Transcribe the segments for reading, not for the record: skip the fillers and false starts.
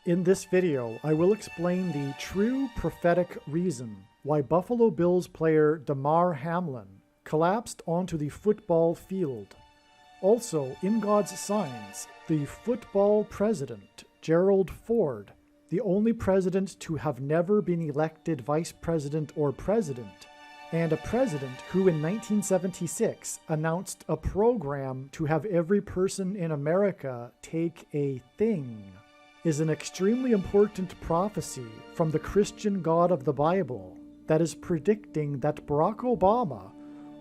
In this video, I will explain the true prophetic reason why Buffalo Bills player DAMAR Hamlin collapsed onto the football field. Also, in God's signs, the football president, Gerald Ford, the only president to have never been elected vice president or president, and a president who in 1976 announced a program to have every person in America take a thing, is an extremely important prophecy from the Christian God of the Bible that is predicting that Barack Obama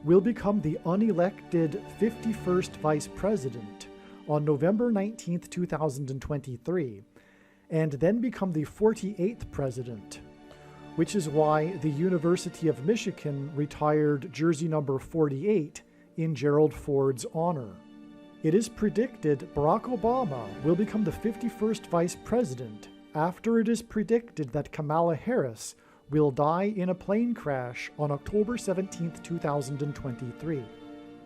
will become the unelected 51st vice president on November 19, 2023, and then become the 48th president, which is why the University of Michigan retired jersey number 48 in Gerald Ford's honor. It is predicted Barack Obama will become the 51st vice president after it is predicted that Kamala Harris will die in a plane crash on October 17, 2023.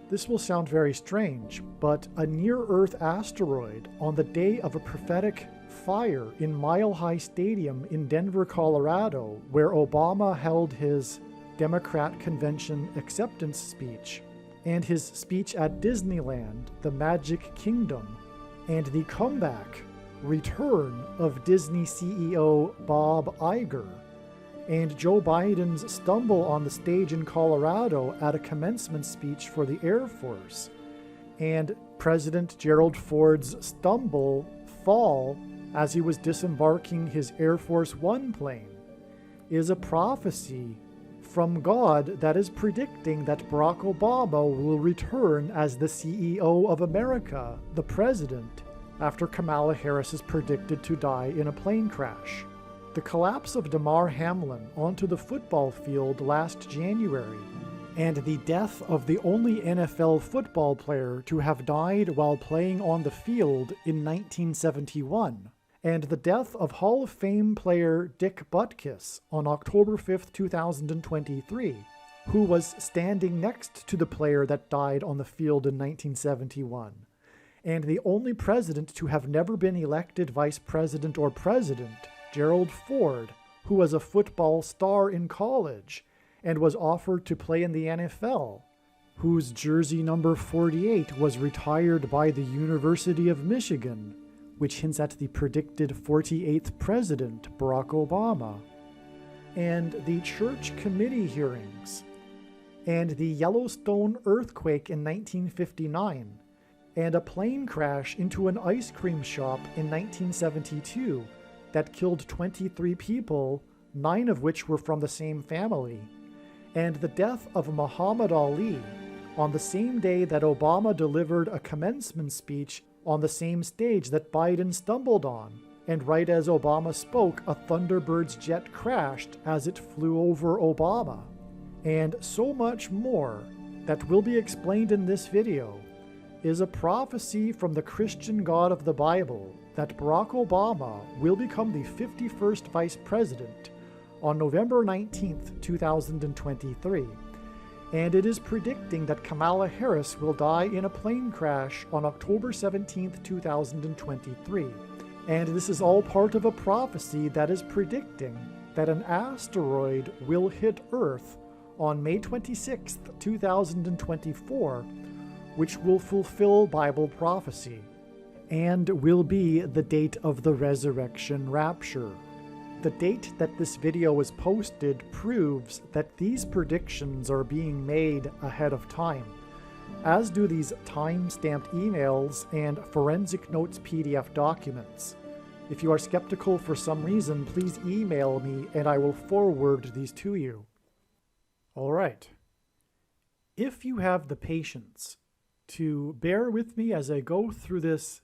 This will sound very strange, but a near-Earth asteroid on the day of a prophetic fire in Mile High Stadium in Denver, Colorado, where Obama held his Democrat convention acceptance speech, and his speech at Disneyland, the Magic Kingdom, and the comeback, return of Disney CEO Bob Iger, and Joe Biden's stumble on the stage in Colorado at a commencement speech for the Air Force, and President Gerald Ford's fall as he was disembarking his Air Force One plane, is a prophecy from God that is predicting that Barack Obama will return as the CEO of America, the president, after Kamala Harris is predicted to die in a plane crash. The collapse of DAMAR Hamlin onto the football field last January, and the death of the only NFL football player to have died while playing on the field in 1971, and the death of Hall of Fame player Dick Butkus on October 5, 2023, who was standing next to the player that died on the field in 1971, and the only president to have never been elected vice president or president, Gerald Ford, who was a football star in college and was offered to play in the NFL, whose jersey number 48 was retired by the University of Michigan, which hints at the predicted 48th president, Barack Obama, and the church committee hearings, and the Yellowstone earthquake in 1959, and a plane crash into an ice cream shop in 1972 that killed 23 people, 9 of which were from the same family, and the death of Muhammad Ali on the same day that Obama delivered a commencement speech on the same stage that Biden stumbled on, and right as Obama spoke, a Thunderbird's jet crashed as it flew over Obama, and so much more that will be explained in this video is a prophecy from the Christian God of the Bible that Barack Obama will become the 51st vice president on November 19, 2023. And it is predicting that Kamala Harris will die in a plane crash on October 17, 2023. And this is all part of a prophecy that is predicting that an asteroid will hit Earth on May 26, 2024, which will fulfill Bible prophecy, and will be the date of the resurrection rapture. The date that this video was posted proves that these predictions are being made ahead of time, as do these time-stamped emails and forensic notes PDF documents. If you are skeptical for some reason, please email me and I will forward these to you. All right. If you have the patience to bear with me as I go through this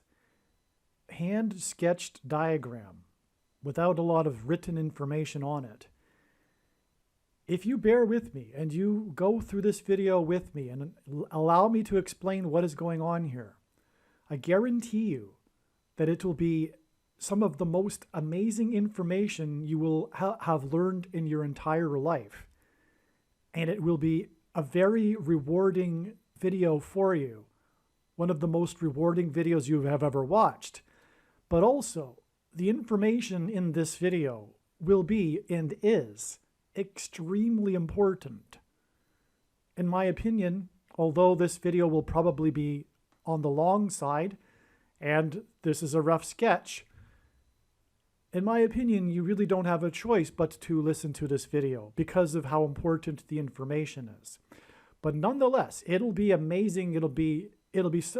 hand-sketched diagram without a lot of written information on it, if you bear with me and you go through this video with me and allow me to explain what is going on here, I guarantee you that it will be some of the most amazing information you will have learned in your entire life. And it will be a very rewarding video for you, one of the most rewarding videos you have ever watched. But also, the information in this video will be and is extremely important. In my opinion, although this video will probably be on the long side, and this is a rough sketch, in my opinion, you really don't have a choice but to listen to this video because of how important the information is. But nonetheless, it'll be amazing. This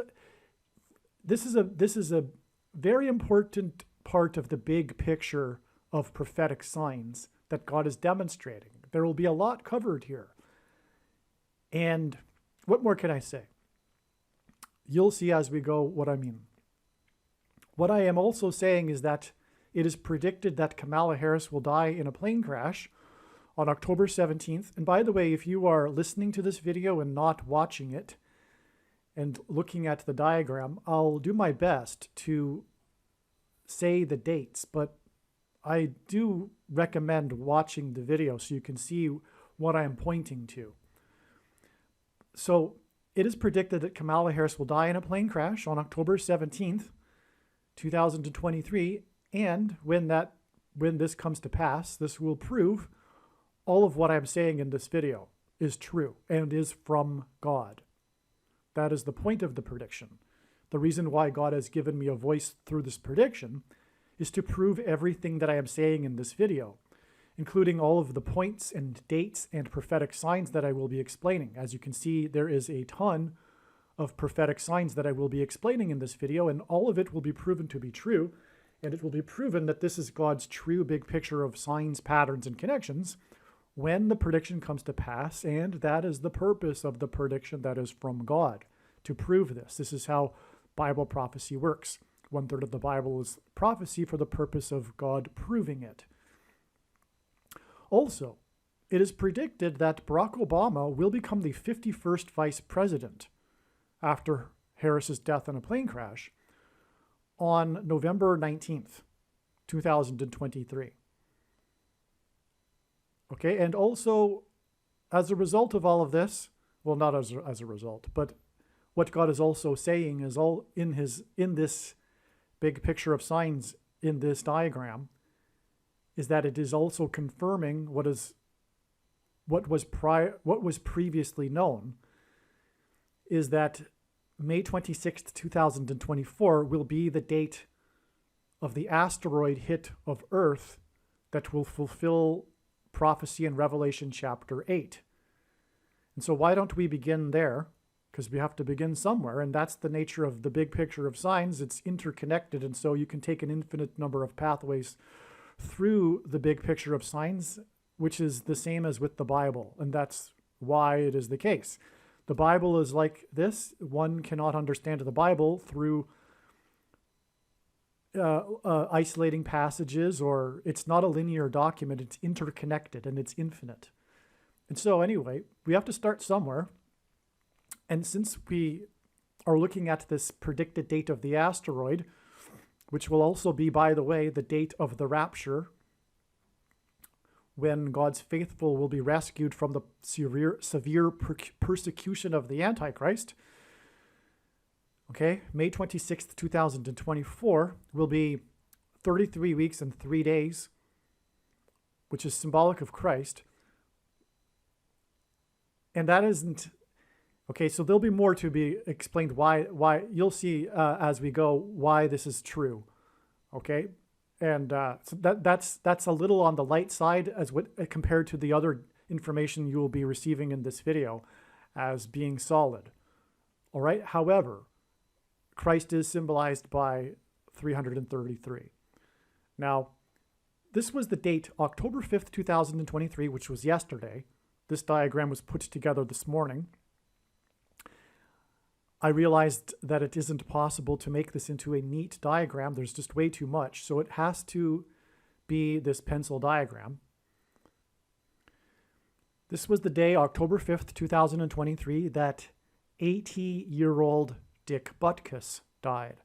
is a very important part of the big picture of prophetic signs that God is demonstrating. There will be a lot covered here. And what more can I say? You'll see as we go what I mean. What I am also saying is that it is predicted that Kamala Harris will die in a plane crash on October 17th. And by the way, if you are listening to this video and not watching it and looking at the diagram, I'll do my best to say the dates, but I do recommend watching the video so you can see what I am pointing to. So it is predicted that Kamala Harris will die in a plane crash on October 17th, 2023. And when this comes to pass, this will prove all of what I'm saying in this video is true and is from God. That is the point of the prediction. The reason why God has given me a voice through this prediction is to prove everything that I am saying in this video, including all of the points and dates and prophetic signs that I will be explaining. As you can see, there is a ton of prophetic signs that I will be explaining in this video, and all of it will be proven to be true. And it will be proven that this is God's true big picture of signs, patterns, and connections when the prediction comes to pass. And that is the purpose of the prediction that is from God, to prove this. This is how Bible prophecy works. 1/3 of the Bible is prophecy for the purpose of God proving it. Also, it is predicted that Barack Obama will become the 51st vice president after Harris's death in a plane crash on November 19th, 2023. Okay, and also as a result of all of this, well, not as a result, but what God is also saying is all in this big picture of signs in this diagram is that it is also confirming what was previously known, is that May 26th, 2024 will be the date of the asteroid hit of Earth that will fulfill prophecy in Revelation chapter 8. And so why don't we begin there? Because we have to begin somewhere, and that's the nature of the big picture of signs. It's interconnected, and so you can take an infinite number of pathways through the big picture of signs, which is the same as with the Bible, and that's why it is the case. The Bible is like this. One cannot understand the Bible through isolating passages, or it's not a linear document. It's interconnected and it's infinite. And so anyway, we have to start somewhere. And since we are looking at this predicted date of the asteroid, which will also be, by the way, the date of the rapture, when God's faithful will be rescued from the severe persecution of the Antichrist. Okay, May 26th, 2024 will be 33 weeks and 3 days, which is symbolic of Christ. And that isn't, okay, so there'll be more to be explained why you'll see as we go why this is true, okay? And so that's a little on the light side as compared to the other information you will be receiving in this video as being solid. All right. However, Christ is symbolized by 333. Now, this was the date, October 5th, 2023, which was yesterday. This diagram was put together this morning. I realized that it isn't possible to make this into a neat diagram. There's just way too much. So it has to be this pencil diagram. This was the day, October 5th, 2023, that 80-year-old Dick Butkus died.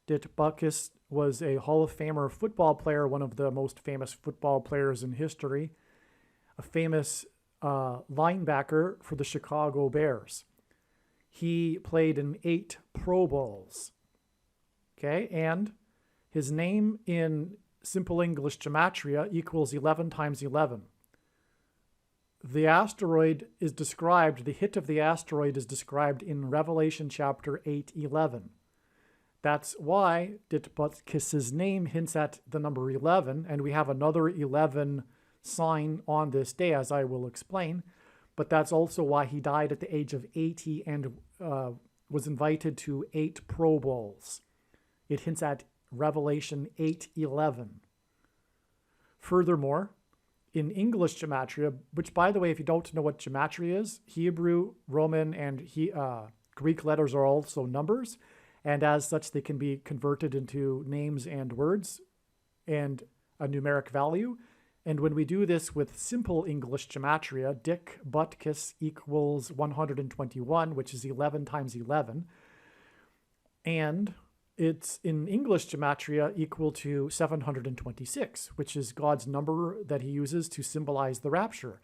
Dick Butkus was a Hall of Famer football player, one of the most famous football players in history, a famous linebacker for the Chicago Bears. He played in 8 Pro Bowls, okay, and His name in simple English gematria equals 11 times 11. The asteroid is described, the hit of the asteroid is described in Revelation chapter 8:11. That's why Ditbutkiss' name hints at the number 11, and we have another 11 sign on this day, as I will explain. But that's also why he died at the age of 80 and was invited to 8 Pro Bowls. It hints at Revelation 8:11. Furthermore, in English gematria, which, by the way, if you don't know what gematria is, Hebrew, Roman, and Greek letters are also numbers, and as such, they can be converted into names and words and a numeric value. And when we do this with simple English gematria, Dick Butkus equals 121, which is 11 times 11. And it's in English gematria equal to 726, which is God's number that he uses to symbolize the rapture,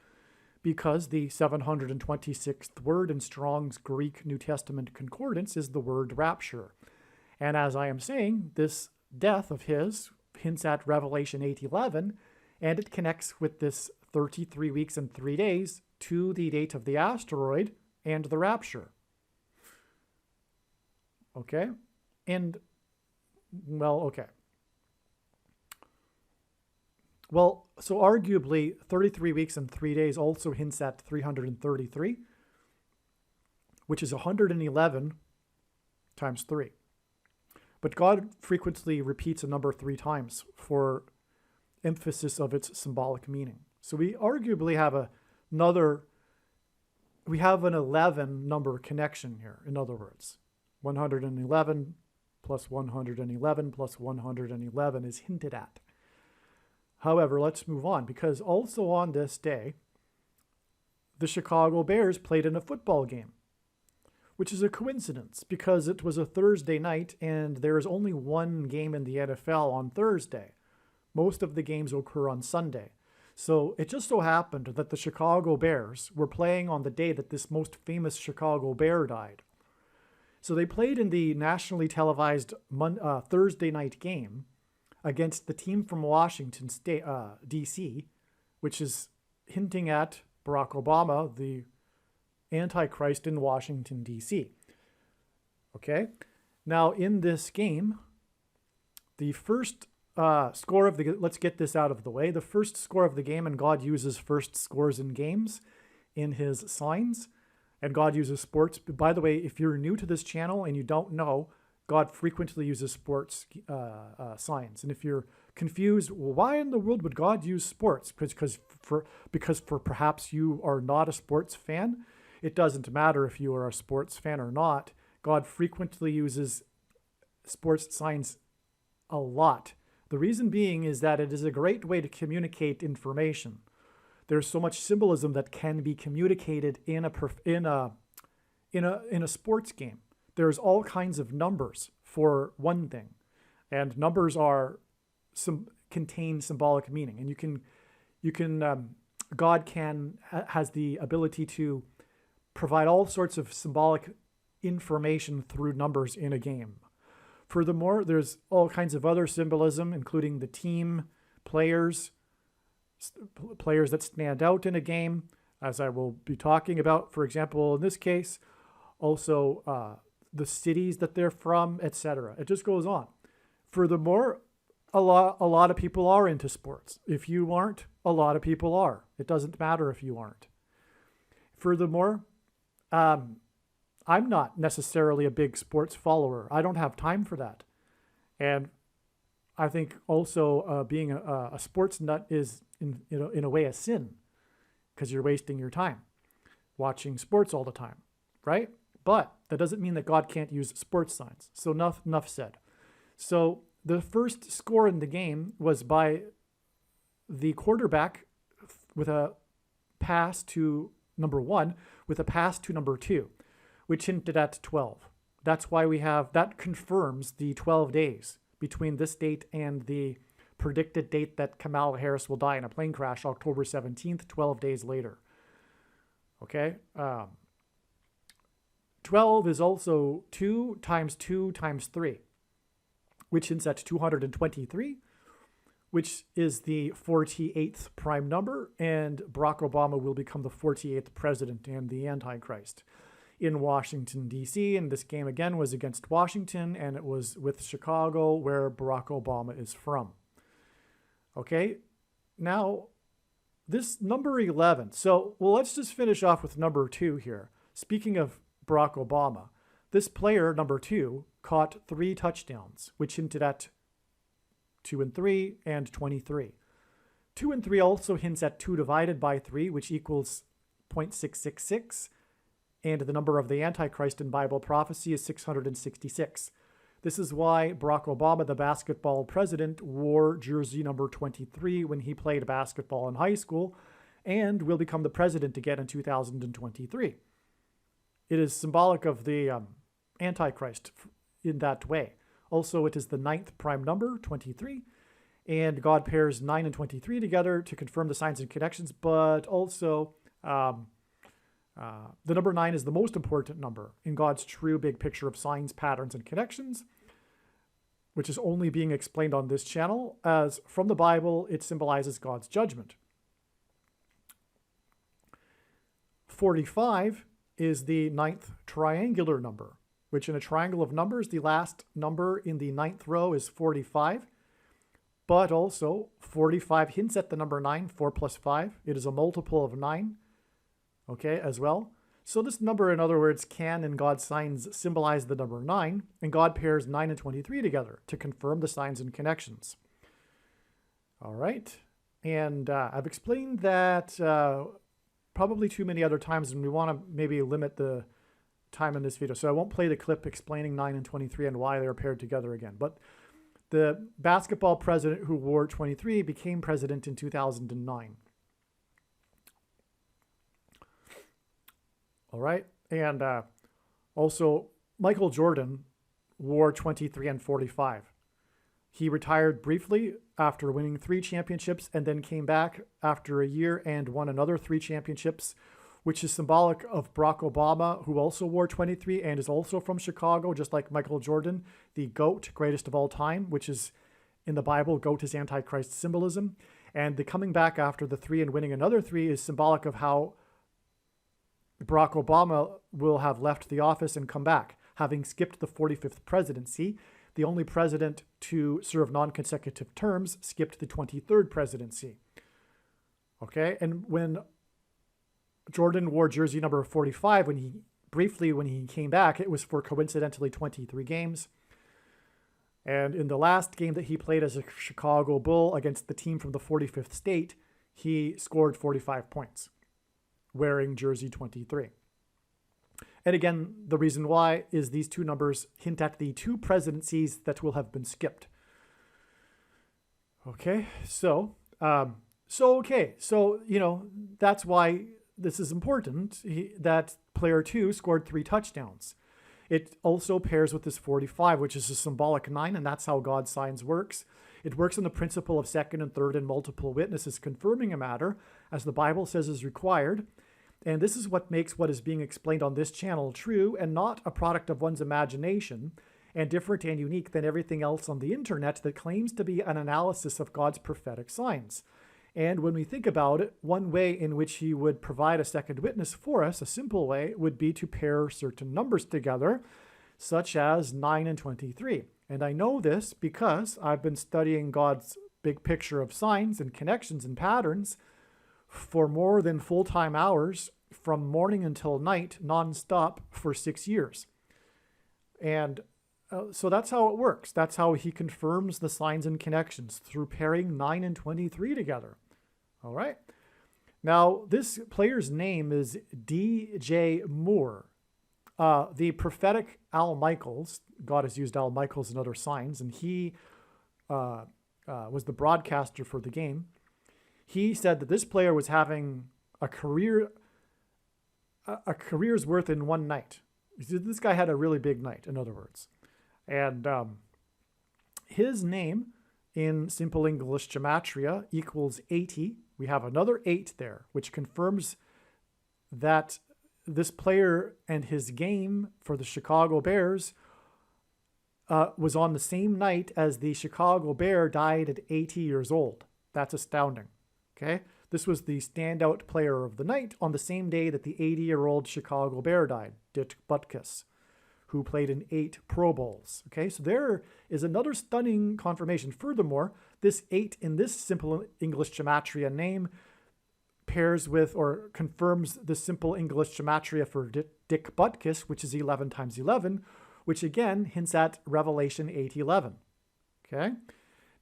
because the 726th word in Strong's Greek New Testament Concordance is the word rapture. And as I am saying, this death of his hints at Revelation 8:11, and it connects with this 33 weeks and 3 days to the date of the asteroid and the rapture. Okay? And, well, okay. Well, so arguably 33 weeks and 3 days also hints at 333, which is 111 times 3. But God frequently repeats a number 3 times for emphasis of its symbolic meaning. So we arguably have an 11 number connection here, in other words. 111 plus 111 plus 111 is hinted at. However, let's move on, because also on this day, the Chicago Bears played in a football game, which is a coincidence because it was a Thursday night and there is only one game in the NFL on Thursday. Most of the games occur on Sunday. So it just so happened that the Chicago Bears were playing on the day that this most famous Chicago Bear died. So they played in the nationally televised Thursday night game against the team from Washington State, D.C., which is hinting at Barack Obama, the Antichrist in Washington, D.C. Okay? Now, in this game, the first score of the... Let's get this out of the way. The first score of the game, and God uses first scores in games in his signs, and God uses sports. By the way, if you're new to this channel and you don't know, God frequently uses sports signs. And if you're confused, well, why in the world would God use sports? Because for perhaps you are not a sports fan. It doesn't matter if you are a sports fan or not. God frequently uses sports signs a lot. The reason being is that it is a great way to communicate information. There's so much symbolism that can be communicated in a sports game. There's all kinds of numbers for one thing, and numbers contain symbolic meaning. And God has the ability to provide all sorts of symbolic information through numbers in a game. Furthermore, there's all kinds of other symbolism, including the team, players that stand out in a game, as I will be talking about, for example, in this case, also the cities that they're from, etc. It just goes on. Furthermore, a lot of people are into sports. If you aren't, a lot of people are. It doesn't matter if you aren't. Furthermore, I'm not necessarily a big sports follower. I don't have time for that. And I think also being a sports nut is, in a way, a sin, because you're wasting your time watching sports all the time, right? But that doesn't mean that God can't use sports signs. So enough said. So the first score in the game was by the quarterback with a pass to number 1, with a pass to number 2, which hinted at 12. That's why that confirms the 12 days between this date and the predicted date that Kamala Harris will die in a plane crash, October 17th, 12 days later. Okay? 12 is also 2 times 3. which hints at 223, which is the 48th prime number, and Barack Obama will become the 48th president and the Antichrist in Washington, D.C. And this game, again, was against Washington, and it was with Chicago, where Barack Obama is from. Okay, now, this number 11. So, well, let's just finish off with number 2 here. Speaking of Barack Obama, this player, number 2, caught 3 touchdowns, which hinted at 2 and 3 and 23. 2 and 3 also hints at 2 divided by 3, which equals 0.666. And the number of the Antichrist in Bible prophecy is 666. This is why Barack Obama, the basketball president, wore jersey number 23 when he played basketball in high school, and will become the president again in 2023. It is symbolic of the Antichrist in that way. Also, it is the 9th prime number, 23, and God pairs 9 and 23 together to confirm the signs and connections, but also the number 9 is the most important number in God's true big picture of signs, patterns, and connections, which is only being explained on this channel, as from the Bible, it symbolizes God's judgment. 45 is the 9th triangular number, which in a triangle of numbers, the last number in the 9th row is 45. But also, 45 hints at the number 9, 4 plus 5. It is a multiple of 9, okay, as well. So this number, in other words, can, in God's signs, symbolize the number 9, and God pairs 9 and 23 together to confirm the signs and connections. All right, and I've explained that probably too many other times, and we want to maybe limit the time in this video. So I won't play the clip explaining 9 and 23 and why they're paired together again. But the basketball president who wore 23 became president in 2009. All right. And also, Michael Jordan wore 23 and 45. He retired briefly after winning 3 championships and then came back after a year and won another 3 championships, which is symbolic of Barack Obama, who also wore 23 and is also from Chicago, just like Michael Jordan, the GOAT, greatest of all time, which is in the Bible, GOAT is Antichrist symbolism. And the coming back after the 3 and winning another 3 is symbolic of how Barack Obama will have left the office and come back, having skipped the 45th presidency. The only president to serve non-consecutive terms skipped the 23rd presidency. Okay, and when Jordan wore jersey number 45, when he came back, it was for coincidentally 23 games. And in the last game that he played as a Chicago Bull against the team from the 45th state, he scored 45 points, wearing jersey 23. And again, the reason why is these 2 numbers hint at the 2 presidencies that will have been skipped. Okay, so you know, that's why this is important, that player 2 scored 3 touchdowns. It also pairs with this 45, which is a symbolic 9, and that's how God's signs works. It works on the principle of second and third and multiple witnesses confirming a matter, as the Bible says is required. And this is what makes what is being explained on this channel true and not a product of one's imagination, and different and unique than everything else on the internet that claims to be an analysis of God's prophetic signs. And when we think about it, one way in which he would provide a second witness for us, a simple way, would be to pair certain numbers together, such as 9 and 23. And I know this because I've been studying God's big picture of signs and connections and patterns for more than full-time hours from morning until night, nonstop, for 6 years. And so that's how it works. That's how he confirms the signs and connections, through pairing 9 and 23 together. All right. Now, this player's name is D.J. Moore. The prophetic Al Michaels, God has used Al Michaels in other signs, and he was the broadcaster for the game. He said that this player was having a career's worth in one night. This guy had a really big night, in other words. And his name in simple English gematria equals 80. We have another 8 there, which confirms that this player and his game for the Chicago Bears was on the same night as the Chicago Bear died at 80 years old. That's astounding. Okay? This was the standout player of the night on the same day that the 80-year-old Chicago Bear died, Dick Butkus, who played in 8 Pro Bowls. Okay, so there is another stunning confirmation. Furthermore, this 8 in this simple English gematria name pairs with or confirms the simple English gematria for Dick Butkus, which is 11 times 11, which again hints at Revelation 8:11. Okay,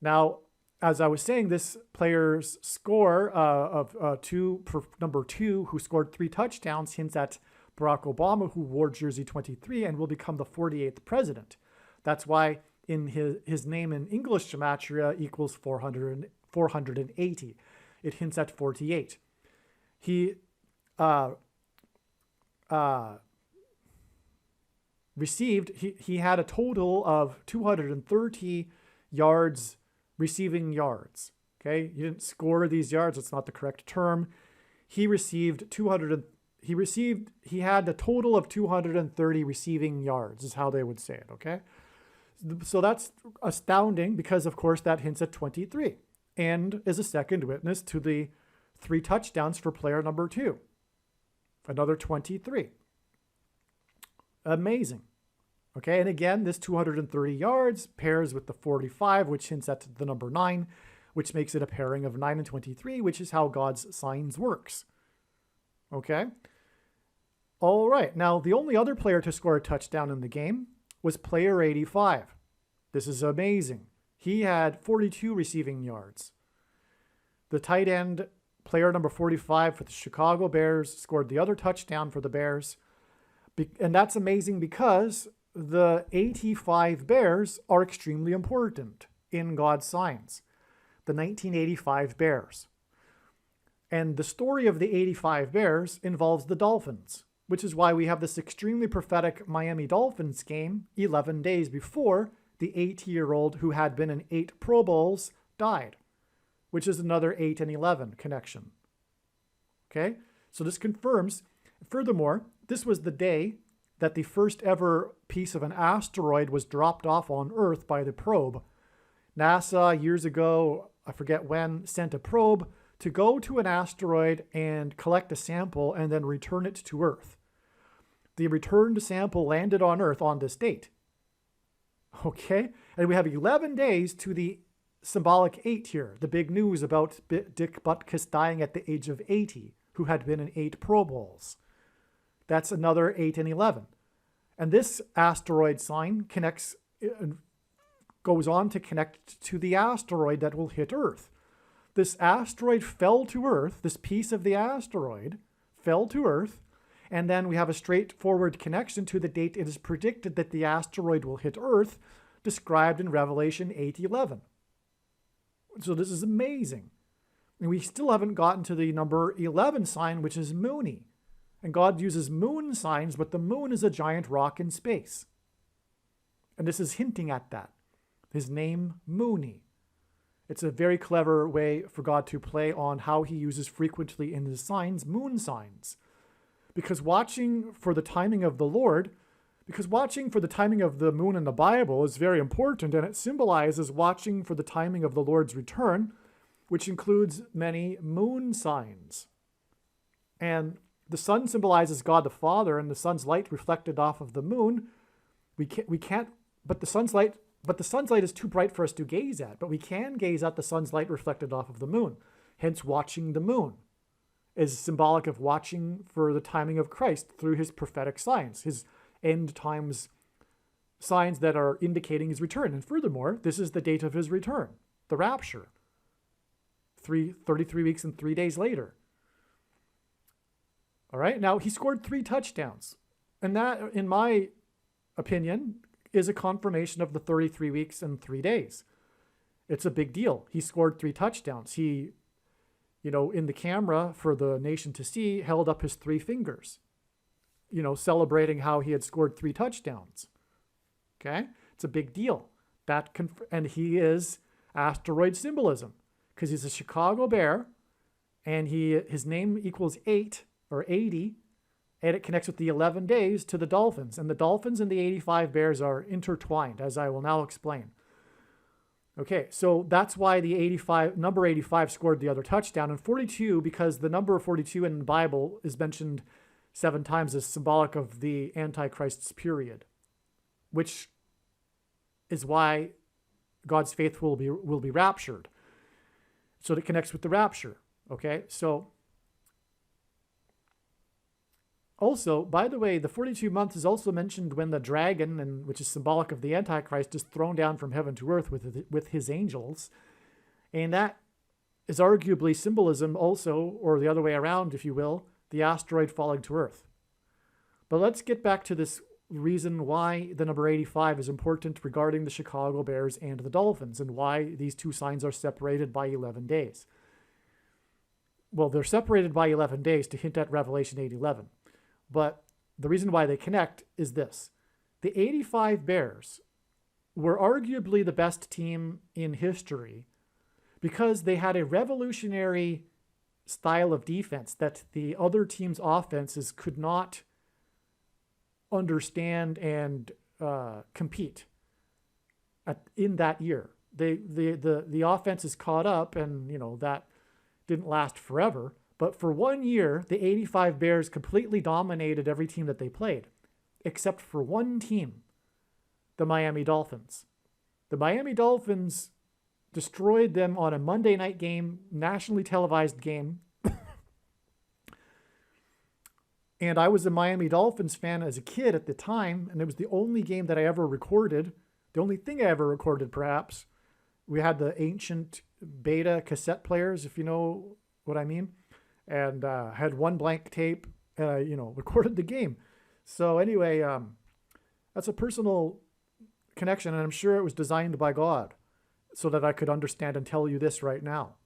now, as I was saying, this player's score of number 2, who scored 3 touchdowns, hints at Barack Obama, who wore jersey 23 and will become the 48th president. That's why in his name in English gematria equals 480. It hints at 48. He had a total of 230 yards, receiving yards. Okay, he didn't score these yards. It's not the correct term. He had a total of 230 receiving yards, is how they would say it. Okay, so that's astounding because, of course, that hints at 23 and is a second witness to the 3 touchdowns for player number 2. Another 23. Amazing. Okay, and again, this 230 yards pairs with the 45, which hints at the number 9, which makes it a pairing of 9 and 23, which is how God's signs works. Okay? All right, now the only other player to score a touchdown in the game was player 85. This is amazing. He had 42 receiving yards. The tight end, player number 45 for the Chicago Bears, scored the other touchdown for the Bears. And that's amazing because the 85 Bears are extremely important in God's signs. The 1985 Bears. And the story of the 85 Bears involves the Dolphins, which is why we have this extremely prophetic Miami Dolphins game 11 days before the 80-year-old who had been in 8 Pro Bowls died, which is another 8 and 11 connection. Okay, so this confirms. Furthermore, this was the day that the first ever piece of an asteroid was dropped off on Earth by the probe. NASA, years ago, I forget when, sent a probe to go to an asteroid and collect a sample and then return it to Earth. The returned sample landed on Earth on this date. Okay? And we have 11 days to the symbolic 8 here, the big news about Dick Butkus dying at the age of 80, who had been in 8 Pro Bowls. That's another 8 and 11. And this asteroid sign goes on to connect to the asteroid that will hit Earth. This asteroid fell to Earth, this piece of the asteroid fell to Earth, and then we have a straightforward connection to the date it is predicted that the asteroid will hit Earth, described in Revelation 8:11. So this is amazing. And we still haven't gotten to the number 11 sign, which is Moony. And God uses moon signs, but the moon is a giant rock in space. And this is hinting at that. His name, Moony. It's a very clever way for God to play on how he uses frequently in his signs, moon signs. Because watching for the timing of the Lord, because watching for the timing of the moon in the Bible is very important, and it symbolizes watching for the timing of the Lord's return, which includes many moon signs. And the sun symbolizes God the Father, and the sun's light reflected off of the moon. But the sun's light is too bright for us to gaze at. But we can gaze at the sun's light reflected off of the moon. Hence, watching the moon is symbolic of watching for the timing of Christ through his prophetic signs, his end times signs that are indicating his return. And furthermore, this is the date of his return, the rapture, 33 weeks and 3 days later. All right, now he scored 3 touchdowns. And that, in my opinion, is a confirmation of the 33 weeks and 3 days. It's a big deal. He scored 3 touchdowns. He, in the camera for the nation to see, held up his 3 fingers, celebrating how he had scored 3 touchdowns. Okay? It's a big deal. And he is asteroid symbolism because he's a Chicago Bear and his name equals 8 or 80, And it connects with the 11 days to the Dolphins. And the Dolphins and the 85 Bears are intertwined, as I will now explain. Okay, so that's why the number 85 scored the other touchdown. And 42, because the number 42 in the Bible is mentioned 7 times as symbolic of the Antichrist's period, which is why God's faithful will be raptured. So it connects with the rapture. Okay, so also, by the way, the 42 months is also mentioned when the dragon, which is symbolic of the Antichrist, is thrown down from heaven to earth with his angels. And that is arguably symbolism also, or the other way around, if you will, the asteroid falling to earth. But let's get back to this reason why the number 85 is important regarding the Chicago Bears and the Dolphins, and why these two signs are separated by 11 days. Well, they're separated by 11 days to hint at Revelation 8:11. But the reason why they connect is this. The 85 Bears were arguably the best team in history because they had a revolutionary style of defense that the other team's offenses could not understand and compete in that year. The offenses caught up, and that didn't last forever. But for 1 year, the 85 Bears completely dominated every team that they played, except for one team, the Miami Dolphins. The Miami Dolphins destroyed them on a Monday night game, nationally televised game. And I was a Miami Dolphins fan as a kid at the time, and it was the only game that I ever recorded, the only thing I ever recorded, perhaps. We had the ancient beta cassette players, if you know what I mean. And had one blank tape, recorded the game. So anyway, that's a personal connection, and I'm sure it was designed by God so that I could understand and tell you this right now.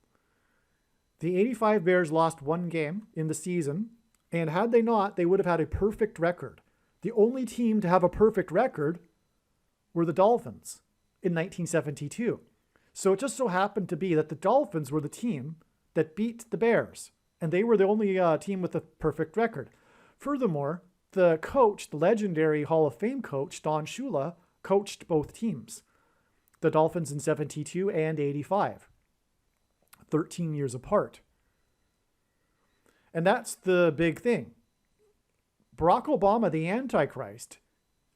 The 85 Bears lost one game in the season, and had they not, they would have had a perfect record. The only team to have a perfect record were the Dolphins in 1972. So it just so happened to be that the Dolphins were the team that beat the Bears. And they were the only team with a perfect record. Furthermore, the coach, the legendary Hall of Fame coach, Don Shula, coached both teams. The Dolphins in 72 and 85. 13 years apart. And that's the big thing. Barack Obama, the Antichrist,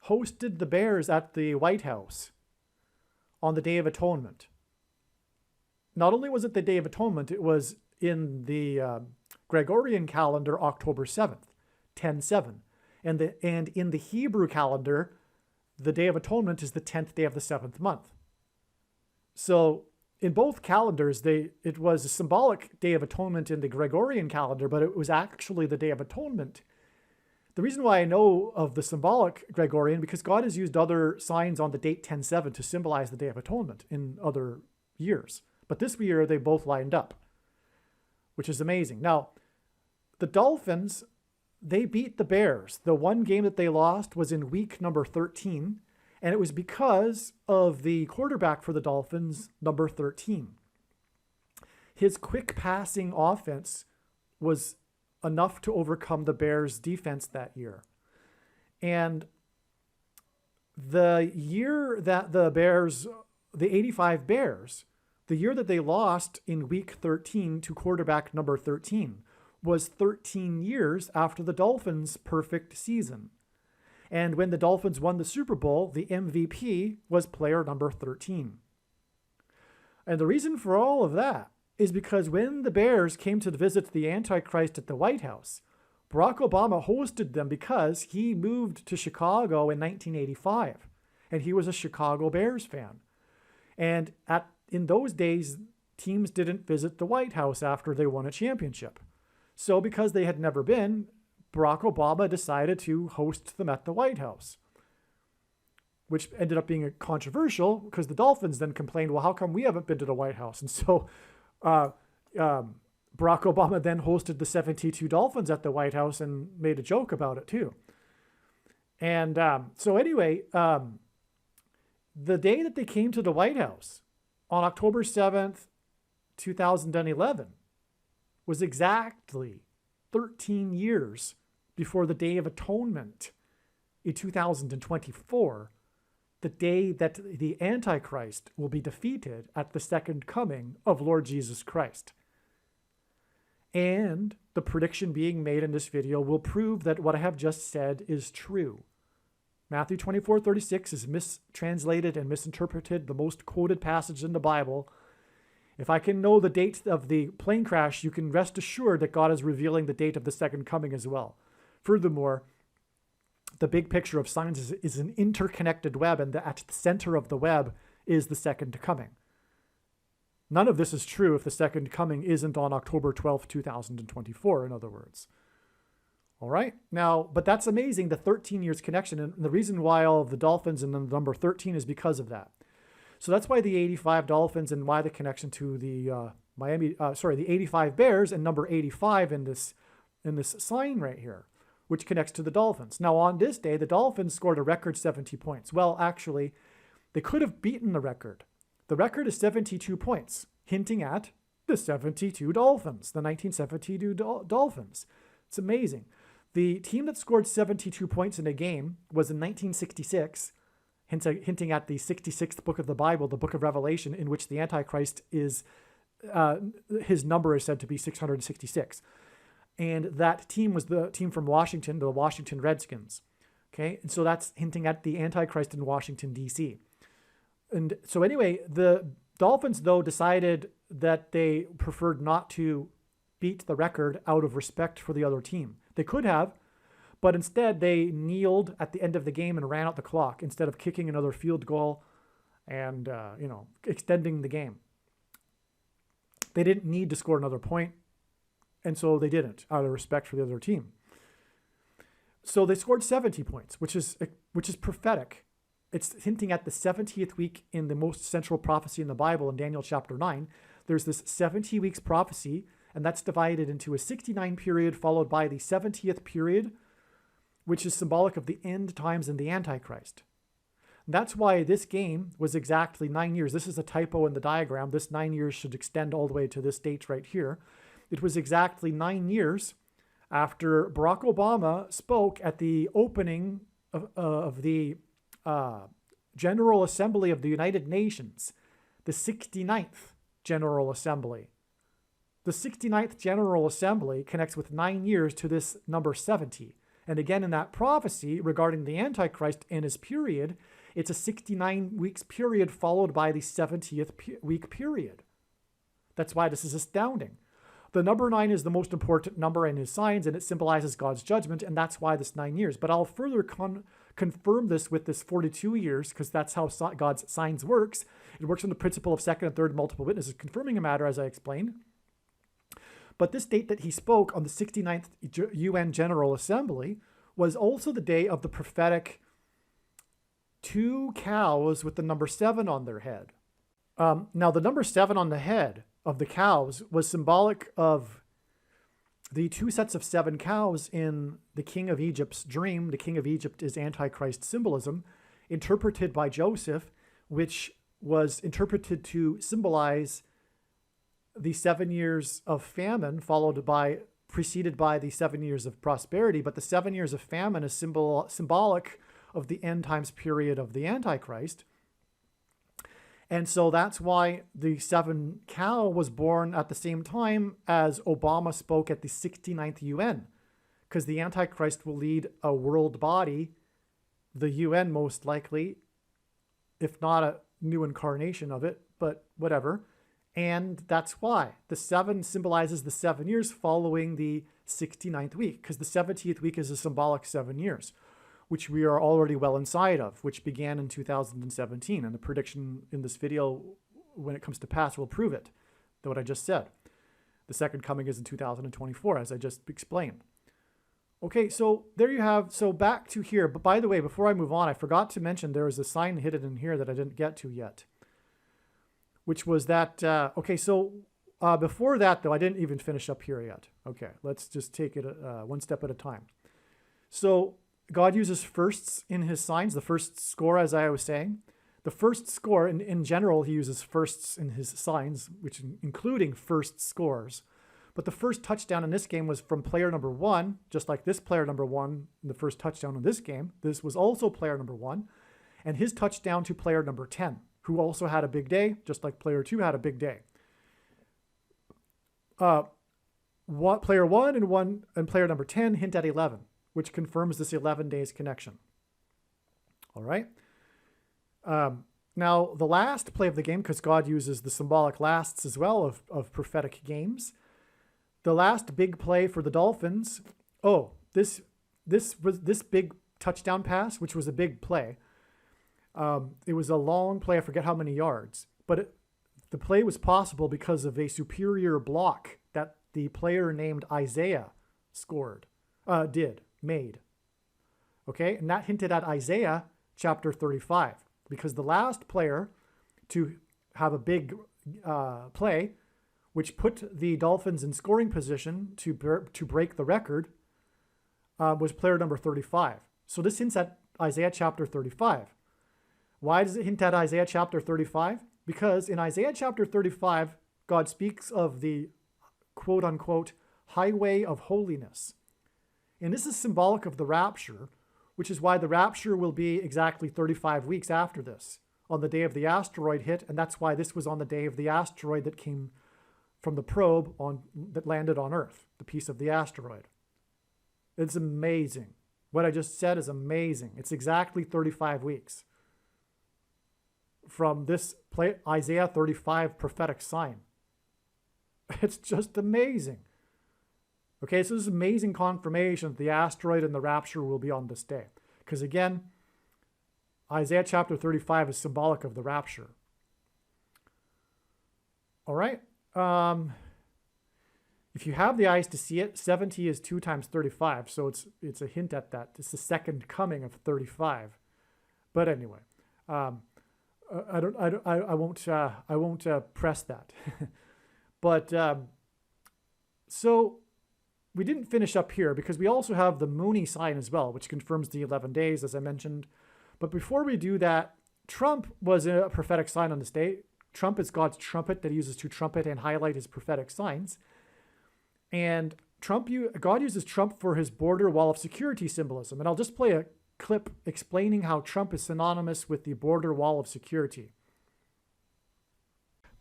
hosted the Bears at the White House on the Day of Atonement. Not only was it the Day of Atonement, it was in the Gregorian calendar, October 7th, 10/7. And in the Hebrew calendar, the Day of Atonement is the 10th day of the 7th month. So in both calendars, it was a symbolic Day of Atonement in the Gregorian calendar, but it was actually the Day of Atonement. The reason why I know of the symbolic Gregorian, because God has used other signs on the date 10/7 to symbolize the Day of Atonement in other years. But this year, they both lined up, which is amazing. Now, the Dolphins, they beat the Bears. The one game that they lost was in week number 13, and it was because of the quarterback for the Dolphins, number 13. His quick passing offense was enough to overcome the Bears' defense that year. And the year that the 85 Bears, the year that they lost in week 13 to quarterback number 13, was 13 years after the Dolphins' perfect season. And when the Dolphins won the Super Bowl, the MVP was player number 13. And the reason for all of that is because when the Bears came to visit the Antichrist at the White House, Barack Obama hosted them because he moved to Chicago in 1985, and he was a Chicago Bears fan. And in those days, teams didn't visit the White House after they won a championship. So because they had never been, Barack Obama decided to host them at the White House, which ended up being controversial because the Dolphins then complained, well, how come we haven't been to the White House? And so Barack Obama then hosted the 72 Dolphins at the White House and made a joke about it too. And so anyway, the day that they came to the White House on October 7th, 2011, was exactly 13 years before the Day of Atonement in 2024, the day that the Antichrist will be defeated at the second coming of Lord Jesus Christ. And the prediction being made in this video will prove that what I have just said is true. Matthew 24:36 is mistranslated and misinterpreted, the most quoted passage in the Bible. If I can know the date of the plane crash, you can rest assured that God is revealing the date of the second coming as well. Furthermore, the big picture of signs is an interconnected web, and at the center of the web is the second coming. None of this is true if the second coming isn't on October 12th, 2024, in other words. All right? Now, but that's amazing, the 13 years connection. And the reason why all of the Dolphins and the number 13 is because of that. So that's why the 85 Dolphins and why the connection to the the 85 Bears and number 85 in this sign right here, which connects to the Dolphins. Now, on this day, the Dolphins scored a record 70 points. Well, actually, they could have beaten the record. The record is 72 points, hinting at the 72 Dolphins, the 1972 Dolphins. It's amazing. The team that scored 72 points in a game was in 1966, hinting at the 66th book of the Bible, the book of Revelation, in which the Antichrist is, his number is said to be 666. And that team was the team from Washington, the Washington Redskins. Okay, and so that's hinting at the Antichrist in Washington, D.C. And so anyway, the Dolphins, though, decided that they preferred not to beat the record out of respect for the other team. They could have, but instead they kneeled at the end of the game and ran out the clock instead of kicking another field goal and, extending the game. They didn't need to score another point, and so they didn't, out of respect for the other team. So they scored 70 points, which is prophetic. It's hinting at the 70th week in the most central prophecy in the Bible in Daniel chapter 9. There's this 70 weeks prophecy, and that's divided into a 69 period followed by the 70th period, which is symbolic of the end times and the Antichrist. And that's why this game was exactly 9 years. This is a typo in the diagram. This 9 years should extend all the way to this date right here. It was exactly 9 years after Barack Obama spoke at the opening of the General Assembly of the United Nations, the 69th General Assembly. The 69th General Assembly connects with 9 years to this number 70. And again, in that prophecy regarding the Antichrist and his period, it's a 69 weeks period followed by the 70th week period. That's why this is astounding. The number 9 is the most important number in his signs, and it symbolizes God's judgment, and that's why this 9 years. But I'll further confirm this with this 42 years, because that's how God's signs works. It works on the principle of second and third multiple witnesses, confirming a matter, as I explained. But this date that he spoke on the 69th UN General Assembly was also the day of the prophetic 2 cows with the number 7 on their head. Now, the number 7 on the head of the cows was symbolic of the 2 sets of 7 cows in the King of Egypt's dream. The King of Egypt is Antichrist symbolism, interpreted by Joseph, which was interpreted to symbolize the 7 years of famine preceded by the 7 years of prosperity. But the 7 years of famine is symbolic of the end times period of the Antichrist. And so that's why the 7 cow was born at the same time as Obama spoke at the 69th UN, because the Antichrist will lead a world body, the UN most likely, if not a new incarnation of it, but whatever. And that's why the 7 symbolizes the 7 years following the 69th week, because the 70th week is a symbolic 7 years, which we are already well inside of, which began in 2017. And the prediction in this video, when it comes to pass, will prove it, what I just said. The second coming is in 2024, as I just explained. Okay, so there you have, so back to here. But by the way, before I move on, I forgot to mention there was a sign hidden in here that I didn't get to yet, which was that, before that, though, I didn't even finish up here yet. Okay, let's just take it one step at a time. So God uses firsts in his signs, the first score, as I was saying. The first score, in general, he uses firsts in his signs, which including first scores. But the first touchdown in this game was from player number 1, just like this player number 1 in the first touchdown in this game. This was also player number 1, and his touchdown to player number 10, who also had a big day, just like player 2 had a big day. Player 1 and player number 10 hint at 11, which confirms this 11 days connection. All right. Now, the last play of the game, because God uses the symbolic lasts as well of prophetic games, the last big play for the Dolphins. Oh, this big touchdown pass, which was a big play. It was a long play. I forget how many yards, but the play was possible because of a superior block that the player named Isaiah made. Okay, and that hinted at Isaiah chapter 35, because the last player to have a big play, which put the Dolphins in scoring position to break the record, was player number 35. So this hints at Isaiah chapter 35. Why does it hint at Isaiah chapter 35? Because in Isaiah chapter 35, God speaks of the quote-unquote highway of holiness. And this is symbolic of the rapture, which is why the rapture will be exactly 35 weeks after this, on the day of the asteroid hit, and that's why this was on the day of the asteroid that came from the probe that landed on Earth, the piece of the asteroid. It's amazing. What I just said is amazing. It's exactly 35 weeks from this Isaiah 35 prophetic sign. It's just amazing. Okay, so this is amazing confirmation that the asteroid and the rapture will be on this day. Because again, Isaiah chapter 35 is symbolic of the rapture. All right. If you have the eyes to see it, 70 is 2 times 35. So it's a hint at that. It's the second coming of 35. But anyway, I won't press that. But so we didn't finish up here because we also have the Mooney sign as well, which confirms the 11 days, as I mentioned. But before we do that, Trump was a prophetic sign on this day. Trump is God's trumpet that he uses to trumpet and highlight his prophetic signs. And God uses Trump for his border wall of security symbolism. And I'll just play a clip explaining how Trump is synonymous with the border wall of security.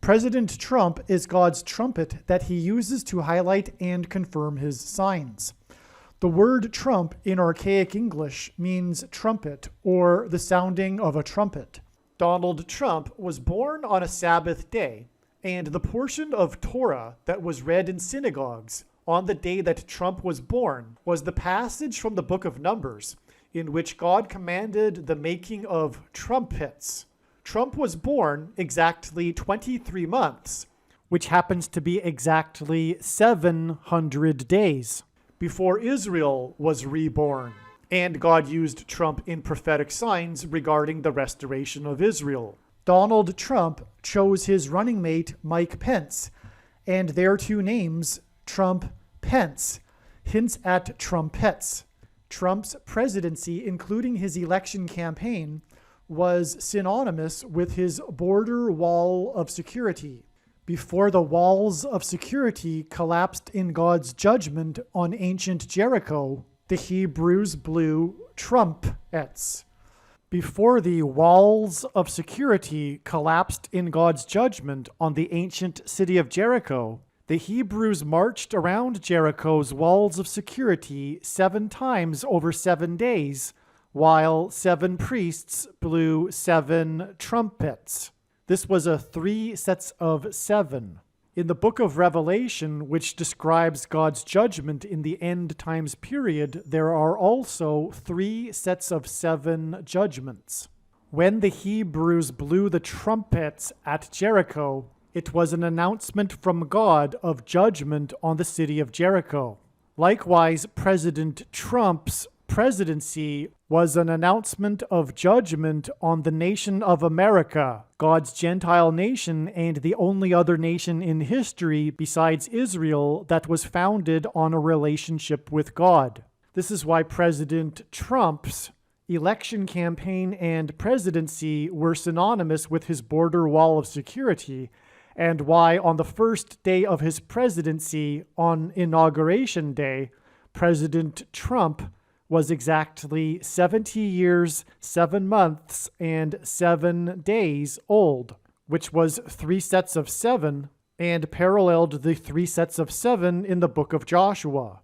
President Trump is God's trumpet that he uses to highlight and confirm his signs. The word trump in archaic English means trumpet or the sounding of a trumpet. Donald Trump was born on a Sabbath day, and the portion of Torah that was read in synagogues on the day that Trump was born was the passage from the book of Numbers in which God commanded the making of trumpets. Trump was born exactly 23 months, which happens to be exactly 700 days before Israel was reborn. And God used Trump in prophetic signs regarding the restoration of Israel. Donald Trump chose his running mate, Mike Pence, and their two names, Trump-Pence, hints at trumpets. Trump's presidency, including his election campaign, was synonymous with his border wall of security. Before the walls of security collapsed in God's judgment on ancient Jericho, the Hebrews blew trumpets. Before the walls of security collapsed in God's judgment on the ancient city of Jericho, the Hebrews marched around Jericho's walls of security 7 times over 7 days, while 7 priests blew 7 trumpets. This was a 3 sets of 7. In the book of Revelation, which describes God's judgment in the end times period, there are also 3 sets of 7 judgments. When the Hebrews blew the trumpets at Jericho, it was an announcement from God of judgment on the city of Jericho. Likewise, President Trump's presidency was an announcement of judgment on the nation of America, God's Gentile nation and the only other nation in history besides Israel that was founded on a relationship with God. This is why President Trump's election campaign and presidency were synonymous with his border wall of security, and why on the first day of his presidency, on Inauguration Day, President Trump was exactly 70 years, 7 months, and 7 days old, which was 3 sets of 7 and paralleled the 3 sets of 7 in the book of Joshua.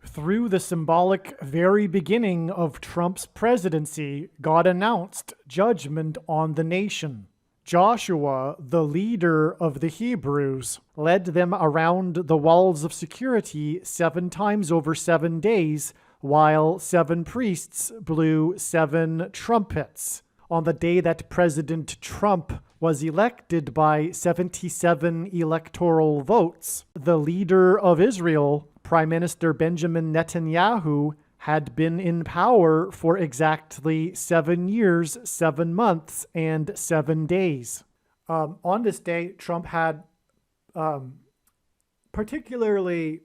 Through the symbolic very beginning of Trump's presidency, God announced judgment on the nation. Joshua, the leader of the Hebrews, led them around the walls of security 7 times over 7 days, while 7 priests blew 7 trumpets. On the day that President Trump was elected by 77 electoral votes, the leader of Israel, Prime Minister Benjamin Netanyahu, had been in power for exactly 7 years, 7 months, and 7 days. On this day, Trump had particularly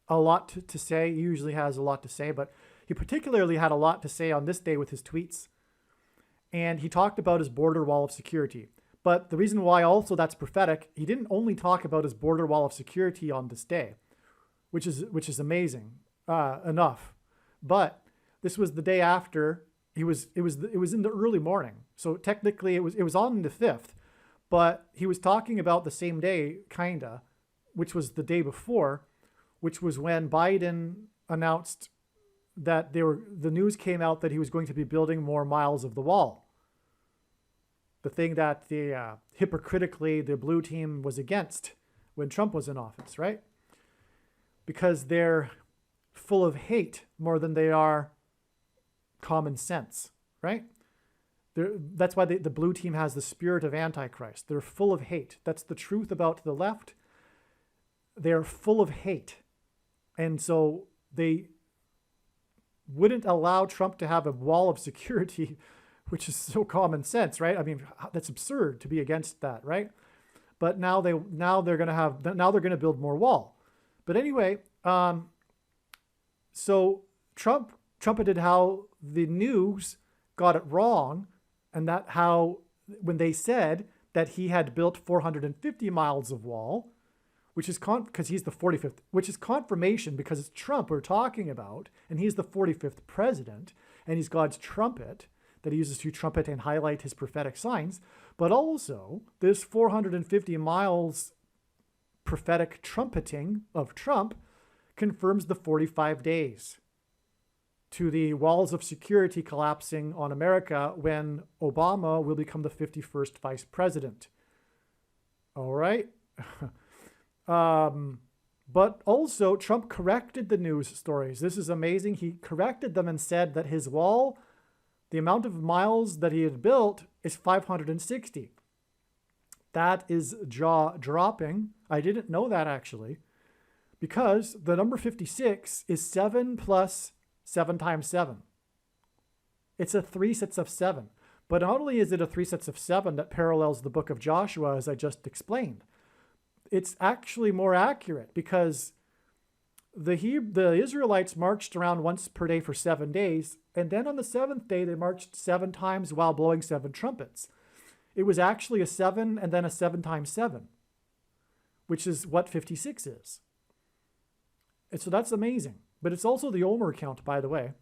a lot to say. He usually has a lot to say, but he particularly had a lot to say on this day with his tweets. And he talked about his border wall of security. But the reason why also that's prophetic, he didn't only talk about his border wall of security on this day, which is amazing enough. But this was the day after. It was in the early morning. So technically it was on the 5th, but he was talking about the same day, kinda, which was the day before, which was when Biden announced that the news came out that he was going to be building more miles of the wall. The thing that hypocritically the blue team was against when Trump was in office, right? Because they're full of hate more than they are common sense, right? That's why the blue team has the spirit of Antichrist. They're full of hate. That's the truth about the left. They're full of hate. And so they wouldn't allow Trump to have a wall of security, which is so common sense, right? I mean, that's absurd to be against that, right? But now they're going to build more wall. But anyway, so Trump trumpeted how the news got it wrong, and that how when they said that he had built 450 miles of wall, which is because he's the 45th, which is confirmation because it's Trump we're talking about, and he's the 45th president, and he's God's trumpet that he uses to trumpet and highlight his prophetic signs. But also, this 450 miles prophetic trumpeting of Trump confirms the 45 days to the walls of security collapsing on America when Obama will become the 51st vice president. All right. But also, Trump corrected the news stories. This is amazing. He corrected them and said that his wall, the amount of miles that he had built, is 560. That is jaw-dropping. I didn't know that, actually, because the number 56 is 7 plus 7 times 7. It's a 3 sets of 7. But not only is it a 3 sets of 7 that parallels the book of Joshua, as I just explained, it's actually more accurate because the Israelites marched around once per day for 7 days, and then on the 7th day they marched 7 times while blowing 7 trumpets. It was actually a 7 and then a 7 times 7, which is what 56 is. And so that's amazing. But it's also the Omer count, by the way.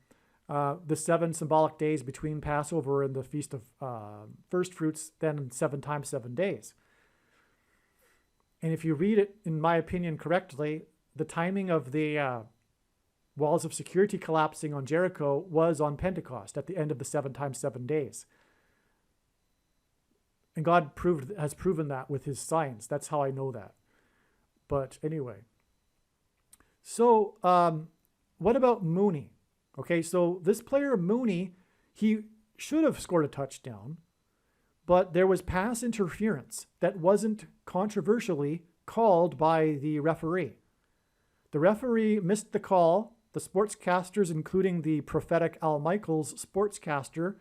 The 7 symbolic days between Passover and the Feast of First Fruits, then 7 times 7 days. And if you read it, in my opinion, correctly, the timing of the walls of security collapsing on Jericho was on Pentecost at the end of the 7 times 7 days. And God has proven that with his signs. That's how I know that. But anyway. So what about Mooney? Okay, so this player Mooney, he should have scored a touchdown, but there was pass interference that wasn't controversially called by the referee. The referee missed the call. The sportscasters, including the prophetic Al Michaels sportscaster,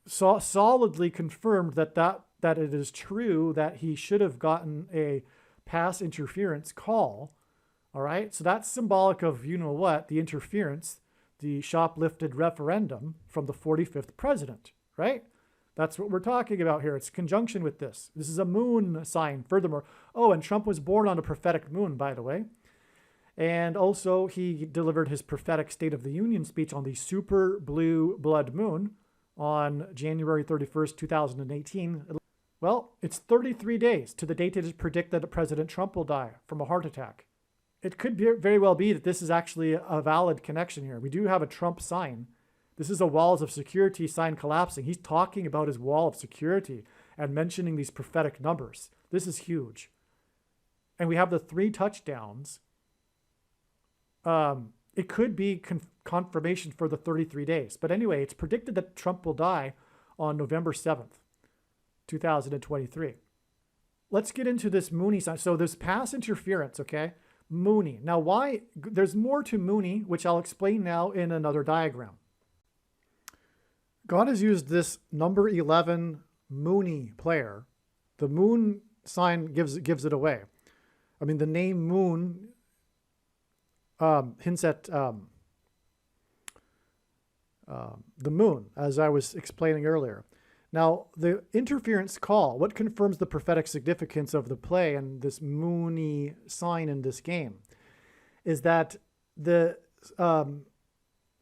solidly confirmed that it is true that he should have gotten a pass interference call. All right, so that's symbolic of, you know what, the interference, the shoplifted referendum from the 45th president, right? That's what we're talking about here. It's conjunction with this. This is a moon sign, furthermore. Oh, and Trump was born on a prophetic moon, by the way. And also, he delivered his prophetic State of the Union speech on the super blue blood moon on January 31st, 2018. Well, it's 33 days to the date it is predicted that President Trump will die from a heart attack. It could very well be that this is actually a valid connection here. We do have a Trump sign. This is a walls of security sign collapsing. He's talking about his wall of security and mentioning these prophetic numbers. This is huge. And we have the 3 touchdowns. It could be confirmation for the 33 days. But anyway, it's predicted that Trump will die on November 7th, 2023. Let's get into this Mooney sign. So there's past interference, okay? Mooney. Now why? There's more to Mooney, which I'll explain now in another diagram. God has used this number 11 Mooney player. The moon sign gives it away. I mean, the name moon hints at the moon, as I was explaining earlier. Now, the interference call, what confirms the prophetic significance of the play and this Mooney sign in this game, is that the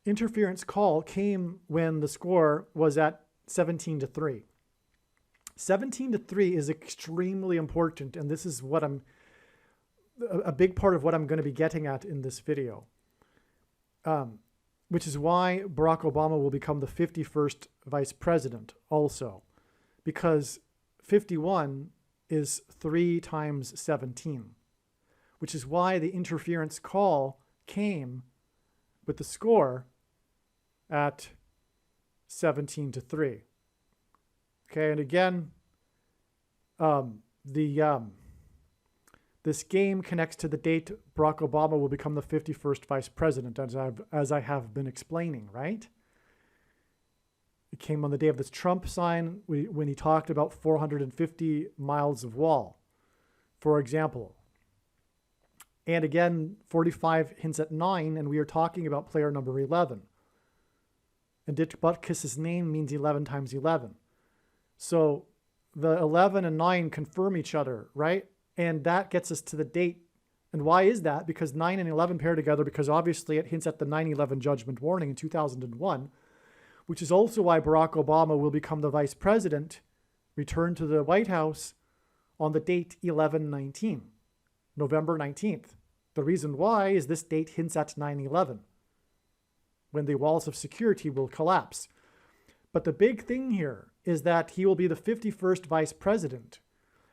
interference call came when the score was at 17-3. 17-3 is extremely important, and this is what a big part of what I'm going to be getting at in this video, which is why Barack Obama will become the 51st vice president also, because 51 is 3 times 17, which is why the interference call came with the score at 17-3. Okay, and again, this game connects to the date Barack Obama will become the 51st vice president, as I have been explaining, right? It came on the day of this Trump sign when he talked about 450 miles of wall, for example. And again, 45 hints at 9, and we are talking about player number 11. And Dick Butkus's name means 11 times 11. So the 11 and 9 confirm each other, right? And that gets us to the date. And why is that? Because 9 and 11 pair together, because obviously it hints at the 9/11 judgment warning in 2001, which is also why Barack Obama will become the vice president, return to the White House on the date 11/19, November 19th. The reason why is this date hints at 9/11, when the walls of security will collapse. But the big thing here is that he will be the 51st vice president.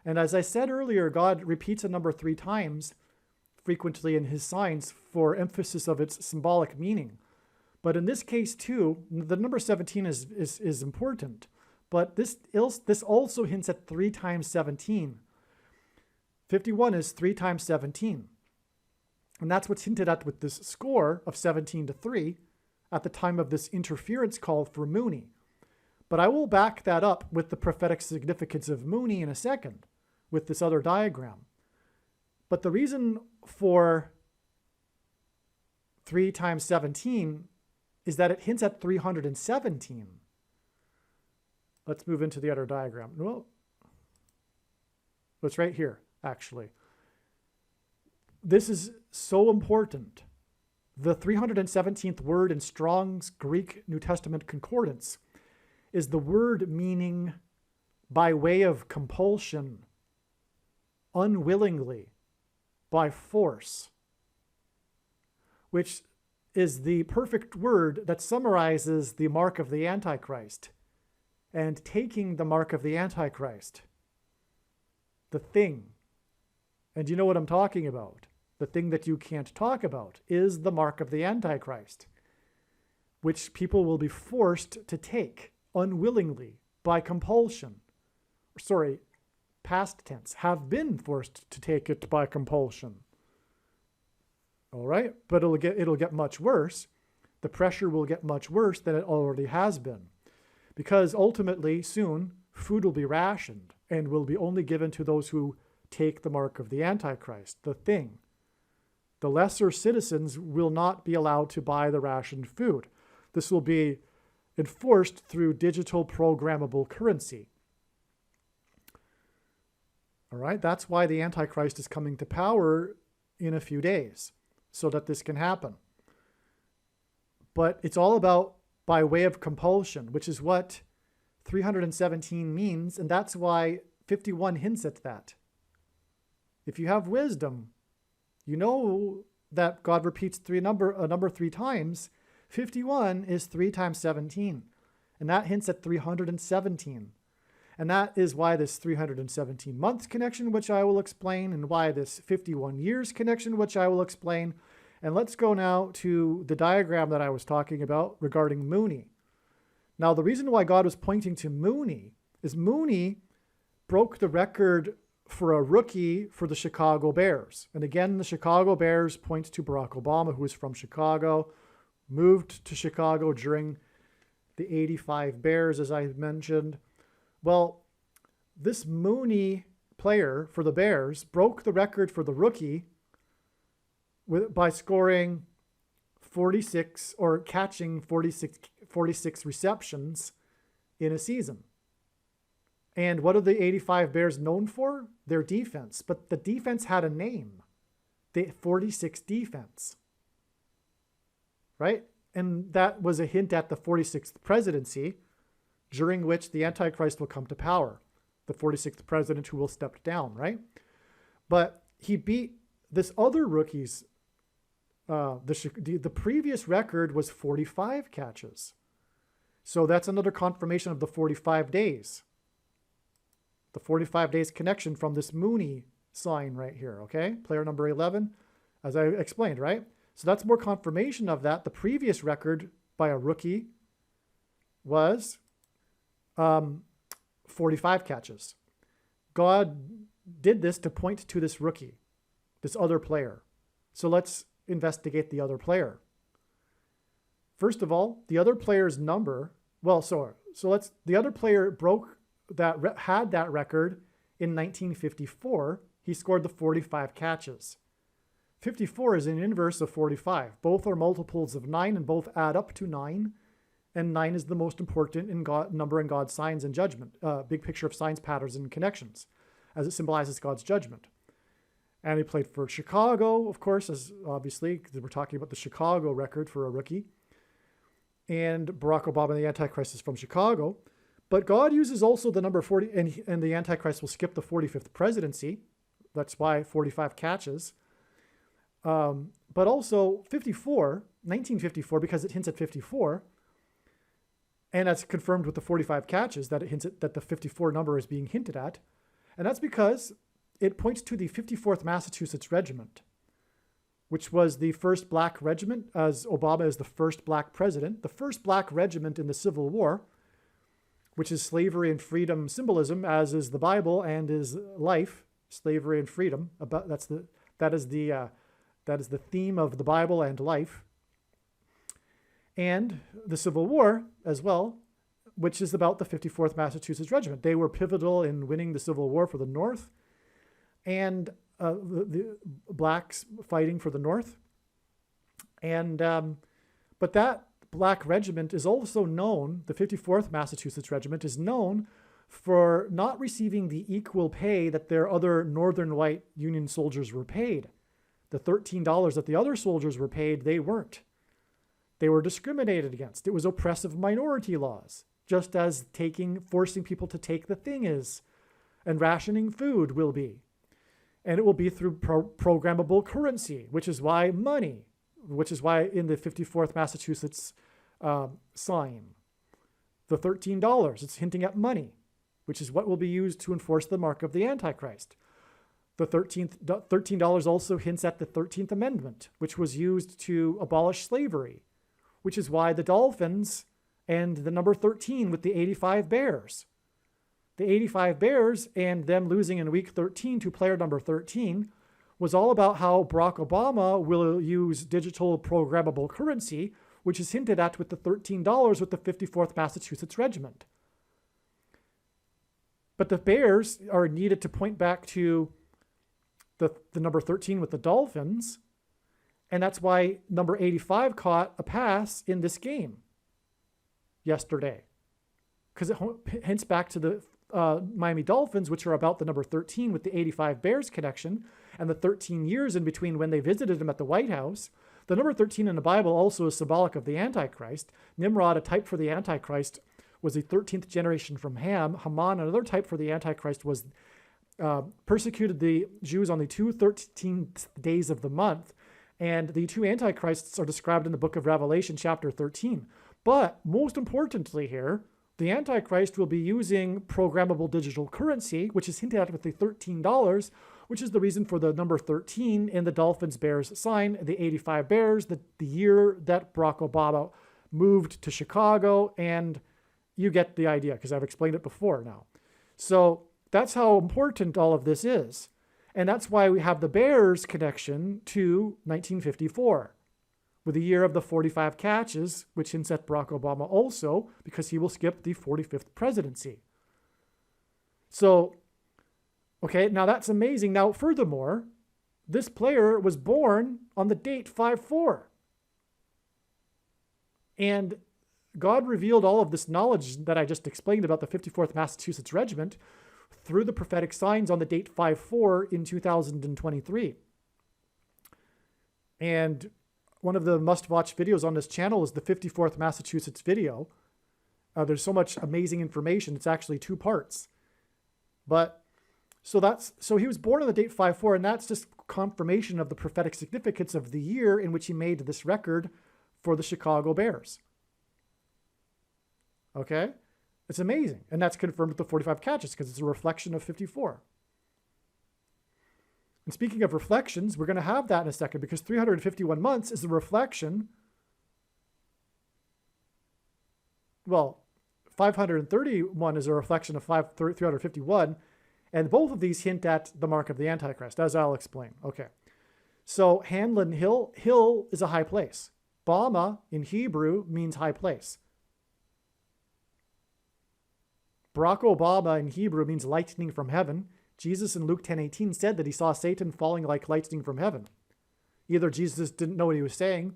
And as I said earlier, God repeats a number 3 times frequently in his signs for emphasis of its symbolic meaning. But in this case too, the number 17 is important. But this also hints at 3 times 17. 51 is 3 times 17. And that's what's hinted at with this score of 17-3 at the time of this interference call for Mooney. But I will back that up with the prophetic significance of Mooney in a second with this other diagram. But the reason for 3 times 17 is that it hints at 317. Let's move into the other diagram. Well, it's right here, actually. This is so important. The 317th word in Strong's Greek New Testament Concordance is the word meaning by way of compulsion, unwillingly, by force, which is the perfect word that summarizes the mark of the Antichrist. And taking the mark of the Antichrist, the thing, and you know what I'm talking about, the thing that you can't talk about, is the mark of the Antichrist, which people will be forced to take unwillingly by compulsion. Sorry, past tense, have been forced to take it by compulsion. All right, but it'll get much worse. The pressure will get much worse than it already has been, because ultimately soon food will be rationed and will be only given to those who take the mark of the Antichrist, the thing. The lesser citizens will not be allowed to buy the rationed food. This will be enforced through digital programmable currency. All right, that's why the Antichrist is coming to power in a few days, so that this can happen. But it's all about by way of compulsion, which is what 317 means, and that's why 51 hints at that. If you have wisdom, you know that God repeats a number 3 times. 51 is 3 times 17, and that hints at 317. And that is why this 317 months connection, which I will explain, and why this 51 years connection, which I will explain. And let's go now to the diagram that I was talking about regarding Mooney. Now, the reason why God was pointing to Mooney is Mooney broke the record for a rookie for the Chicago Bears. And again, the Chicago Bears point to Barack Obama, who is from Chicago, moved to Chicago during the 85 Bears, as I mentioned. Well, this Mooney player for the Bears broke the record for the rookie by scoring 46 or catching 46 receptions in a season. And what are the 85 Bears known for? Their defense. But the defense had a name, the 46 defense, right? And that was a hint at the 46th presidency, during which the Antichrist will come to power, the 46th president who will step down, right? But he beat this other rookie's, the previous record was 45 catches. So that's another confirmation of the 45 days. The 45 days connection from this Mooney sign right here, okay? Player number 11, as I explained, right? So that's more confirmation of that. The previous record by a rookie was 45 catches. God did this to point to this rookie, this other player. So let's investigate the other player. First of all, the other player's number, the other player broke that, had that record in 1954. He scored the 45 catches. 54 is an inverse of 45. Both are multiples of 9 and both add up to 9. And 9 is the most important number in God's signs and judgment, big picture of signs, patterns, and connections, as it symbolizes God's judgment. And he played for Chicago, of course, as obviously, because we're talking about the Chicago record for a rookie. And Barack Obama and the Antichrist is from Chicago. But God uses also the number 40, and the Antichrist will skip the 45th presidency. That's why 45 catches. But also 1954, because it hints at 54. And that's confirmed with the 45 catches, that it hints at, that the 54 number is being hinted at. And that's because it points to the 54th Massachusetts Regiment, which was the first black regiment, as Obama is the first black president, the first black regiment in the Civil War, which is slavery and freedom symbolism, as is the Bible and is life, slavery and freedom. That is the theme of the Bible and life. And the Civil War as well, which is about the 54th Massachusetts Regiment. They were pivotal in winning the Civil War for the North, and the blacks fighting for the North. And but that black regiment is also known, the 54th Massachusetts Regiment is known for not receiving the equal pay that their other northern white Union soldiers were paid. The $13 that the other soldiers were paid, they weren't. They were discriminated against. It was oppressive minority laws, just as forcing people to take the thing is, and rationing food will be. And it will be through programmable currency, which is why in the 54th Massachusetts sign, the $13, it's hinting at money, which is what will be used to enforce the mark of the Antichrist. The $13 also hints at the 13th Amendment, which was used to abolish slavery, which is why the Dolphins and the number 13 with the 85 Bears. The 85 Bears and them losing in week 13 to player number 13 was all about how Barack Obama will use digital programmable currency, which is hinted at with the $13 with the 54th Massachusetts Regiment. But the Bears are needed to point back to the number 13 with the Dolphins, and that's why number 85 caught a pass in this game. yesterday, because it hints back to the Miami Dolphins, which are about the number 13 with the 85 Bears connection and the 13 years in between when they visited him at the White House. The number 13 in the Bible also is symbolic of the Antichrist. Nimrod, a type for the Antichrist, was the 13th generation from Ham. Haman, another type for the Antichrist, was persecuted the Jews on the 13th days of the month. And the two Antichrists are described in the book of Revelation, chapter 13. But most importantly here, the Antichrist will be using programmable digital currency, which is hinted at with the $13, which is the reason for the number 13 in the Dolphins Bears sign, the 85 Bears, the year that Barack Obama moved to Chicago, and you get the idea because I've explained it before now. So that's how important all of this is. And that's why we have the Bears connection to 1954 with the year of the 45 catches, which hints at Barack Obama also, because he will skip the 45th presidency. So, okay, now that's amazing. Now, furthermore, this player was born on the date 5/4. And God revealed all of this knowledge that I just explained about the 54th Massachusetts Regiment through the prophetic signs on the date 5/4 in 2023. And one of the must-watch videos on this channel is the 54th Massachusetts video. There's so much amazing information. It's actually 2 parts. But so he was born on the date 5/4, and that's just confirmation of the prophetic significance of the year in which he made this record for the Chicago Bears. Okay? It's amazing. And that's confirmed with the 45 catches because it's a reflection of 54. And speaking of reflections, we're going to have that in a second because 351 months is a reflection. Well, 531 is a reflection of 351. And both of these hint at the mark of the Antichrist, as I'll explain. Okay. So Hamlin Hill is a high place. Bama in Hebrew means high place. Barack Obama in Hebrew means lightning from heaven. Jesus in Luke 10:18 said that he saw Satan falling like lightning from heaven. Either Jesus didn't know what he was saying,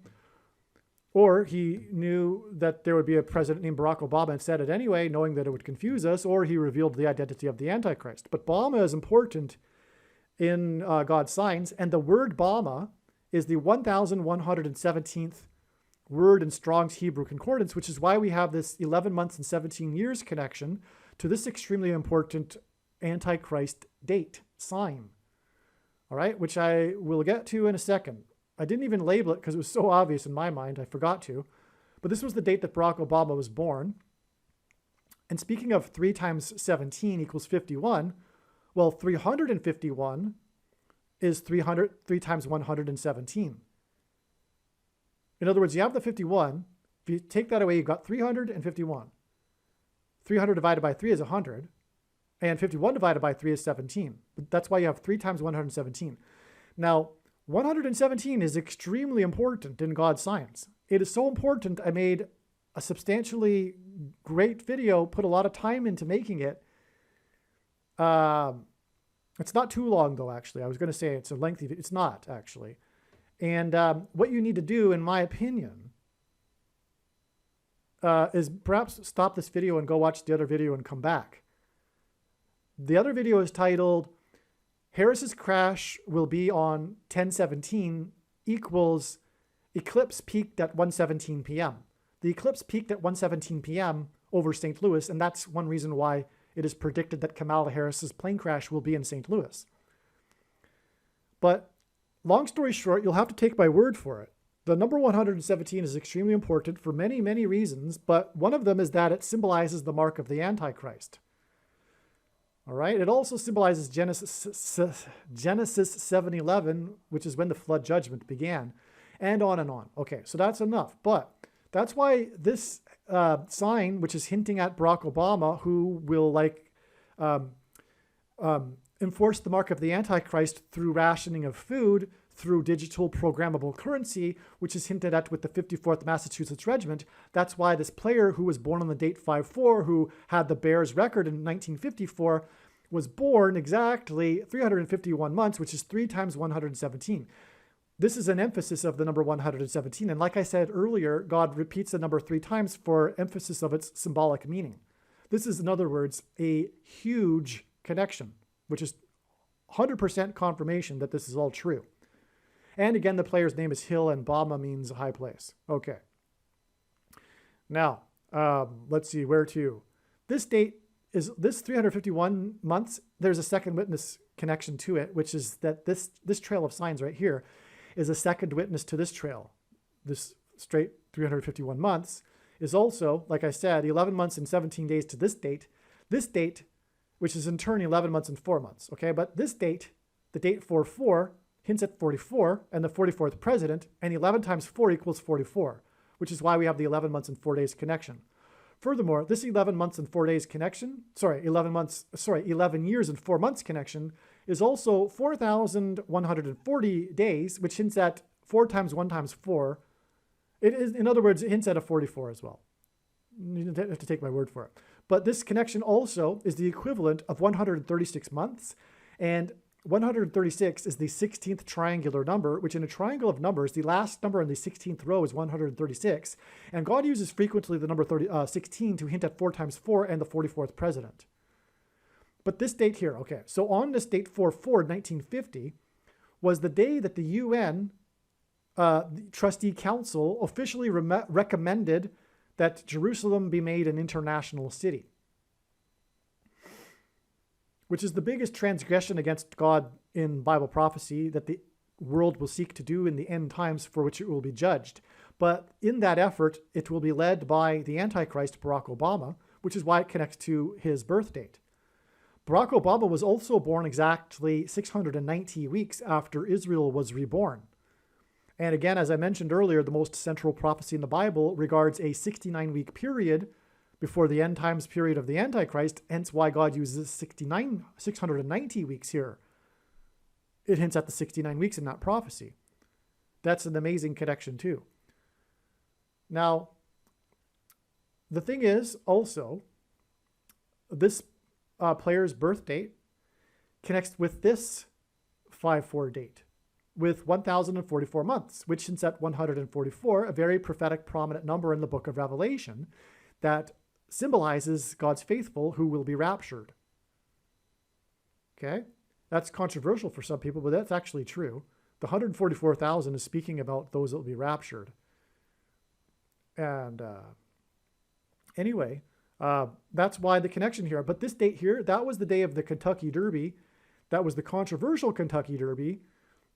or he knew that there would be a president named Barack Obama and said it anyway, knowing that it would confuse us, or he revealed the identity of the Antichrist. But Bama is important in God's signs, and the word Bama is the 1117th word in Strong's Hebrew Concordance, which is why we have this 11 months and 17 years connection to this extremely important Antichrist date, sign. All right, which I will get to in a second. I didn't even label it because it was so obvious in my mind, I forgot to. But this was the date that Barack Obama was born. And speaking of 3 times 17 equals 51, well, 351 is 3 times 117. In other words, you have the 51. If you take that away, you've got 351. 300 divided by 3 is 100. And 51 divided by 3 is 17. That's why you have 3 times 117. Now, 117 is extremely important in God's science. It is so important, I made a substantially great video, put a lot of time into making it. It's not too long, though, actually. I was going to say it's a lengthy video. It's not, actually. And what you need to do, in my opinion, is perhaps stop this video and go watch the other video and come back. The other video is titled, Harris's crash will be on 10/17 equals eclipse peaked at 1:17 p.m. The eclipse peaked at 1:17 p.m. over St. Louis, and that's one reason why it is predicted that Kamala Harris's plane crash will be in St. Louis. But long story short, you'll have to take my word for it. The number 117 is extremely important for many, many reasons, but one of them is that it symbolizes the mark of the Antichrist. All right. It also symbolizes Genesis 7:11, which is when the flood judgment began, and on and on. Okay, so that's enough. But that's why this sign, which is hinting at Barack Obama, who will enforce the mark of the Antichrist through rationing of food, through digital programmable currency, which is hinted at with the 54th Massachusetts Regiment. That's why this player who was born on the date 5/4, who had the Bears record in 1954, was born exactly 351 months, which is 3 times 117. this is an emphasis of the number 117. And like I said earlier, God repeats the number 3 times for emphasis of its symbolic meaning. This is, in other words, a huge connection, which is 100% confirmation that this is all true. And again, the player's name is Hill, and Bama means high place. Okay. Now, let's see, where to? This date is this 351 months. There's a second witness connection to it, which is that this trail of signs right here is a second witness to this trail. This straight 351 months is also, like I said, 11 months and 17 days to this date. This date, which is in turn 11 months and 4 months. Okay, but this date, the date 44, hints at 44 and the 44th president, and 11 times 4 equals 44, which is why we have the 11 months and 4 days connection. Furthermore, this 11 months and 4 days connection, 11 years and 4 months connection is also 4,140 days, which hints at 4 times 1 times 4. It is, in other words, it hints at a 44 as well. You have to take my word for it. But this connection also is the equivalent of 136 months, and 136 is the 16th triangular number, which in a triangle of numbers, the last number in the 16th row is 136. And God uses frequently the number 16 to hint at 4 times 4 and the 44th president. But this date here, okay, so on this date 4/4, 1950, was the day that the UN Trustee Council officially recommended that Jerusalem be made an international city, which is the biggest transgression against God in Bible prophecy that the world will seek to do in the end times, for which it will be judged. But in that effort, it will be led by the Antichrist, Barack Obama, which is why it connects to his birth date. Barack Obama was also born exactly 690 weeks after Israel was reborn. And again, as I mentioned earlier, the most central prophecy in the Bible regards a 69-week period before the end times period of the Antichrist, hence why God uses 690 weeks here. It hints at the 69 weeks in that prophecy. That's an amazing connection too. Now, the thing is also, this player's birth date connects with this 5/4 date, with 1,044 months, which hints at 144, a very prophetic, prominent number in the book of Revelation that symbolizes God's faithful who will be raptured. Okay? That's controversial for some people, but that's actually true. The 144,000 is speaking about those that will be raptured. And anyway, that's why the connection here. But this date here, that was the day of the Kentucky Derby. That was the controversial Kentucky Derby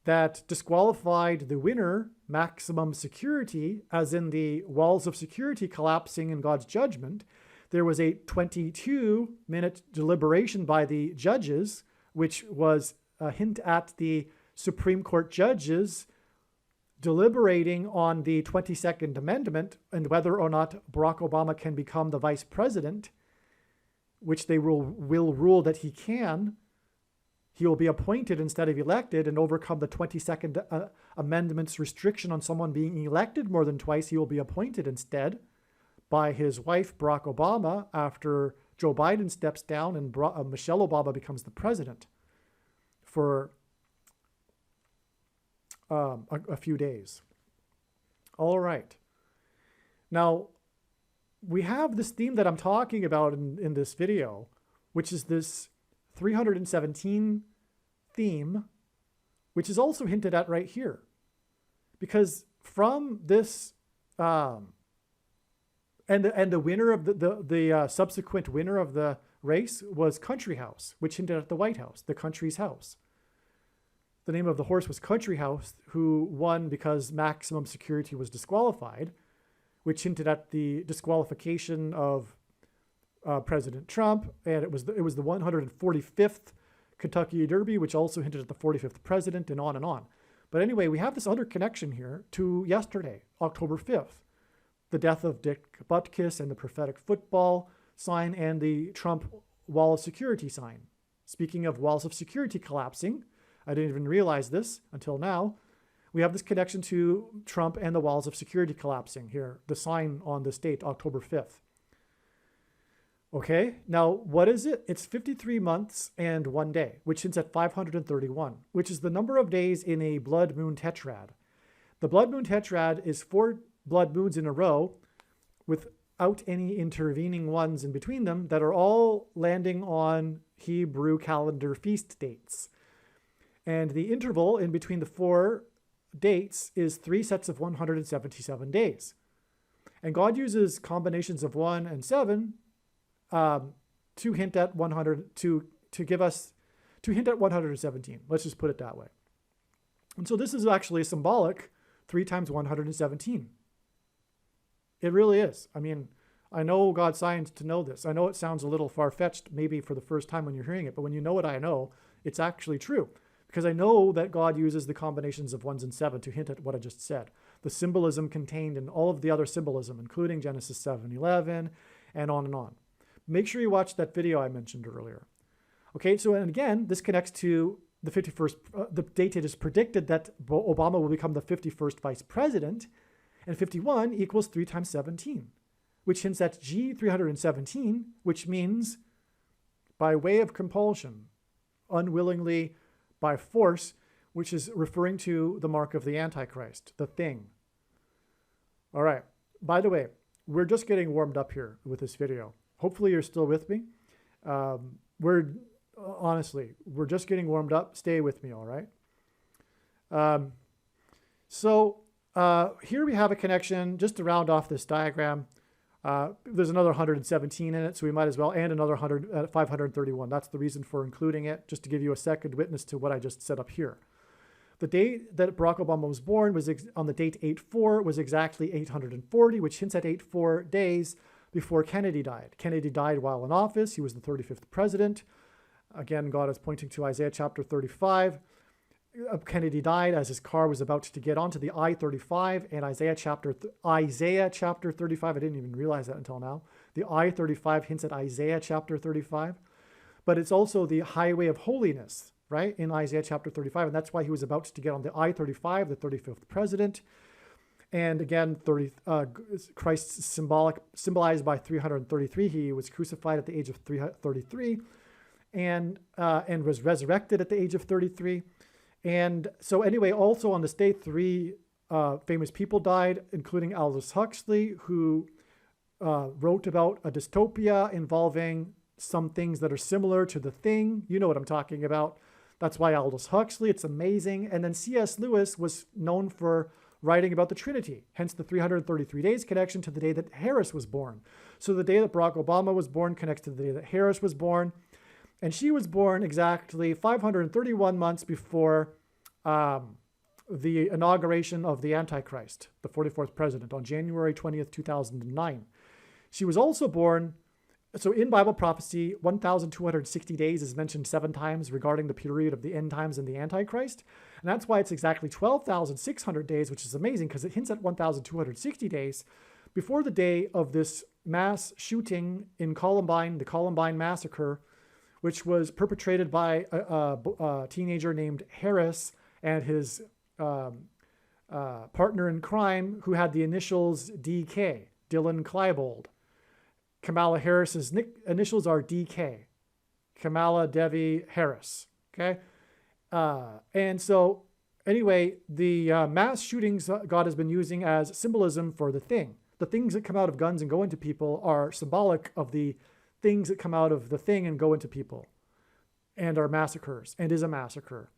that disqualified the winner, Maximum Security, as in the walls of security collapsing in God's judgment. There was a 22-minute deliberation by the judges, which was a hint at the Supreme Court judges deliberating on the 22nd Amendment and whether or not Barack Obama can become the vice president, which they will rule that he can. He will be appointed instead of elected and overcome the 22nd Amendment's restriction on someone being elected more than twice. He will be appointed instead by his wife, Barack Obama, after Joe Biden steps down and Michelle Obama becomes the president for a few days. All right. Now, we have this theme that I'm talking about in this video, which is this 317 theme, which is also hinted at right here. Because from this, and the winner of the subsequent winner of the race was Country House, which hinted at the White House, the country's house. The name of the horse was Country House, who won because Maximum Security was disqualified, which hinted at the disqualification of President Trump, and it was the 145th Kentucky Derby, which also hinted at the 45th president, and on and on. But anyway, we have this other connection here to yesterday, October 5th, the death of Dick Butkus and the prophetic football sign and the Trump wall of security sign. Speaking of walls of security collapsing, I didn't even realize this until now. We have this connection to Trump and the walls of security collapsing here, the sign on this date, October 5th. Okay, now what is it? It's 53 months and 1 day, which hints at 531, which is the number of days in a blood moon tetrad. The blood moon tetrad is 4 blood moons in a row without any intervening ones in between them that are all landing on Hebrew calendar feast dates. And the interval in between the 4 dates is 3 sets of 177 days. And God uses combinations of 1 and 7 to hint at 100, to hint at 117. Let's just put it that way. And so this is actually symbolic 3 times 117. It really is. I mean, I know God's science to know this. I know it sounds a little far-fetched maybe for the first time when you're hearing it, but when you know what I know, it's actually true. Because I know that God uses the combinations of 1s and 7 to hint at what I just said. The symbolism contained in all of the other symbolism, including Genesis 7:11 and on and on. Make sure you watch that video I mentioned earlier. Okay, so and again, this connects to the 51st, the date it is predicted that Obama will become the 51st vice president, and 51 equals 3 times 17, which hints at G317, which means by way of compulsion, unwillingly, by force, which is referring to the mark of the Antichrist, the thing. All right, by the way, we're just getting warmed up here with this video. Hopefully you're still with me. Honestly, we're just getting warmed up. Stay with me, all right? Here we have a connection, just to round off this diagram. There's another 117 in it, so we might as well, and another 531. That's the reason for including it, just to give you a second witness to what I just set up here. The date that Barack Obama was born was on the date 8/4 was exactly 840, which hints at 84 days before Kennedy died. Kennedy died while in office. He was the 35th president. Again, God is pointing to Isaiah chapter 35. Kennedy died as his car was about to get onto the I-35, and Isaiah chapter 35, I didn't even realize that until now. The I-35 hints at Isaiah chapter 35, but it's also the highway of holiness, right, in Isaiah chapter 35, and that's why he was about to get on the I-35, the 35th president. And again, Christ symbolized by 333. He was crucified at the age of 33 and was resurrected at the age of 33. And so anyway, also on this day, 3 famous people died, including Aldous Huxley, who wrote about a dystopia involving some things that are similar to The Thing. You know what I'm talking about. That's why Aldous Huxley, it's amazing. And then C.S. Lewis was known for writing about the Trinity, hence the 333 days connection to the day that Harris was born. So the day that Barack Obama was born connects to the day that Harris was born. And she was born exactly 531 months before the inauguration of the Antichrist, the 44th president, on January 20th, 2009. She was also born, so in Bible prophecy, 1,260 days is mentioned 7 times regarding the period of the end times and the Antichrist. And that's why it's exactly 12,600 days, which is amazing because it hints at 1,260 days before the day of this mass shooting in Columbine, the Columbine massacre, which was perpetrated by a teenager named Harris and his partner in crime who had the initials DK, Dylan Klebold. Kamala Harris's initials are DK, Kamala Devi Harris, okay? And so anyway, the mass shootings God has been using as symbolism for the thing. The things that come out of guns and go into people are symbolic of the things that come out of the thing and go into people and are massacres and is a massacre.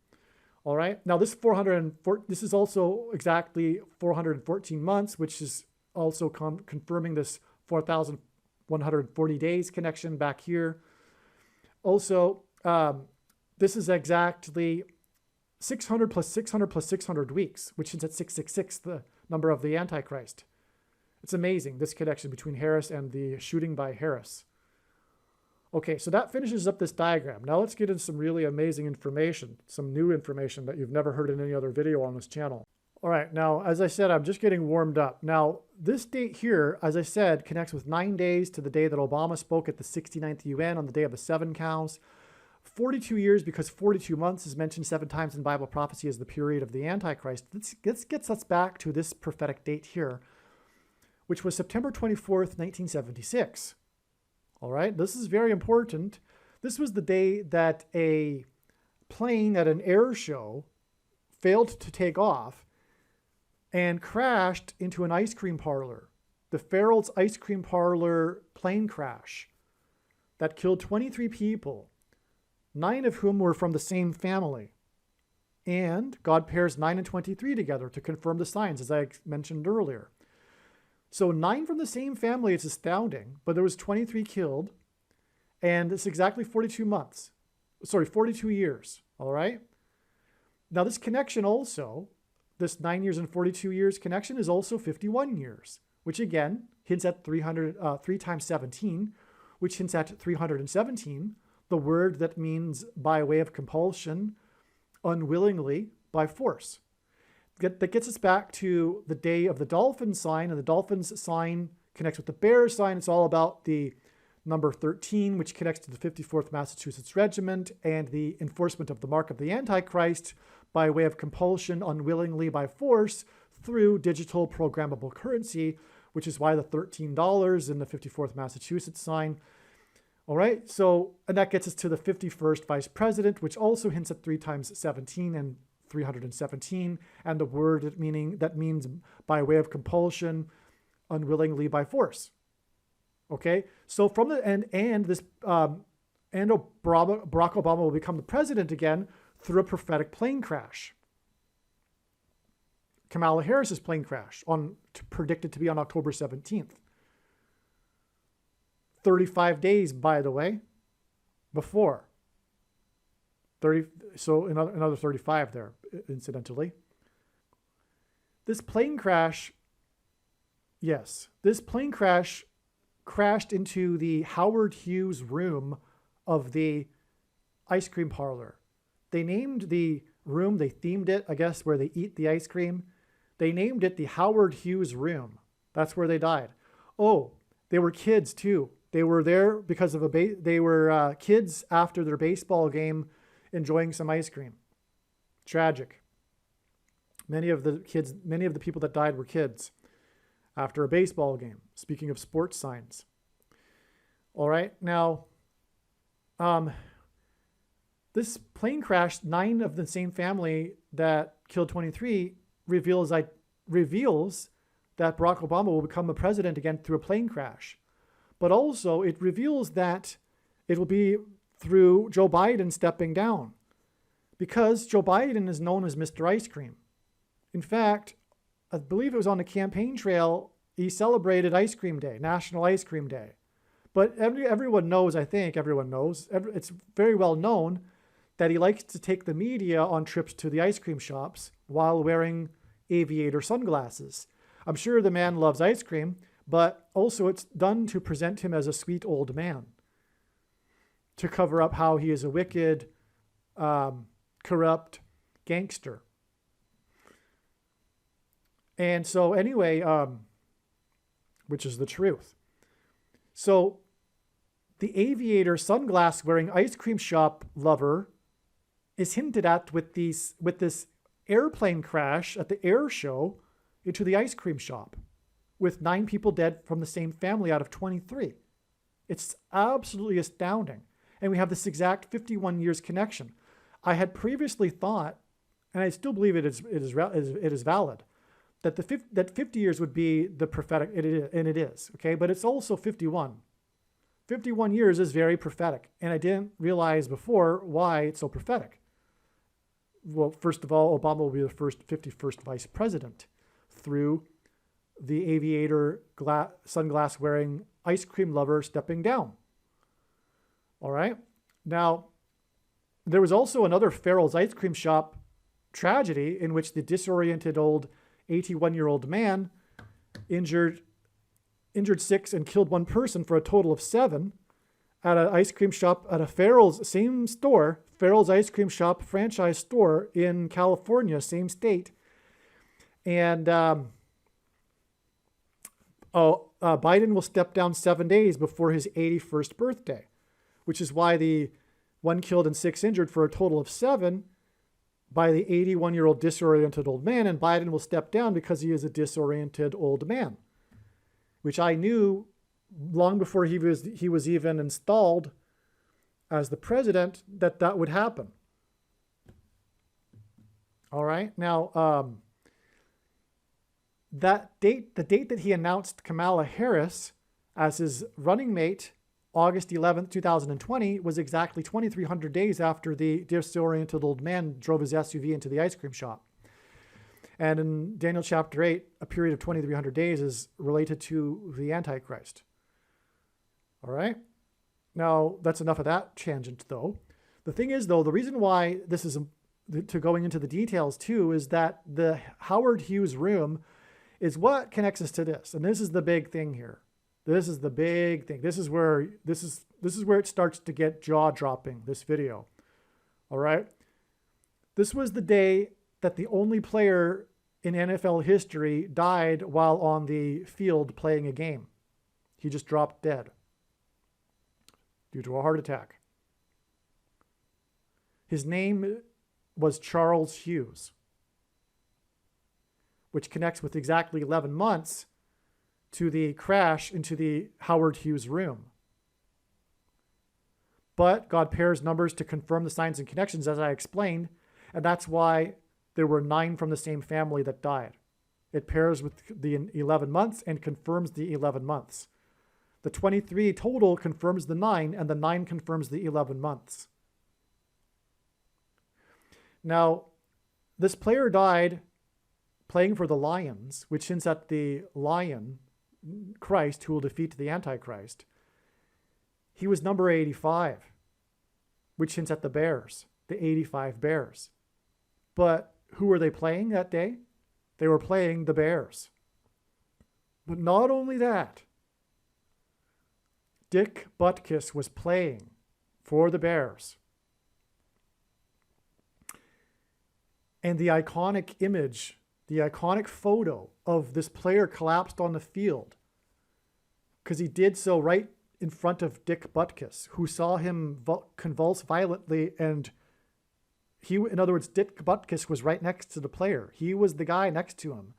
All right. Now this is also exactly 414 months, which is also confirming this 4,140 days connection back here. Also, this is exactly 600 plus 600 plus 600 weeks, which is at 666, the number of the Antichrist. It's amazing, this connection between Harris and the shooting by Harris. Okay, so that finishes up this diagram. Now let's get into some really amazing information, some new information that you've never heard in any other video on this channel. All right, now, as I said, I'm just getting warmed up. Now, this date here, as I said, connects with 9 days to the day that Obama spoke at the 69th UN on the day of the 7 cows. 42 years because 42 months is mentioned 7 times in Bible prophecy as the period of the Antichrist. This gets us back to this prophetic date here, which was September 24th, 1976. All right, this is very important. This was the day that a plane at an air show failed to take off and crashed into an ice cream parlor. The Farrell's Ice Cream Parlor plane crash that killed 23 people, 9 of whom were from the same family. And God pairs 9 and 23 together to confirm the signs, as I mentioned earlier. So 9 from the same family, it's astounding, but there was 23 killed, and it's exactly 42 years, all right? Now this connection also, this 9 years and 42 years connection is also 51 years, which again hints at 3 times 17, which hints at 317, the word that means by way of compulsion, unwillingly, by force. That gets us back to the day of the dolphin sign, and the dolphin's sign connects with the bear sign. It's all about the number 13, which connects to the 54th Massachusetts Regiment and the enforcement of the mark of the Antichrist by way of compulsion, unwillingly, by force, through digital programmable currency, which is why the $13 in the 54th Massachusetts sign. All right, so, and that gets us to the 51st Vice President, which also hints at 3 times 17 and 317, and the word that means by way of compulsion, unwillingly, by force. Okay, so from the and this Barack Obama will become the president again through a prophetic plane crash. Kamala Harris's plane crash predicted to be on October 17th. 35 days, by the way, before. So another 35 there, incidentally. This plane crash crashed into the Howard Hughes room of the ice cream parlor. They named the room, they themed it, I guess, where they eat the ice cream. They named it the Howard Hughes room. That's where they died. Oh, they were kids too. They were there because of they were kids after their baseball game enjoying some ice cream. Tragic. Many of the people that died were kids after a baseball game. Speaking of sports signs. All right, now, this plane crash, 9 of the same family that killed 23, reveals that Barack Obama will become the president again through a plane crash. But also it reveals that it will be through Joe Biden stepping down, because Joe Biden is known as Mr. Ice Cream. In fact, I believe it was on the campaign trail, he celebrated Ice Cream Day, National Ice Cream Day. But everyone knows, it's very well known that he likes to take the media on trips to the ice cream shops while wearing aviator sunglasses. I'm sure the man loves ice cream, but also it's done to present him as a sweet old man, to cover up how he is a wicked, corrupt gangster. And so anyway, which is the truth. So the aviator sunglass wearing ice cream shop lover is hinted at with this airplane crash at the air show into the ice cream shop, with 9 people dead from the same family out of 23. It's absolutely astounding. And we have this exact 51 years connection. I had previously thought, and I still believe it is valid, that 50 years would be the prophetic, and it is, okay? But it's also 51. 51 years is very prophetic, and I didn't realize before why it's so prophetic. Well, first of all, Obama will be the 51st vice president through the aviator sunglass wearing ice cream lover stepping down. All right. Now, there was also another Farrell's ice cream shop tragedy in which the disoriented old 81-year-old man injured 6 and killed 1 person for a total of 7 at an ice cream shop at a Farrell's, same store, Farrell's ice cream shop franchise store in California, same state. And Biden will step down 7 days before his 81st birthday, which is why the 1 killed and 6 injured for a total of 7 by the 81-year-old disoriented old man, and Biden will step down because he is a disoriented old man, which I knew long before he was even installed as the president, that would happen. All right. Now, the date that he announced Kamala Harris as his running mate, August 11th, 2020, was exactly 2,300 days after the disoriented old man drove his SUV into the ice cream shop. And in Daniel chapter 8, a period of 2,300 days is related to the Antichrist. All right? Now, that's enough of that tangent, though. The thing is, though, the reason why this is, to going into the details, too, is that the Howard Hughes room is what connects us to this. And this is the big thing here. This is the big thing. This is where it starts to get jaw-dropping, this video. All right? This was the day that the only player in NFL history died while on the field playing a game. He just dropped dead due to a heart attack. His name was Charles Hughes, which connects with exactly 11 months to the crash into the Howard Hughes room. But God pairs numbers to confirm the signs and connections, as I explained, and that's why there were 9 from the same family that died. It pairs with the 11 months and confirms the 11 months. The 23 total confirms the 9, and the 9 confirms the 11 months. Now, this player died playing for the Lions, which hints at the Lion, Christ, who will defeat the Antichrist. He was number 85, which hints at the Bears, the 85 Bears. But who were they playing that day? They were playing the Bears. But not only that, Dick Butkus was playing for the Bears. And the iconic image, the iconic photo of this player collapsed on the field, because he did so right in front of Dick Butkus, who saw him convulse violently, and in other words, Dick Butkus was right next to the player. He was the guy next to him.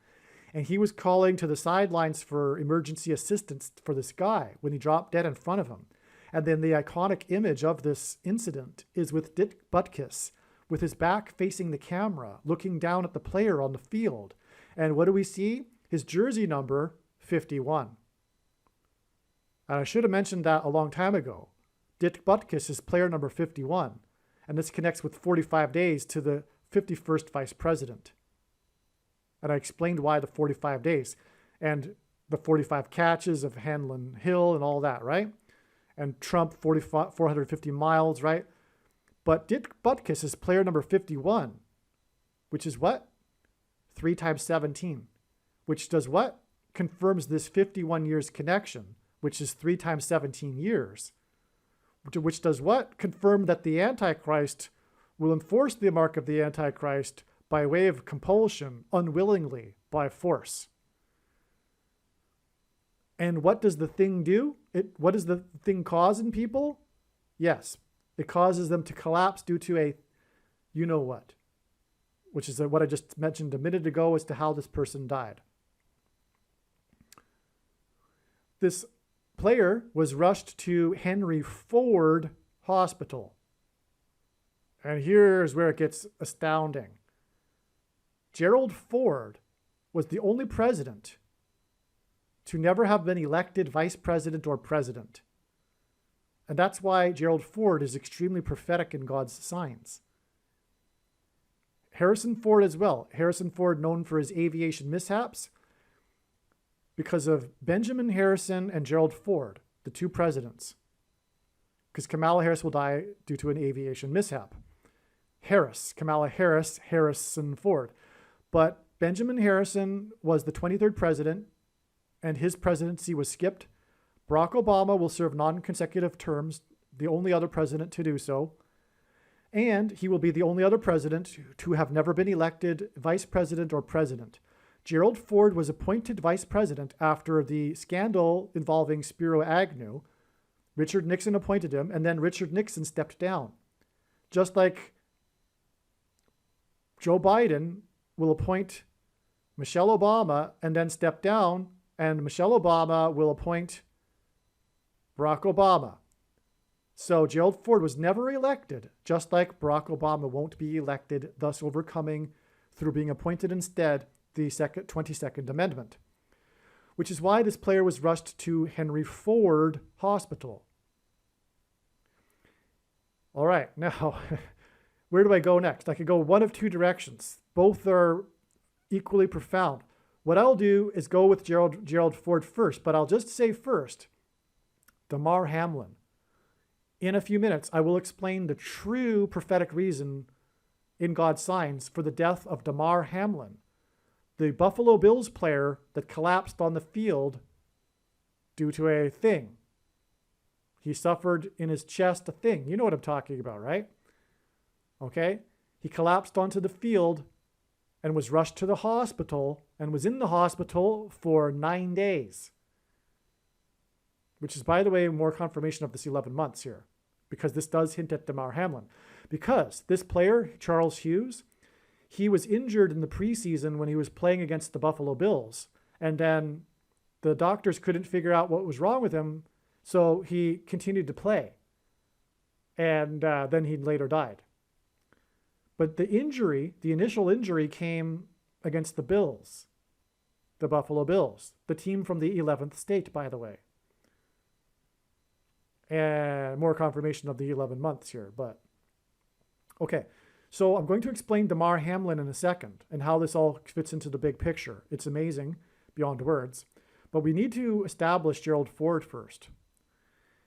And he was calling to the sidelines for emergency assistance for this guy when he dropped dead in front of him. And then the iconic image of this incident is with Dick Butkus with his back facing the camera, looking down at the player on the field. And what do we see? His jersey number, 51. And I should have mentioned that a long time ago. Dick Butkus is player number 51. And this connects with 45 days to the 51st vice president. And I explained why the 45 days and the 45 catches of Hamlin Hill and all that, right? And Trump, 450 miles, right? But Dick Butkus is player number 51, which is what? 3 times 17, which does what? Confirms this 51 years connection, which is 3 times 17 years. Which does what? Confirm that the Antichrist will enforce the mark of the Antichrist by way of compulsion, unwillingly, by force. And what does the thing do? What does the thing cause in people? Yes, it causes them to collapse due to a you-know-what, which is what I just mentioned a minute ago as to how this person died. This player was rushed to Henry Ford Hospital. And here's where it gets astounding. Gerald Ford was the only president to never have been elected vice president or president. And that's why Gerald Ford is extremely prophetic in God's signs. Harrison Ford as well. Harrison Ford, known for his aviation mishaps, because of Benjamin Harrison and Gerald Ford, the 2 presidents. Because Kamala Harris will die due to an aviation mishap. Kamala Harris, Harrison Ford. But Benjamin Harrison was the 23rd president, and his presidency was skipped. Barack Obama will serve non-consecutive terms, the only other president to do so. And he will be the only other president to have never been elected vice president or president. Gerald Ford was appointed vice president after the scandal involving Spiro Agnew. Richard Nixon appointed him, and then Richard Nixon stepped down. Just like Joe Biden will appoint Michelle Obama and then step down, and Michelle Obama will appoint Barack Obama. So Gerald Ford was never elected, just like Barack Obama won't be elected, thus overcoming, through being appointed instead, the 22nd Amendment. Which is why this player was rushed to Henry Ford Hospital. All right, now, where do I go next? I could go one of two directions. Both are equally profound. What I'll do is go with Gerald Ford first, but I'll just say first, Damar Hamlin. In a few minutes, I will explain the true prophetic reason in God's signs for the death of Damar Hamlin, the Buffalo Bills player that collapsed on the field due to a thing. He suffered in his chest a thing. You know what I'm talking about, right? Okay? He collapsed onto the field and was rushed to the hospital and was in the hospital for 9 days. Which is, by the way, more confirmation of this 11 months here, because this does hint at Damar Hamlin. Because this player, Charles Hughes, he was injured in the preseason when he was playing against the Buffalo Bills. And then the doctors couldn't figure out what was wrong with him, so he continued to play. And then he later died. But the injury, the initial injury, came against the Bills, the Buffalo Bills, the team from the 11th state, by the way. And more confirmation of the 11 months here, but okay. So I'm going to explain Damar Hamlin in a second and how this all fits into the big picture. It's amazing beyond words, but we need to establish Gerald Ford first.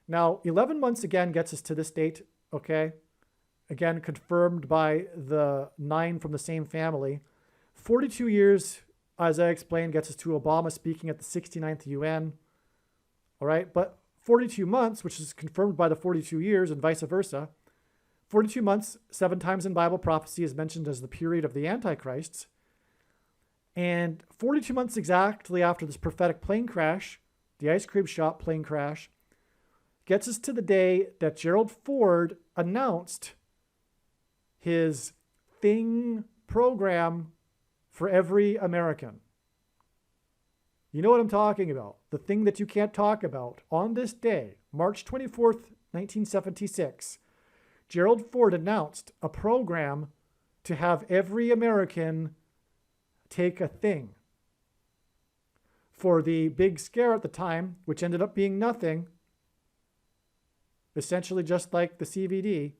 Now, 11 months again gets us to this date, okay? Again, confirmed by the 9 from the same family. 42 years, as I explained, gets us to Obama speaking at the 69th UN, all right? But 42 months, which is confirmed by the 42 years and vice versa. 42 months, 7 times in Bible prophecy is mentioned as the period of the Antichrists. And 42 months exactly after this prophetic plane crash, the ice cream shop plane crash, gets us to the day that Gerald Ford announced his thing program for every American. You know what I'm talking about. The thing that you can't talk about. On this day, March 24th, 1976, Gerald Ford announced a program to have every American take a thing. For the big scare at the time, which ended up being nothing, essentially just like the CVD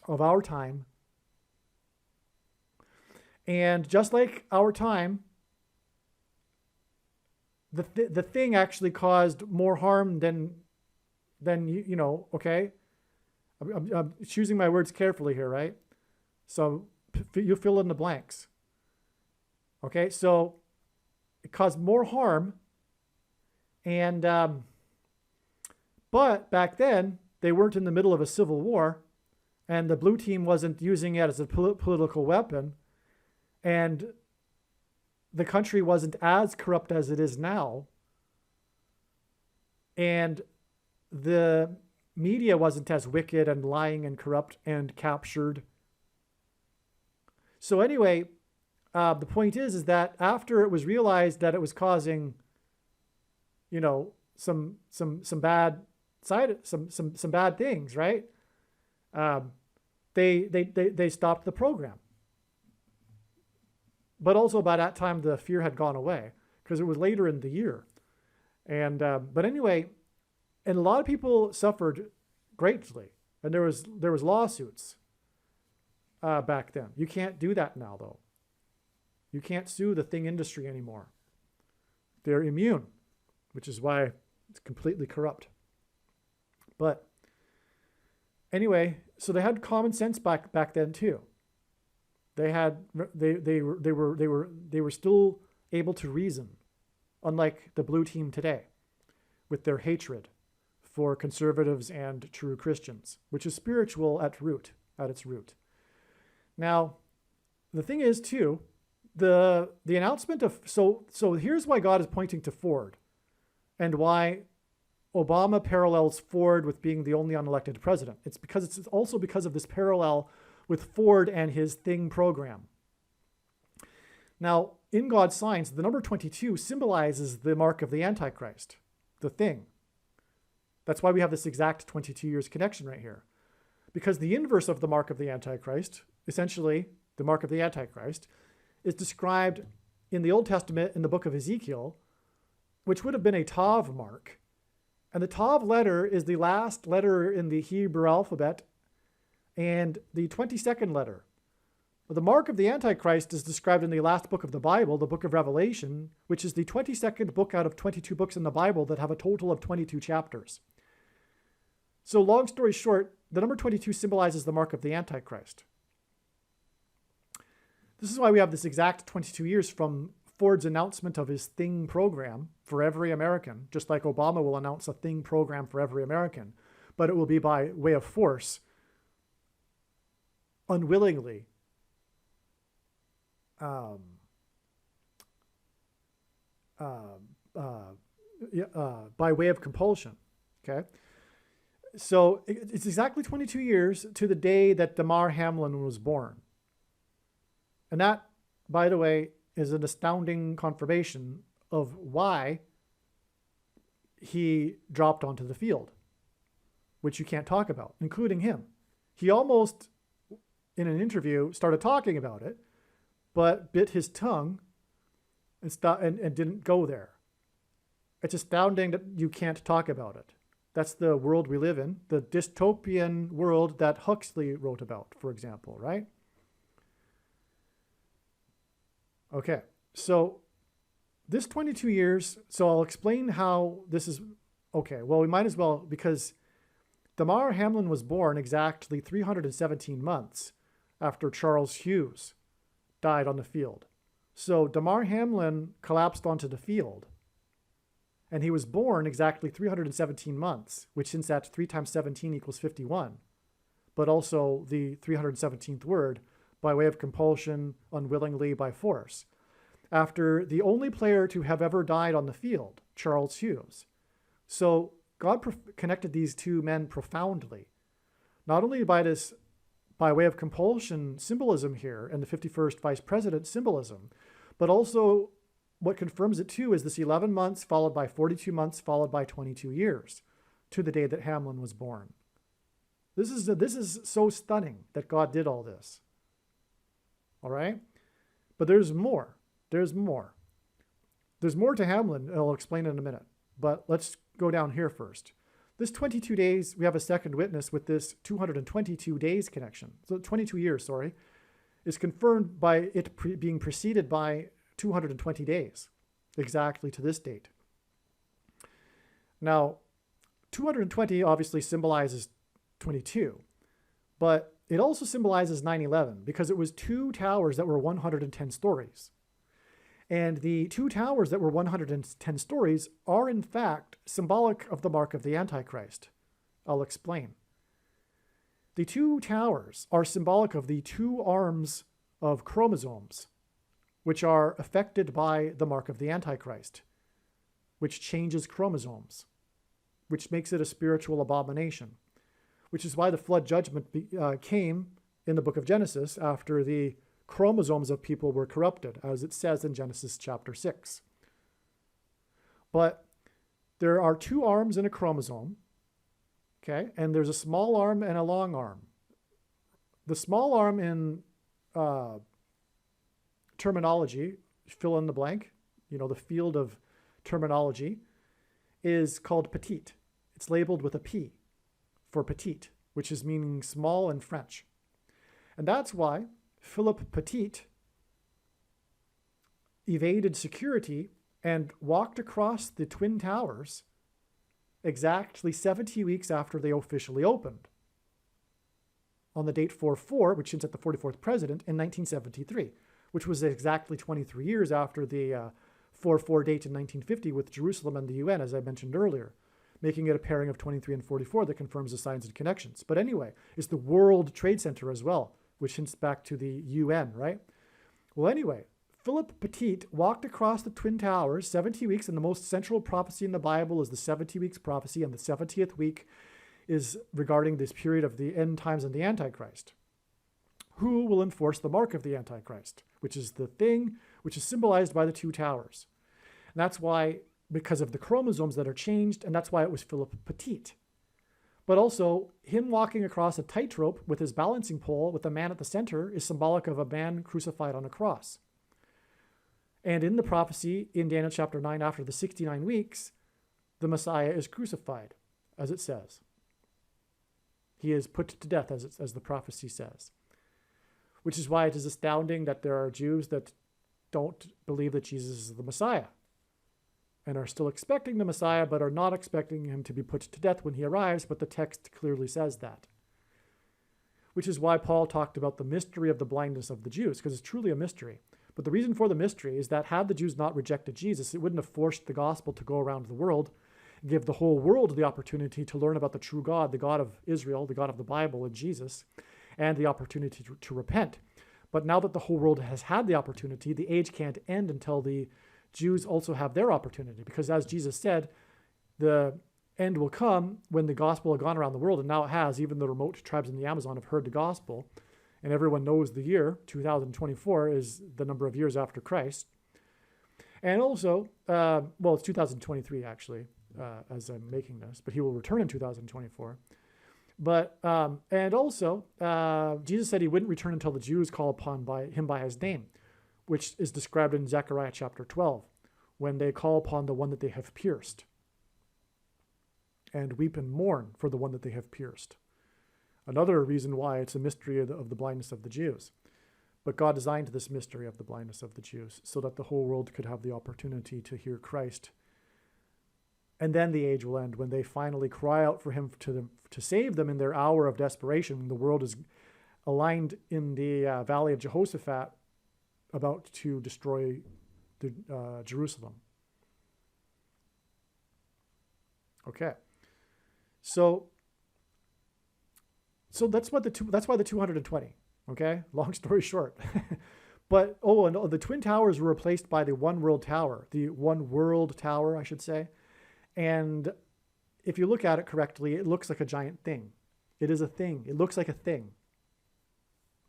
of our time. And just like our time, the thing actually caused more harm than you know, okay? I'm choosing my words carefully here, right? So you fill in the blanks. Okay, so it caused more harm. And, but back then, they weren't in the middle of a civil war, and the blue team wasn't using it as a political weapon. And the country wasn't as corrupt as it is now. And the media wasn't as wicked and lying and corrupt and captured. So anyway, the point is that after it was realized that it was causing, you know, some bad some bad things, right? They stopped the program. But also by that time, the fear had gone away because it was later in the year. And but anyway, and a lot of people suffered greatly, and there was lawsuits back then. You can't do that now, though. You can't sue the thing industry anymore. They're immune, which is why it's completely corrupt. But anyway, so they had common sense back then too. They were still able to reason, unlike the blue team today, with their hatred for conservatives and true Christians, which is spiritual at its root. Now, the thing is too, the announcement of so here's why God is pointing to Ford, and why Obama parallels Ford with being the only unelected president. It's also because of this parallel with Ford and his thing program. Now, in God's signs, the number 22 symbolizes the mark of the Antichrist. the thing. That's why we have this exact 22 years connection right here. Because the inverse of the mark of the Antichrist, essentially the mark of the Antichrist, is described in the Old Testament in the book of Ezekiel, which would have been a Tav mark. And the Tav letter is the last letter in the Hebrew alphabet and the 22nd letter. The mark of the Antichrist is described in the last book of the Bible, the book of Revelation, which is the 22nd book out of 22 books in the Bible that have a total of 22 chapters. So long story short, the number 22 symbolizes the mark of the Antichrist. This is why we have this exact 22 years from Ford's announcement of his Thing program for every American, just like Obama will announce a Thing program for every American, but it will be by way of force, unwillingly, by way of compulsion, okay? So it's exactly 22 years to the day that DAMAR HAMLIN was born. And that, by the way, is an astounding confirmation of why he dropped onto the field, which you can't talk about, including him. He almost, in an interview, started talking about it, but bit his tongue and didn't go there. It's astounding that you can't talk about it. That's the world we live in, the dystopian world that Huxley wrote about, for example, right? Okay, so this 22 years, so I'll explain how this is, okay, well, we might as well, because DAMAR HAMLIN was born exactly 317 months after Charles Hughes died on the field. So DAMAR HAMLIN collapsed onto the field, and he was born exactly 317 months, which since that's 3 times 17 equals 51, but also the 317th word, by way of compulsion, unwillingly, by force, after the only player to have ever died on the field, Charles Hughes. So God connected these two men profoundly, not only by way of compulsion symbolism here and the 51st vice president symbolism, but also what confirms it too is this 11 months followed by 42 months followed by 22 years to the day that Hamlin was born. This is so stunning that God did all this. All right? But there's more. There's more. There's more to Hamlin. I'll explain in a minute. But let's go down here first. This 22 days, we have a second witness with this 222 days connection. So 22 years, sorry, is confirmed by it being preceded by 220 days, exactly to this date. Now, 220 obviously symbolizes 22, but it also symbolizes 9/11 because it was two towers that were 110 stories. And the two towers that were 110 stories are in fact symbolic of the mark of the Antichrist. I'll explain. The two towers are symbolic of the two arms of chromosomes, which are affected by the mark of the Antichrist, which changes chromosomes, which makes it a spiritual abomination, which is why the flood judgment came in the book of Genesis after the chromosomes of people were corrupted, as it says in Genesis chapter 6. But there are two arms in a chromosome, okay, and there's a small arm and a long arm. The small arm in terminology, fill in the blank, the field of terminology, is called petite. It's labeled with a P for petite, which is meaning small in French. And that's why Philip Petit evaded security and walked across the Twin Towers exactly 70 weeks after they officially opened, on the date 4/4, which hints at the 44th president, in 1973, which was exactly 23 years after the 4/4 date in 1950 with Jerusalem and the UN, as I mentioned earlier, making it a pairing of 23 and 44 that confirms the signs and connections. But anyway, it's the World Trade Center as well, which hints back to the UN, right? Well, anyway, Philip Petit walked across the Twin Towers 70 weeks, and the most central prophecy in the Bible is the 70 weeks prophecy, and the 70th week is regarding this period of the end times and the Antichrist. Who will enforce the mark of the Antichrist, which is the thing which is symbolized by the two towers. And that's why because of the chromosomes that are changed, and that's why it was Philip Petit. But also, him walking across a tightrope with his balancing pole with a man at the center is symbolic of a man crucified on a cross. And in the prophecy in Daniel chapter 9, after the 69 weeks, the Messiah is crucified, as it says. He is put to death, as the prophecy says. Which is why it is astounding that there are Jews that don't believe that Jesus is the Messiah and are still expecting the Messiah, but are not expecting him to be put to death when he arrives, but the text clearly says that. Which is why Paul talked about the mystery of the blindness of the Jews, because it's truly a mystery. But the reason for the mystery is that had the Jews not rejected Jesus, it wouldn't have forced the gospel to go around the world and give the whole world the opportunity to learn about the true God, the God of Israel, the God of the Bible, and Jesus, and the opportunity to repent. But now that the whole world has had the opportunity, the age can't end until the Jews also have their opportunity. Because as Jesus said, the end will come when the gospel has gone around the world, and now it has. Even the remote tribes in the Amazon have heard the gospel, and everyone knows the year, 2024, is the number of years after Christ. And also, well, it's 2023 actually, as I'm making this, but he will return in 2024. But, and also, Jesus said he wouldn't return until the Jews call upon him by his name, which is described in Zechariah chapter 12, when they call upon the one that they have pierced and weep and mourn for the one that they have pierced. Another reason why it's a mystery of the blindness of the Jews. But God designed this mystery of the blindness of the Jews so that the whole world could have the opportunity to hear Christ. And then the age will end when they finally cry out for him to save them in their hour of desperation, when the world is aligned in the valley of Jehoshaphat, about to destroy Jerusalem. Okay, so that's why the 220. Okay, long story short, but and the Twin Towers were replaced by the One World Tower, I should say, and if you look at it correctly, it looks like a giant thing. It is a thing. It looks like a thing.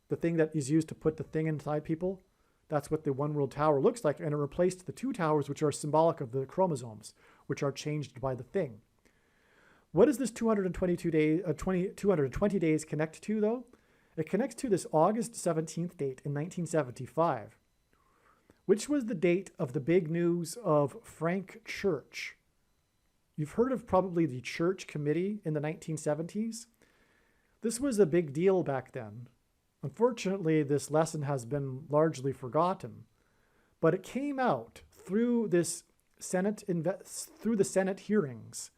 The thing that is used to put the thing inside people. That's what the One World Tower looks like, and it replaced the two towers, which are symbolic of the chromosomes, which are changed by the thing. What does this 220 days connect to, though? It connects to this August 17th date in 1975, which was the date of the big news of Frank Church. You've heard of probably the Church Committee in the 1970s. This was a big deal back then. Unfortunately, this lesson has been largely forgotten, but it came out through the Senate hearings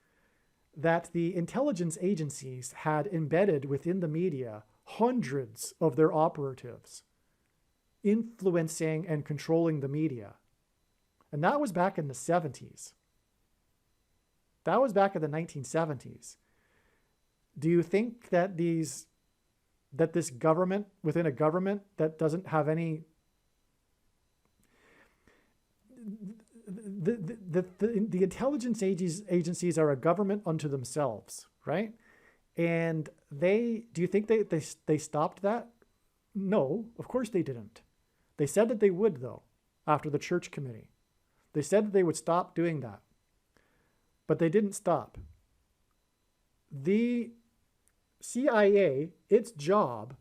that the intelligence agencies had embedded within the media hundreds of their operatives, influencing and controlling the media. And that was back in the 70s. That was back in the 1970s. Do you think that this government within a government that doesn't have any the intelligence agencies are a government unto themselves, right? And do you think they stopped that? No, of course they didn't. They said that they would, though, after the Church Committee. They said that they would stop doing that, but they didn't stop. The CIA, its job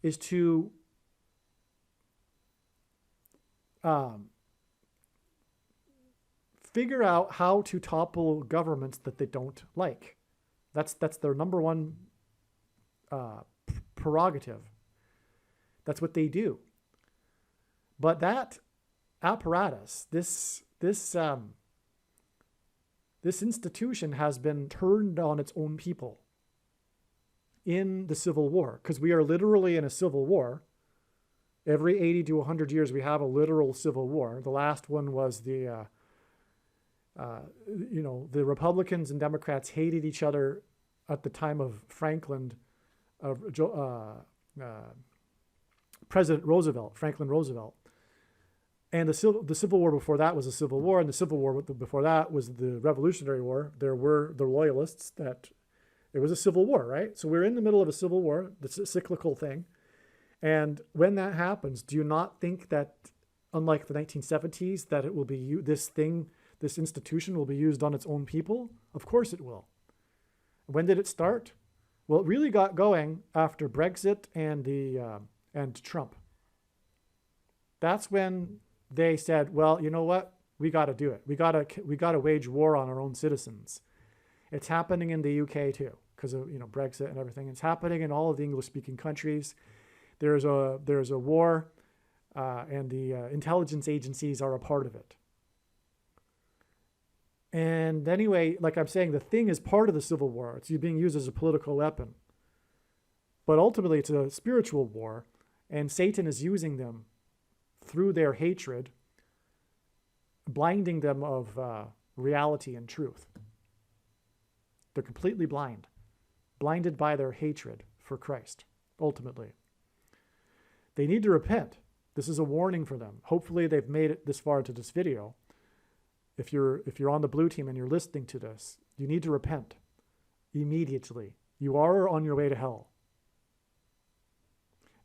is to figure out how to topple governments that they don't like. That's their number one prerogative. That's what they do. But that apparatus, this institution has been turned on its own people in the Civil War, because we are literally in a civil war. Every 80 to 100 years, we have a literal civil war. The last one was the Republicans and Democrats hated each other at the time of Franklin Roosevelt. And the Civil War before that was a civil war, and the Civil War before that was the Revolutionary War. There were the loyalists that it was a civil war, right? So we're in the middle of a civil war. That's a cyclical thing. And when that happens, do you not think that, unlike the 1970s, that it will be this this institution will be used on its own people? Of course it will. When did it start? Well, it really got going after Brexit and Trump. That's when they said, well, you know what? We got to do it. We got to wage war on our own citizens. It's happening in the UK too, because of Brexit and everything. It's happening in all of the English-speaking countries. There's a war, and the intelligence agencies are a part of it. And anyway, like I'm saying, the thing is part of the civil war. It's being used as a political weapon. But ultimately, it's a spiritual war, and Satan is using them through their hatred, blinding them of reality and truth. They're completely blinded by their hatred for Christ, ultimately. They need to repent. This is a warning for them. Hopefully, they've made it this far into this video. If you're on the blue team and you're listening to this, you need to repent immediately. You are on your way to hell.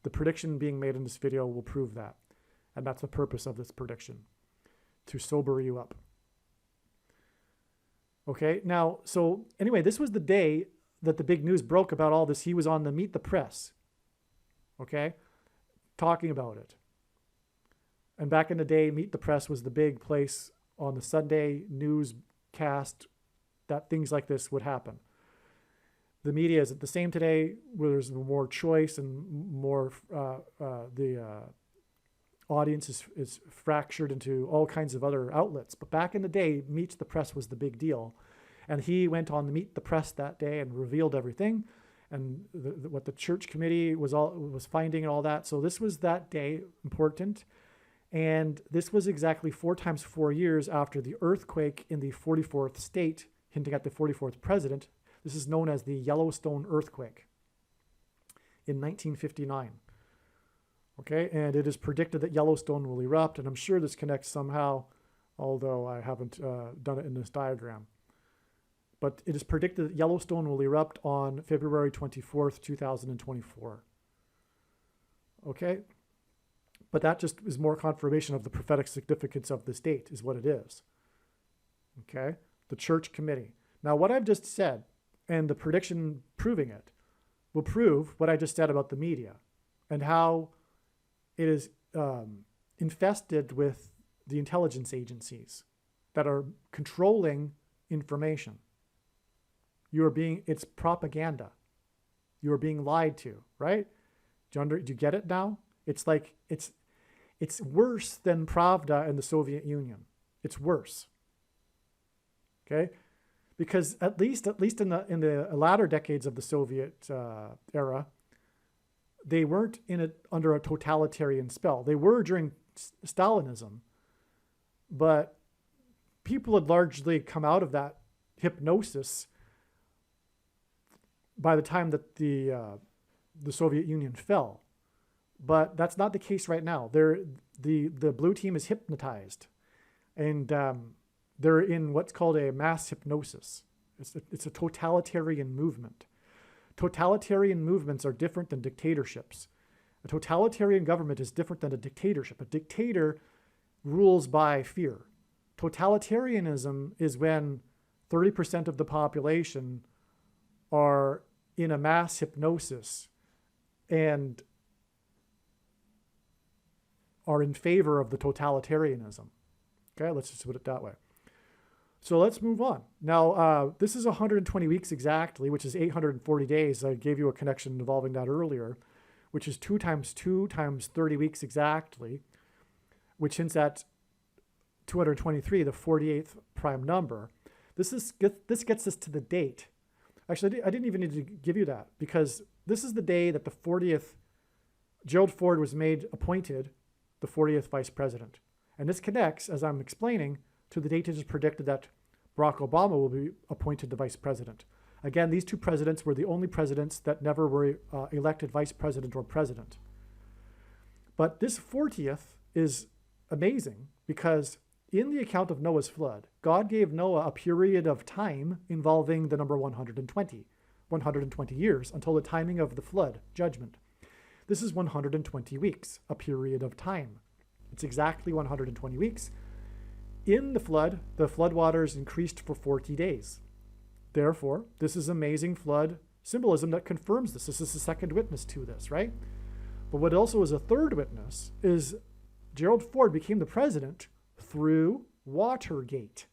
The prediction being made in this video will prove that. And that's the purpose of this prediction, to sober you up. Okay, now, so anyway, this was the day that the big news broke about all this. He was on the Meet the Press, okay, talking about it. And back in the day, Meet the Press was the big place on the Sunday newscast that things like this would happen. The media is the same today, where there's more choice and more, the audience is fractured into all kinds of other outlets. But back in the day, Meet the Press was the big deal. And he went on the Meet the Press that day and revealed everything, and what the church committee was finding and all that. So this was that day important. And this was exactly 4 times 4 years after the earthquake in the 44th state, hinting at the 44th president. This is known as the Yellowstone earthquake in 1959. Okay, and it is predicted that Yellowstone will erupt, and I'm sure this connects somehow, although I haven't done it in this diagram. But it is predicted that Yellowstone will erupt on February 24th, 2024. Okay? But that just is more confirmation of the prophetic significance of this date, is what it is. Okay? The church committee. Now, what I've just said, and the prediction proving it, will prove what I just said about the media and how it is infested with the intelligence agencies that are controlling information. It's propaganda. You are being lied to, right? Do you get it now? It's like, it's worse than Pravda in the Soviet Union. It's worse. Okay? Because at least in the latter decades of the Soviet era, they weren't under a totalitarian spell. They were during Stalinism, but people had largely come out of that hypnosis by the time that the Soviet Union fell. But that's not the case right now. The blue team is hypnotized, and they're in what's called a mass hypnosis. It's a totalitarian movement. Totalitarian movements are different than dictatorships. A totalitarian government is different than a dictatorship. A dictator rules by fear. Totalitarianism is when 30% of the population are in a mass hypnosis and are in favor of the totalitarianism. Okay, let's just put it that way. So let's move on. Now, this is 120 weeks exactly, which is 840 days. I gave you a connection involving that earlier, which is 2 times 2 times 30 weeks exactly, which hints at 223, the 48th prime number. This gets us to the date. Actually, I didn't even need to give you that, because this is the day that the 40th, Gerald Ford was appointed the 40th vice president. And this connects, as I'm explaining, to the date it is predicted that Barack Obama will be appointed the vice president. Again, these 2 presidents were the only presidents that never were elected vice president or president. But this 40th is amazing, because in the account of Noah's flood, God gave Noah a period of time involving the number 120 years until the timing of the flood judgment. This is 120 weeks, a period of time. It's exactly 120 weeks. In the floodwaters increased for 40 days. Therefore, this is amazing flood symbolism that confirms this. This is the second witness to this, right? But what also is a third witness is Gerald Ford became the president through Watergate,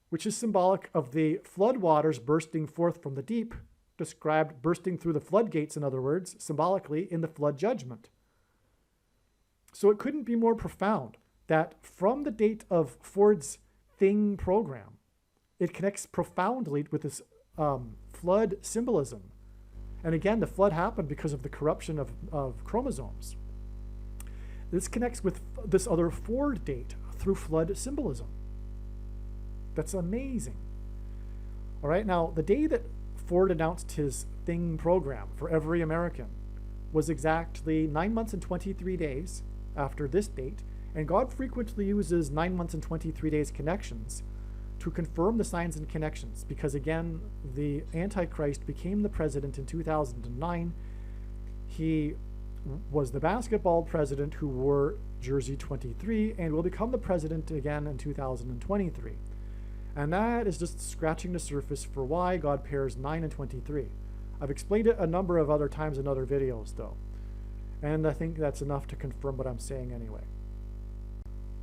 which is symbolic of the floodwaters bursting forth from the deep, described bursting through the floodgates, in other words, symbolically in the flood judgment. So it couldn't be more profound that from the date of Ford's Thing program, it connects profoundly with this flood symbolism. And again, the flood happened because of the corruption of chromosomes. This connects with this other Ford date through flood symbolism. That's amazing. All right, now the day that Ford announced his Thing program for every American was exactly 9 months and 23 days after this date, and God frequently uses 9 months and 23 days connections to confirm the signs and connections, because again, the Antichrist became the president in 2009. He was the basketball president who wore jersey 23 and will become the president again in 2023. And that is just scratching the surface for why God pairs 9 and 23. I've explained it a number of other times in other videos though, and I think that's enough to confirm what I'm saying anyway.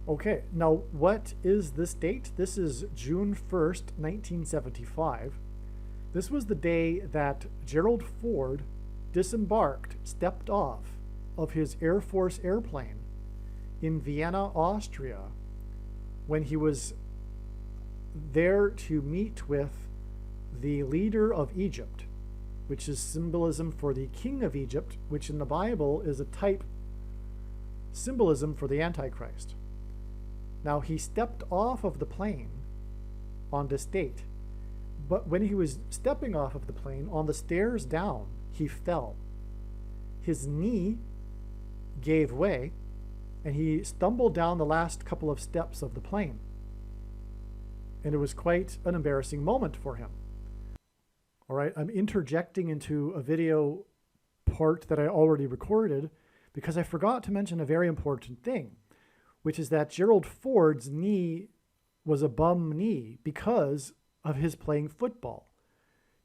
Okay, now what is this date? This is June 1st, 1975. This was the day that Gerald Ford disembarked, stepped off of his Air Force airplane in Vienna, Austria, when he was there to meet with the leader of Egypt, which is symbolism for the king of Egypt, which in the Bible is a type symbolism for the Antichrist. Now, he stepped off of the plane on this date, but when he was stepping off of the plane, on the stairs down, he fell. His knee gave way, and he stumbled down the last couple of steps of the plane. And it was quite an embarrassing moment for him. All right, I'm interjecting into a video part that I already recorded because I forgot to mention a very important thing, which is that Gerald Ford's knee was a bum knee because of his playing football.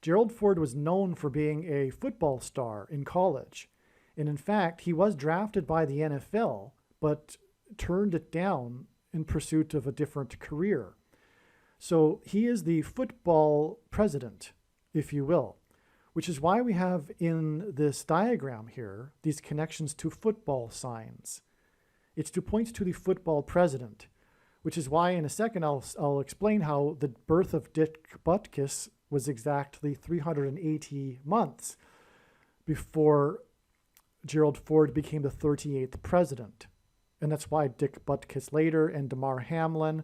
Gerald Ford was known for being a football star in college. And in fact, he was drafted by the NFL, but turned it down in pursuit of a different career. So he is the football president, if you will, which is why we have in this diagram here these connections to football signs. It's to point to the football president, which is why in a second I'll explain how the birth of Dick Butkus was exactly 380 months before Gerald Ford became the 38th president. And that's why Dick Butkus later and DAMAR Hamlin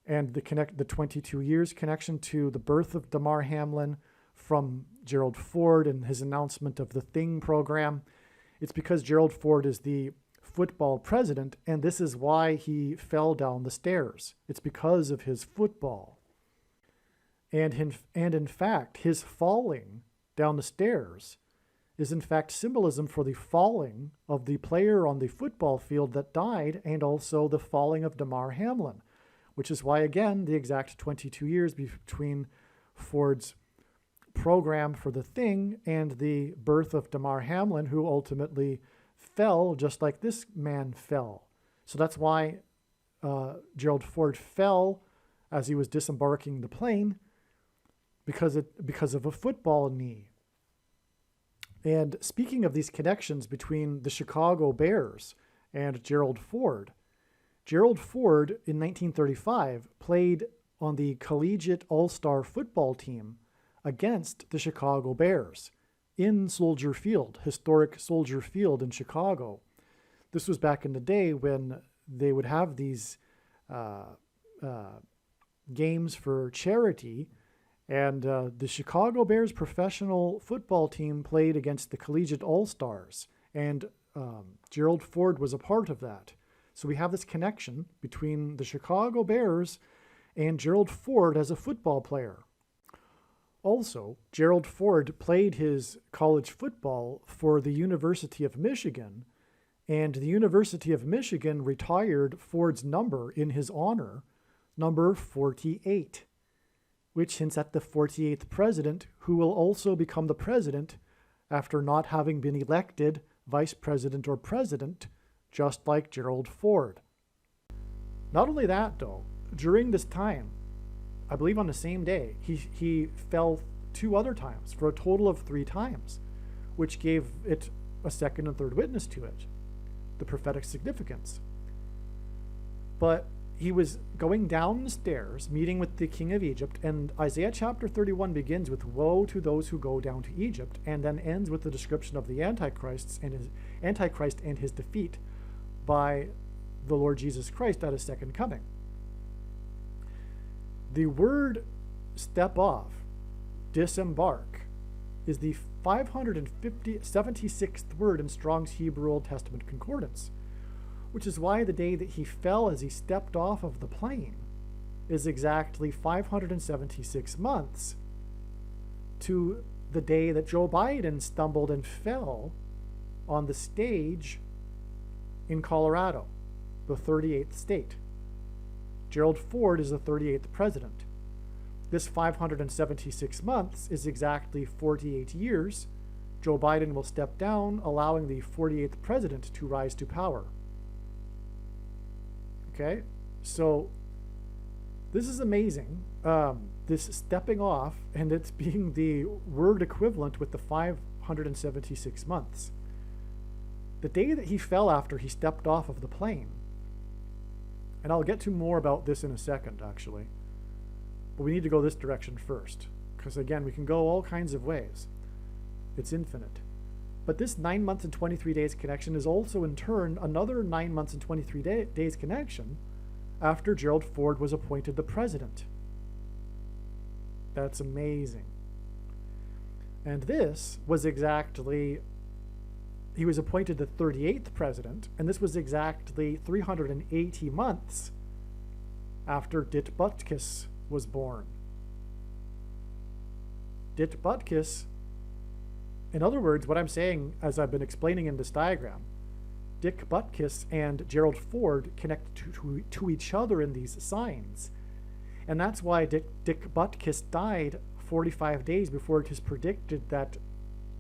and the 22 years connection to the birth of DAMAR Hamlin from Gerald Ford and his announcement of the Thing program. It's because Gerald Ford is the football president, and this is why he fell down the stairs. It's because of his football. And in fact, his falling down the stairs is in fact symbolism for the falling of the player on the football field that died, and also the falling of DAMAR Hamlin, which is why, again, the exact 22 years between Ford's program for the Thing and the birth of DAMAR Hamlin, who ultimately fell just like this man fell. So that's why Gerald Ford fell as he was disembarking the plane, because of a football knee. And speaking of these connections between the Chicago Bears and Gerald Ford in 1935 played on the collegiate all-star football team against the Chicago Bears in Soldier Field, historic Soldier Field in Chicago. This was back in the day when they would have these games for charity, and the Chicago Bears professional football team played against the collegiate all-stars, and Gerald Ford was a part of that. So we have this connection between the Chicago Bears and Gerald Ford as a football player. Also, Gerald Ford played his college football for the University of Michigan, and the University of Michigan retired Ford's number in his honor number 48, which hints at the 48th president, who will also become the president after not having been elected vice president or president, just like Gerald Ford. Not only that, though, during this time, I believe on the same day, he fell 2 other times for a total of 3 times, which gave it a second and third witness to it, the prophetic significance. But he was going down the stairs, meeting with the king of Egypt, and Isaiah chapter 31 begins with woe to those who go down to Egypt, and then ends with the description of the Antichrist and his defeat by the Lord Jesus Christ at his second coming. The word step off, disembark, is the 576th word in Strong's Hebrew Old Testament Concordance, which is why the day that he fell as he stepped off of the plane is exactly 576 months to the day that Joe Biden stumbled and fell on the stage in Colorado, the 38th state. Gerald Ford is the 38th president. This 576 months is exactly 48 years. Joe Biden will step down, allowing the 48th president to rise to power. Okay, so this is amazing. This stepping off, and it's being the word equivalent with the 576 months. The day that he fell after he stepped off of the plane, and I'll get to more about this in a second, actually, but we need to go this direction first, because again, we can go all kinds of ways. It's infinite. But this 9 months and 23 days connection is also in turn another 9 months and 23 days connection after Gerald Ford was appointed the president. That's amazing. And this was exactly, he was appointed the 38th president, and this was exactly 380 months after Dit Butkus was born. Dit Butkus, in other words, what I'm saying, as I've been explaining in this diagram, Dick Butkus and Gerald Ford connect to each other in these signs. And that's why Dick Butkus died 45 days before it is predicted that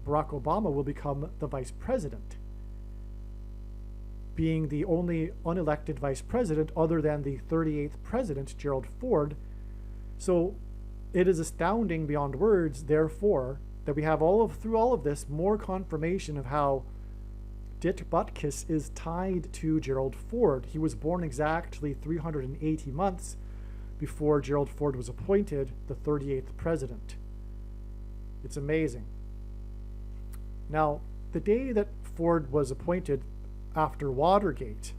Barack Obama will become the vice president, being the only unelected vice president other than the 38th president, Gerald Ford. So it is astounding beyond words, therefore, that we have through all of this more confirmation of how Dit Butkus is tied to Gerald Ford. He was born exactly 380 months before Gerald Ford was appointed the 38th president. It's amazing. Now, the day that Ford was appointed after Watergate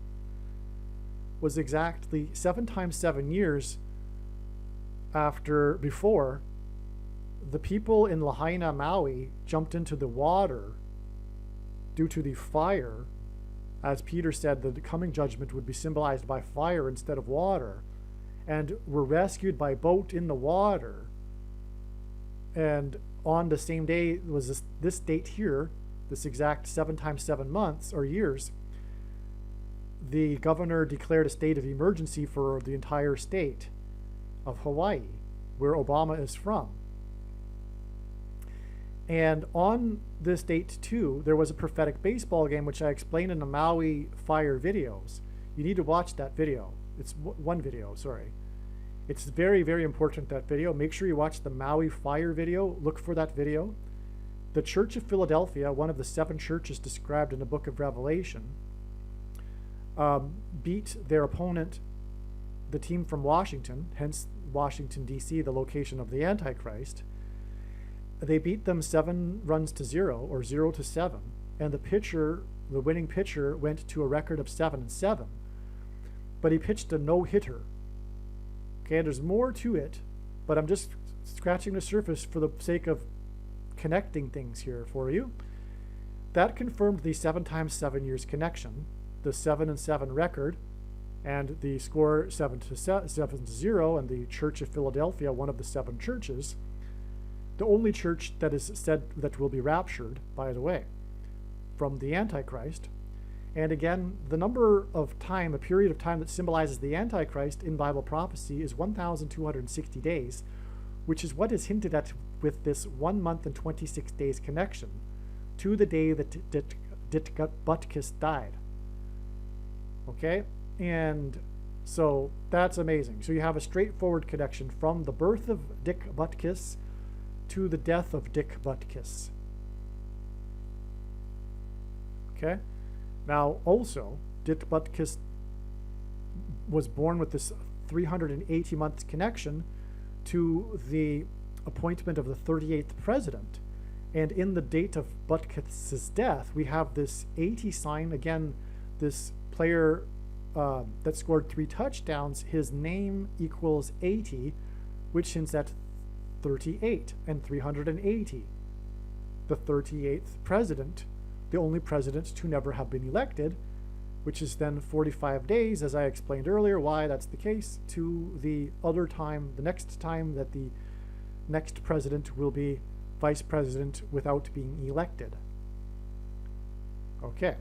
was exactly 7 times 7 years before the people in Lahaina, Maui, jumped into the water due to the fire. As Peter said, the coming judgment would be symbolized by fire instead of water, and were rescued by boat in the water. And on the same day was this date here, this exact 7 times 7 months or years, the governor declared a state of emergency for the entire state of Hawaii, where Obama is from. And on this date too, there was a prophetic baseball game, which I explained in the Maui Fire videos. You need to watch that video. It's one video, sorry. It's very, very important, that video. Make sure you watch the Maui Fire video. Look for that video. The Church of Philadelphia, one of the 7 churches described in the book of Revelation, beat their opponent, the team from Washington, hence Washington, D.C., the location of the Antichrist. They beat them 7-0, or 0-7, and the winning pitcher, went to a record of 7-7, but he pitched a no-hitter. Okay, there's more to it, but I'm just scratching the surface for the sake of connecting things here for you. That confirmed the 7 times 7 years connection, the 7-7 record, and the score 7-0, and the Church of Philadelphia, one of the 7 churches, the only church that is said that will be raptured, by the way, from the Antichrist. And again, the number of time, a period of time that symbolizes the Antichrist in Bible prophecy is 1,260 days, which is what is hinted at with this 1 month and 26 days connection to the day that Dick Butkus died. Okay? And so that's amazing. So you have a straightforward connection from the birth of Dick Butkus to the death of Dick Butkus. Okay? Now, also, Dick Butkus was born with this 380 months connection to the appointment of the 38th president. And in the date of Butkus's death, we have this 80 sign. Again, this player that scored 3 touchdowns, his name equals 80, which hints at 38 and 380. The 38th president, the only president to never have been elected, which is then 45 days, as I explained earlier why that's the case, to the other time, the next time that the next president will be vice president without being elected. Okay,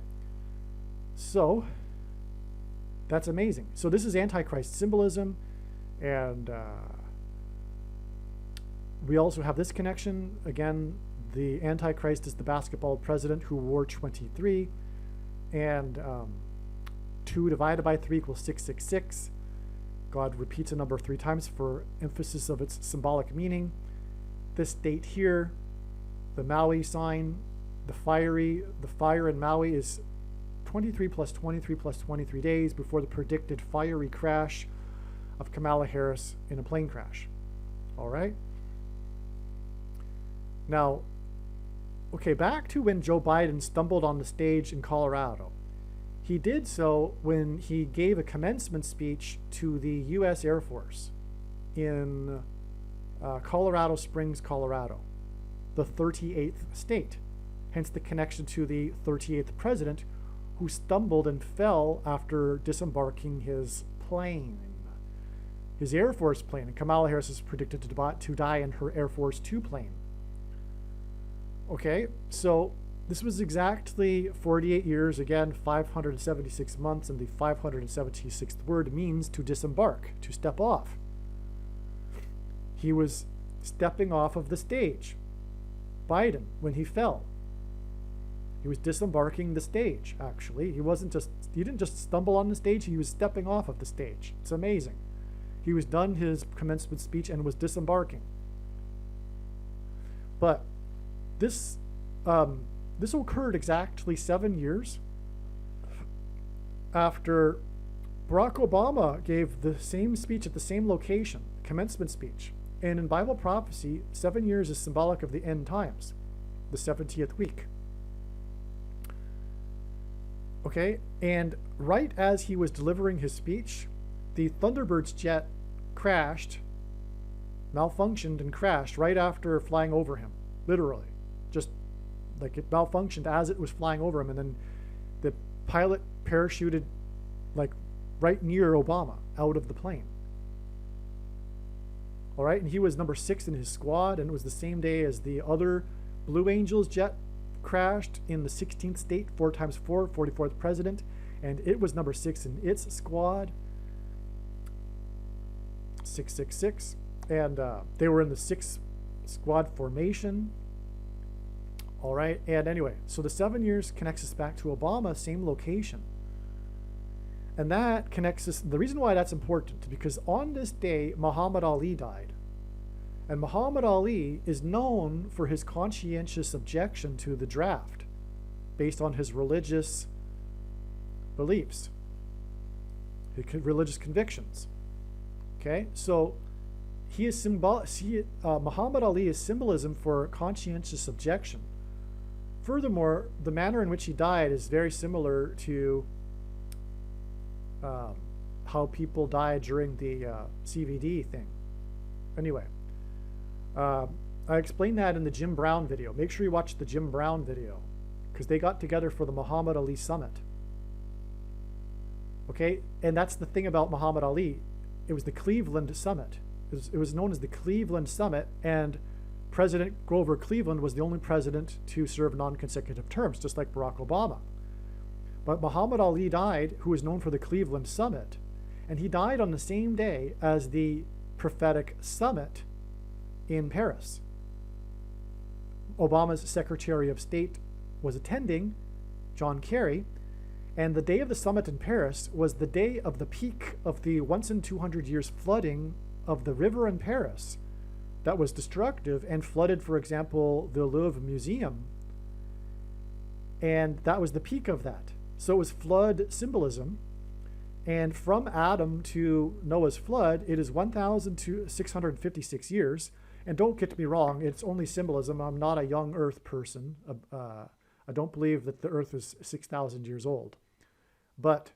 so that's amazing. So this is Antichrist symbolism, and we also have this connection. Again, the Antichrist is the basketball president who wore 23, and 2 divided by 3 equals 666. God repeats a number 3 times for emphasis of its symbolic meaning. This date here, the Maui sign, the fire in Maui is 23 plus 23 plus 23 days before the predicted fiery crash of Kamala Harris in a plane crash. All right? Now, okay, back to when Joe Biden stumbled on the stage in Colorado. He did so when he gave a commencement speech to the U.S. Air Force in Colorado Springs, Colorado, the 38th state, hence the connection to the 38th president who stumbled and fell after disembarking his plane, his Air Force plane, and Kamala Harris is predicted to die in her Air Force 2 plane. Okay, so this was exactly 48 years, again, 576 months, and the 576th word means to disembark, to step off. He was stepping off of the stage, Biden, when he fell. He was disembarking the stage, actually. He didn't just stumble on the stage, he was stepping off of the stage. It's amazing. He was done his commencement speech and was disembarking. But this occurred exactly 7 years after Barack Obama gave the same speech at the same location, commencement speech. And in Bible prophecy, 7 years is symbolic of the end times, the 70th week. Okay, and right as he was delivering his speech, the Thunderbird's jet crashed, malfunctioned and crashed right after flying over him, literally. Just like it malfunctioned as it was flying over him, and then the pilot parachuted like right near Obama out of the plane. All right, and he was number 6 in his squad, and it was the same day as the other Blue Angels jet crashed in the 16th state, 4 times 4, 44th president, and it was number 6 in its squad, 666, and they were in the 6 squad formation. All right, and anyway, so the 7 years connects us back to Obama, same location. And that connects us, the reason why that's important, because on this day, Muhammad Ali died. And Muhammad Ali is known for his conscientious objection to the draft based on his religious beliefs, his religious convictions. Okay, so he is Muhammad Ali is symbolism for conscientious objection. Furthermore, the manner in which he died is very similar to how people died during the CVD thing. Anyway, I explained that in the Jim Brown video. Make sure you watch the Jim Brown video, because they got together for the Muhammad Ali Summit. Okay, and that's the thing about Muhammad Ali. It was the Cleveland Summit. It was known as the Cleveland Summit, and President Grover Cleveland was the only president to serve non-consecutive terms, just like Barack Obama. But Muhammad Ali died, who is known for the Cleveland Summit, and he died on the same day as the prophetic summit in Paris. Obama's Secretary of State was attending, John Kerry, and the day of the summit in Paris was the day of the peak of the once in 200 years flooding of the river in Paris that was destructive and flooded, for example, the Louvre Museum. And that was the peak of that. So it was flood symbolism. And from Adam to Noah's flood, it is 1,656 years. And don't get me wrong, it's only symbolism. I'm not a young earth person. I don't believe that the earth is 6,000 years old. But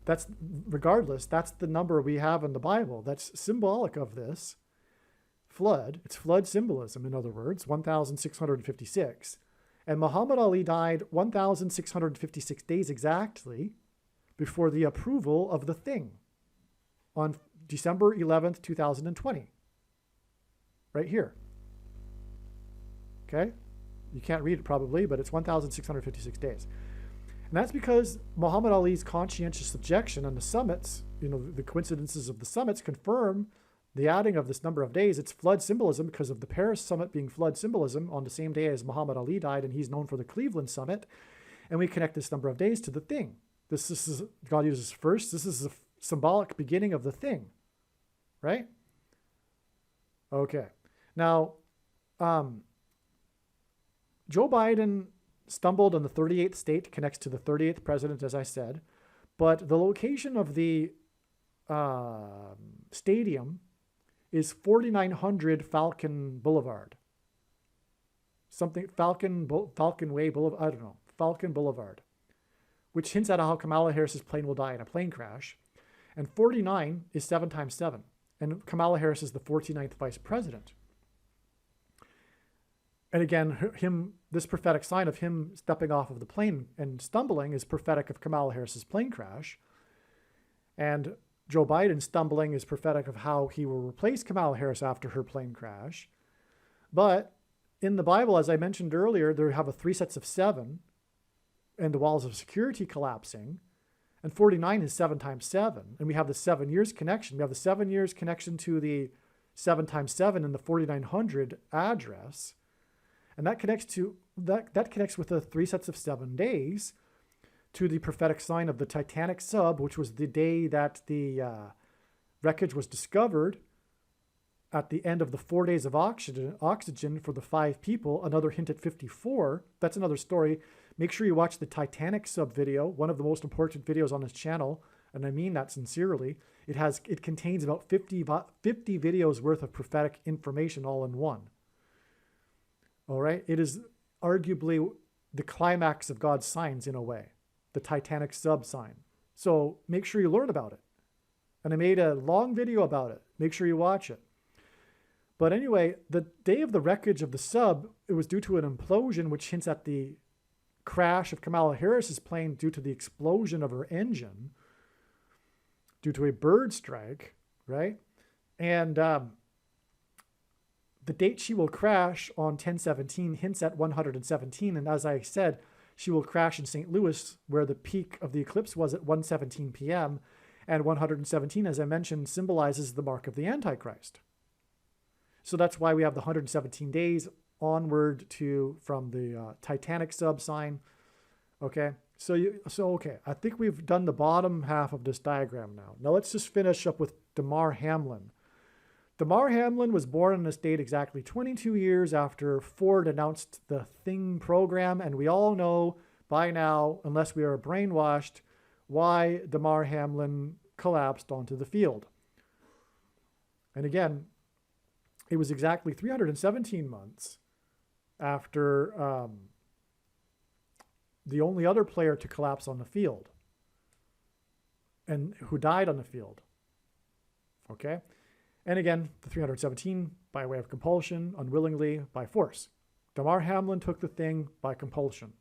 that's, regardless, that's the number we have in the Bible. That's symbolic of this flood. It's flood symbolism, in other words, 1,656. And Muhammad Ali died 1,656 days exactly before the approval of the thing on December 11th, 2020. Right here. Okay? You can't read it probably, but it's 1,656 days. And that's because Muhammad Ali's conscientious objection on the summits, the coincidences of the summits confirm the adding of this number of days. It's flood symbolism because of the Paris summit being flood symbolism on the same day as Muhammad Ali died, and he's known for the Cleveland summit. And we connect this number of days to the thing. This is God uses first. This is a symbolic beginning of the thing, right? Okay. Now, Joe Biden stumbled on the 38th state, connects to the 38th president, as I said, but the location of the stadium is 4900 Falcon Boulevard. Falcon Way Boulevard, I don't know, Falcon Boulevard, which hints at how Kamala Harris's plane will die in a plane crash. And 49 is 7 times 7. And Kamala Harris is the 49th vice president. And again, this prophetic sign of him stepping off of the plane and stumbling is prophetic of Kamala Harris's plane crash. And Joe Biden stumbling is prophetic of how he will replace Kamala Harris after her plane crash. But in the Bible, as I mentioned earlier, there have 3 sets of 7 and the walls of security collapsing. And 49 is 7 times 7. And we have the 7 years connection. We have the 7 years connection to the 7 times 7 in the 4900 address. And that connects to that connects with the 3 sets of 7 days to the prophetic sign of the Titanic sub, which was the day that the wreckage was discovered at the end of the 4 days of oxygen for the 5 people. Another hint at 54. That's another story. Make sure you watch the Titanic sub video, one of the most important videos on his channel, and I mean that sincerely. It contains about 50 videos worth of prophetic information all in one. All right? It is arguably the climax of God's signs in a way, the Titanic sub sign. So make sure you learn about it. And I made a long video about it. Make sure you watch it. But anyway, the day of the wreckage of the sub, it was due to an implosion, which hints at the crash of Kamala Harris's plane due to the explosion of her engine, due to a bird strike, right? And the date she will crash on 10/17 hints at 117. And as I said, she will crash in St. Louis, where the peak of the eclipse was at 1:17 p.m. And 117, as I mentioned, symbolizes the mark of the Antichrist. So that's why we have the 117 days onward from the Titanic sub sign. Okay, okay. I think we've done the bottom half of this diagram now. Now let's just finish up with DAMAR HAMLIN. DAMAR HAMLIN was born in this date exactly 22 years after Ford announced the Thing program, and we all know by now, unless we are brainwashed, why DAMAR HAMLIN collapsed onto the field. And again, it was exactly 317 months after the only other player to collapse on the field and who died on the field. Okay? And again, the 317 by way of compulsion, unwillingly, by force. DAMAR HAMLIN took the thing by compulsion.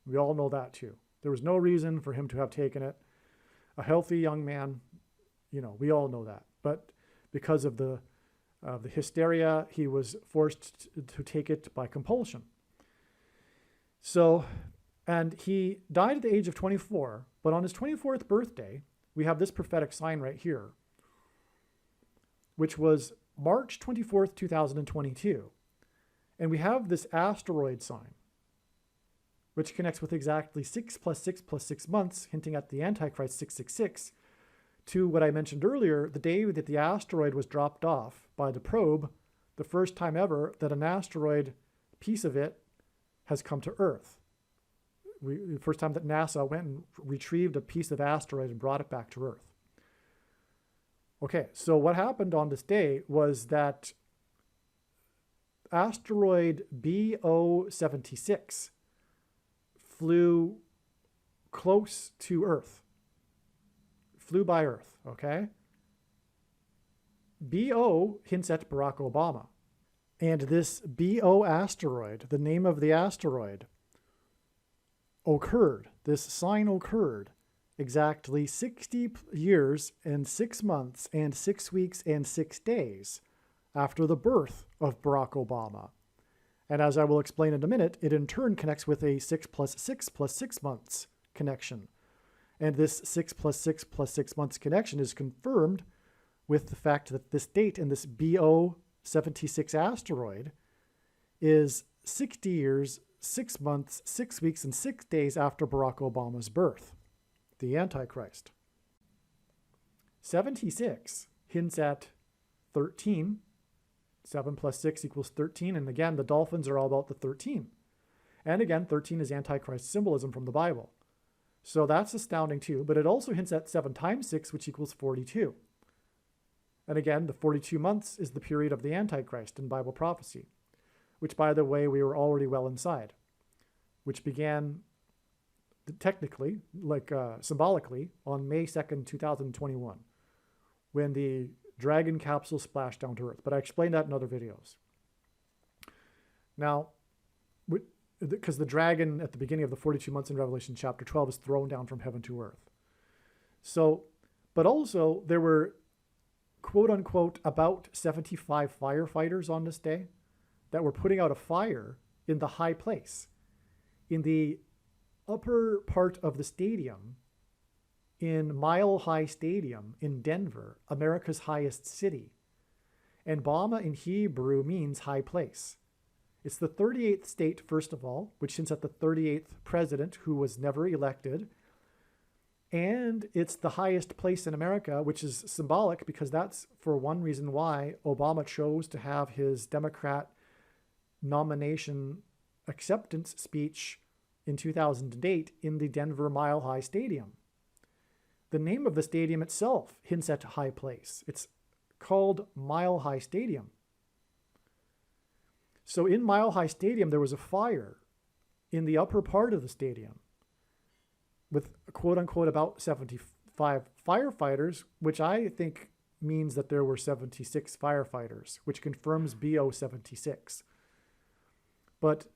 We all know that too. There was no reason for him to have taken it. A healthy young man, we all know that. But because of the hysteria, he was forced to take it by compulsion. So And he died at the age of 24, but on his 24th birthday, we have this prophetic sign right here, which was March 24th, 2022. And we have this asteroid sign, which connects with exactly 6 + 6 + 6 months, hinting at the Antichrist 666, to what I mentioned earlier, the day that the asteroid was dropped off by the probe, the first time ever that an asteroid piece of it has come to Earth. The first time that NASA went and retrieved a piece of asteroid and brought it back to Earth. Okay, so what happened on this day was that asteroid BO76 flew close to Earth, flew by Earth, okay? BO hints at Barack Obama. And this BO asteroid, the name of the asteroid, occurred, this sign occurred exactly 60 years and 6 months and 6 weeks and 6 days after the birth of Barack Obama. And as I will explain in a minute, it in turn connects with a 6 + 6 + 6 months connection. And this 6 + 6 + 6 months connection is confirmed with the fact that this date in this BO76 asteroid is 60 years, 6 months, 6 weeks, and 6 days after Barack Obama's birth, the Antichrist. 76 hints at 13. 7 + 6 = 13. And again, the dolphins are all about the 13. And again, 13 is Antichrist symbolism from the Bible. So that's astounding too. But it also hints at 7 × 6, which equals 42. And again, the 42 months is the period of the Antichrist in Bible prophecy, which, by the way, we were already well inside, which began technically, symbolically, on May 2nd, 2021, when the Dragon capsule splashed down to Earth. But I explained that in other videos. Now, because the dragon at the beginning of the 42 months in Revelation chapter 12 is thrown down from heaven to earth. So, but also there were quote unquote about 75 firefighters on this day that were putting out a fire in the high place, in the upper part of the stadium, in Mile High Stadium in Denver, America's highest city. And Bama in Hebrew means high place. It's the 38th state, first of all, which hints at the 38th president who was never elected. And it's the highest place in America, which is symbolic because that's for one reason why Obama chose to have his Democrat nomination acceptance speech in 2008 in the Denver Mile High Stadium. The name of the stadium itself hints at high place. It's called Mile High Stadium. So in Mile High Stadium, there was a fire in the upper part of the stadium with quote unquote about 75 firefighters, which I think means that there were 76 firefighters, which confirms BO 76. But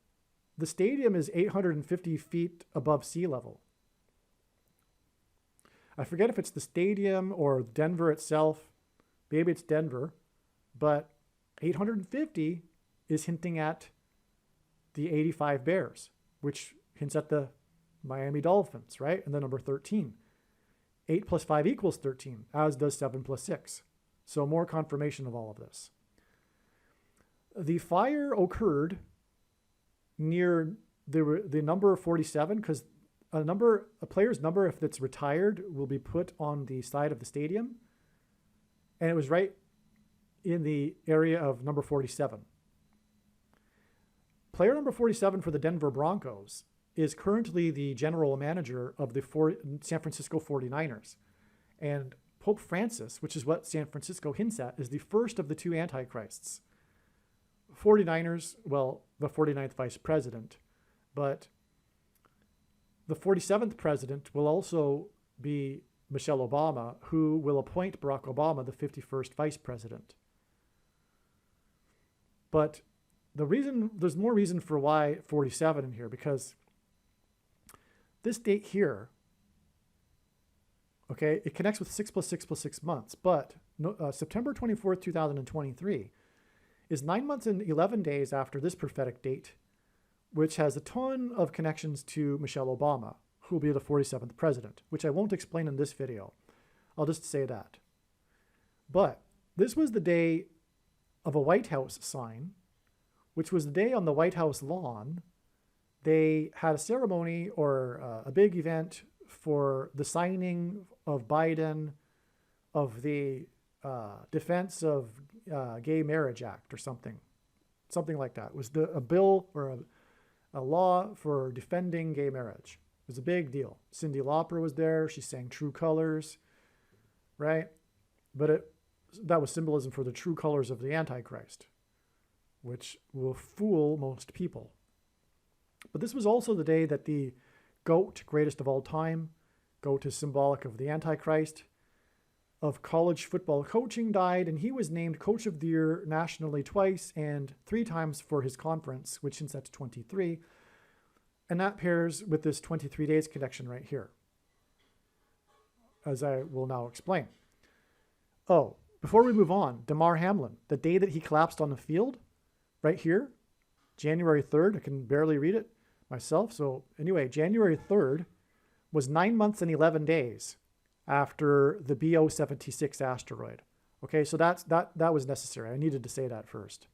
the stadium is 850 feet above sea level. I forget if it's the stadium or Denver itself. Maybe it's Denver, but 850 is hinting at the 85 Bears, which hints at the Miami Dolphins, right? And the number 13. 8 + 5 = 13, as does 7 + 6. So more confirmation of all of this. The fire occurred near the number 47 because a player's number, if it's retired, will be put on the side of the stadium. And it was right in the area of number 47. Player number 47 for the Denver Broncos is currently the general manager of the San Francisco 49ers. And Pope Francis, which is what San Francisco hints at, is the first of the two antichrists. 49ers, well, the 49th vice president, but the 47th president will also be Michelle Obama, who will appoint Barack Obama the 51st vice president. But there's more reason for why 47 in here, because this date here, okay, it connects with 6 + 6 + 6 months, but September 24th, 2023 is 9 months and 11 days after this prophetic date, which has a ton of connections to Michelle Obama, who will be the 47th president, which I won't explain in this video. I'll just say that. But this was the day of a White House sign, which was the day on the White House lawn they had a ceremony or a big event for the signing of Biden of the Defense of Gay Marriage Act or something like that. It was a bill or a law for defending gay marriage. It was a big deal. Cyndi Lauper was there. She sang True Colors, right? But that was symbolism for the true colors of the Antichrist, which will fool most people. But this was also the day that the GOAT, greatest of all time, GOAT is symbolic of the Antichrist, of college football coaching, died, and he was named Coach of the Year nationally twice and 3 times for his conference, which hints at 23. And that pairs with this 23 days connection right here, as I will now explain. Oh, before we move on, Damar Hamlin, the day that he collapsed on the field, right here, January 3rd, I can barely read it myself. So anyway, January 3rd was 9 months and 11 days after the BO-76 asteroid. Okay, so that was necessary. I needed to say that first.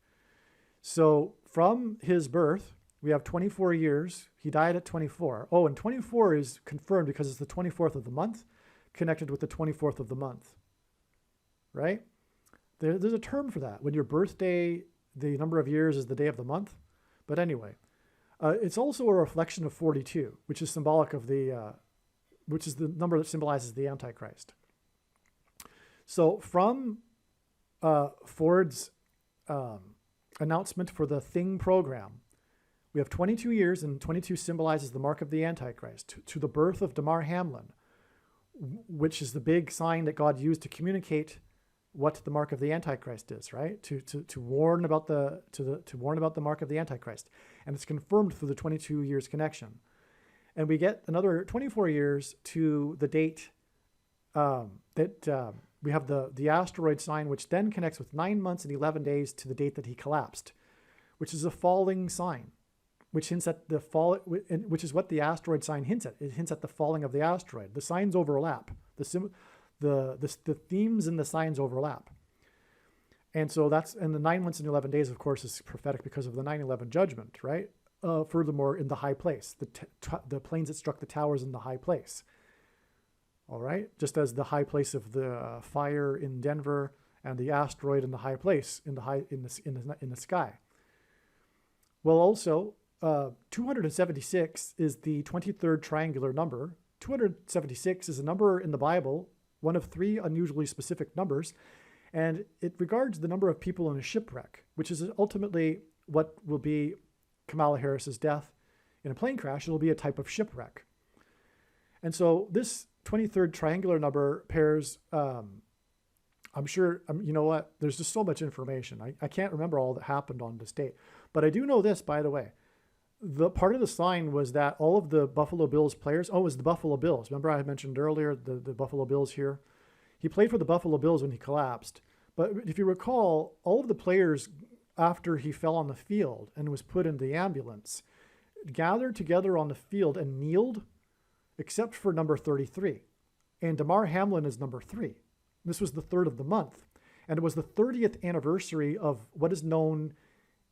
So from his birth, we have 24 years. He died at 24. Oh, and 24 is confirmed because it's the 24th of the month, connected with the 24th of the month, right? There's a term for that. When your birthday, the number of years is the day of the month. But anyway, it's also a reflection of 42, which is symbolic of which is the number that symbolizes the Antichrist. So from Ford's announcement for the Thing program, we have 22 years, and 22 symbolizes the mark of the Antichrist, to the birth of Damar Hamlin, which is the big sign that God used to communicate what the mark of the Antichrist is, right? To warn about the mark of the Antichrist, and it's confirmed through the 22 years connection. And we get another 24 years to the date that we have the asteroid sign, which then connects with 9 months and 11 days to the date that he collapsed, which is a falling sign, which hints at the fall, which is what the asteroid sign hints at. It hints at the falling of the asteroid. The signs overlap. The themes and the signs overlap. And so and the 9 months and 11 days, of course, is prophetic because of the 9/11 judgment, right? Furthermore, in the high place, the planes that struck the towers in the high place. All right, just as the high place of the fire in Denver and the asteroid in the high place in the sky. Well, also 276 is the 23rd triangular number. 276 is a number in the Bible, one of 3 unusually specific numbers, and it regards the number of people in a shipwreck, which is ultimately what will be Kamala Harris's death in a plane crash. It'll be a type of shipwreck. And so this 23rd triangular number pairs, I'm sure, you know what, there's just so much information. I can't remember all that happened on this date. But I do know this, by the way. The part of the sign was that all of the Buffalo Bills players, it was the Buffalo Bills. Remember I mentioned earlier the Buffalo Bills here? He played for the Buffalo Bills when he collapsed. But if you recall, all of the players, after he fell on the field and was put in the ambulance, gathered together on the field and kneeled, except for number 33. And Damar Hamlin is number 3. This was the 3rd of the month. And it was the 30th anniversary of what is known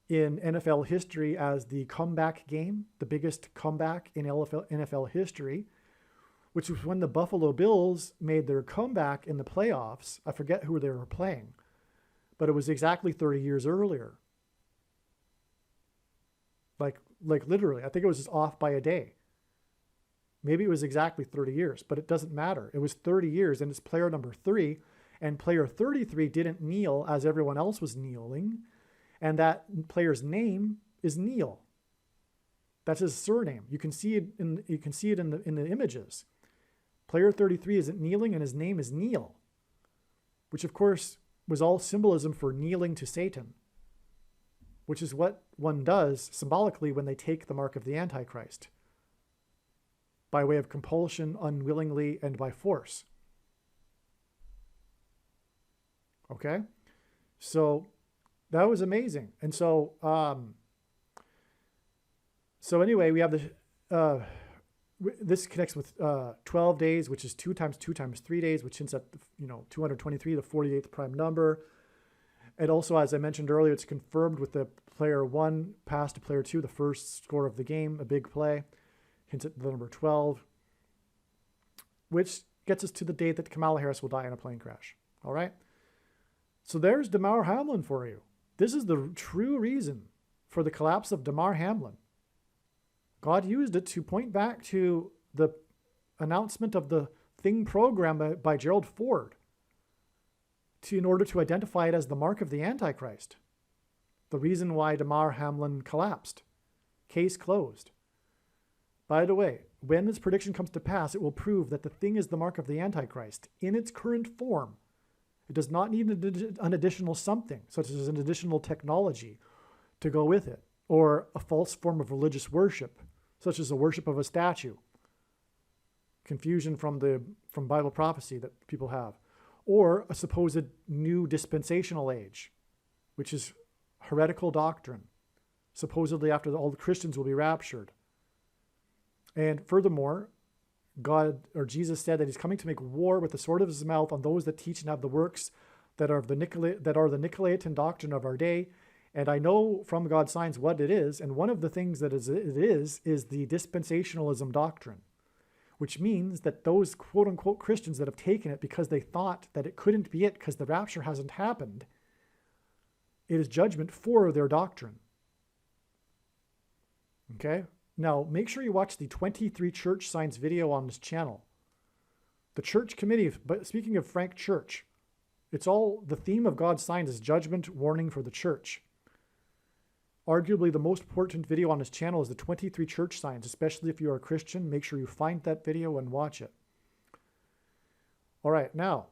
in NFL history as the comeback game, the biggest comeback in NFL history, which was when the Buffalo Bills made their comeback in the playoffs. I forget who they were playing, but it was exactly 30 years earlier. Like literally, I think it was just off by a day. Maybe it was exactly 30 years, but it doesn't matter. It was 30 years, and it's player number 3, and player 33 didn't kneel as everyone else was kneeling, and that player's name is Neil. That's his surname. You can see it in the images. Player 33 isn't kneeling, and his name is Neil, which of course was all symbolism for kneeling to Satan, which is what one does symbolically when they take the mark of the Antichrist, by way of compulsion, unwillingly, and by force. Okay? So that was amazing. And so So anyway, we have this connects with 12 days, which is 2 times 2 times 3 days, which hints at 223, the 48th prime number. And also, as I mentioned earlier, it's confirmed with the player 1 pass to player 2, the first score of the game, a big play, hints at the number 12, which gets us to the date that Kamala Harris will die in a plane crash. All right. So there's Damar Hamlin for you. This is the true reason for the collapse of Damar Hamlin. God used it to point back to the announcement of the Thing program by Gerald Ford in order to identify it as the mark of the Antichrist. The reason why Damar Hamlin collapsed. Case closed. By the way, when this prediction comes to pass, it will prove that the Thing is the mark of the Antichrist in its current form. It does not need an additional something, such as an additional technology, to go with it, or a false form of religious worship, such as the worship of a statue. Confusion from Bible prophecy that people have. Or a supposed new dispensational age, which is heretical doctrine, supposedly after all the Christians will be raptured. And furthermore, God or Jesus said that he's coming to make war with the sword of his mouth on those that teach and have the works that are the Nicolaitan doctrine of our day. And I know from God's signs what it is, and one of the things that it is the dispensationalism doctrine, which means that those quote-unquote Christians that have taken it because they thought that it couldn't be it because the rapture hasn't happened, it is judgment for their doctrine. Okay? Now, make sure you watch the 23 church signs video on this channel. The church committee, but speaking of Frank Church, it's all the theme of God's signs is judgment, warning for the church. Arguably the most important video on this channel is the 23 church signs, especially if you're a Christian. Make sure you find that video and watch it. All right, now,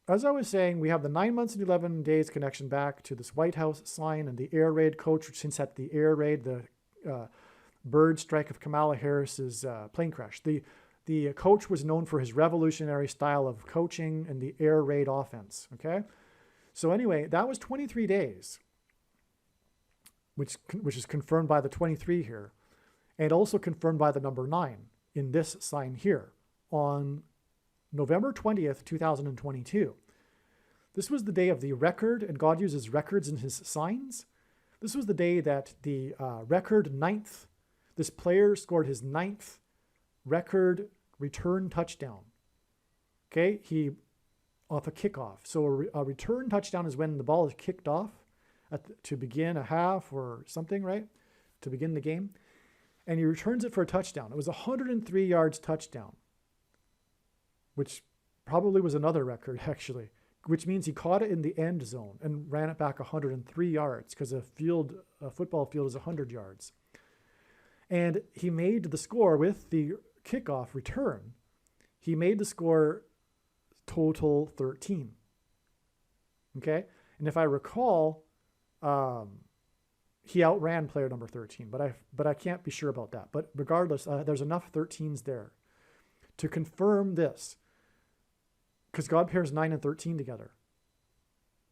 as I was saying, we have the 9 months and 11 days connection back to this White House sign and the air raid coach, which hints at the air raid, the bird strike of Kamala Harris's plane crash. The coach was known for his revolutionary style of coaching and the air raid offense, okay? So anyway, that was 23 days. Which is confirmed by the 23 here, and also confirmed by the number 9 in this sign here on November 20th, 2022. This was the day of the record, and God uses records in his signs. This was the day that the record 9th, this player scored his 9th record return touchdown. Okay, off a kickoff. So a return touchdown is when the ball is kicked off to begin a half or something, right? To begin the game. And he returns it for a touchdown. It was 103 yards touchdown, which probably was another record, actually, which means he caught it in the end zone and ran it back 103 yards because a football field is 100 yards. And he made the score with the kickoff return. He made the score total 13. Okay? And if I recall, he outran player number 13, but I can't be sure about that. But regardless, there's enough 13s there to confirm this, because God pairs 9 and 13 together.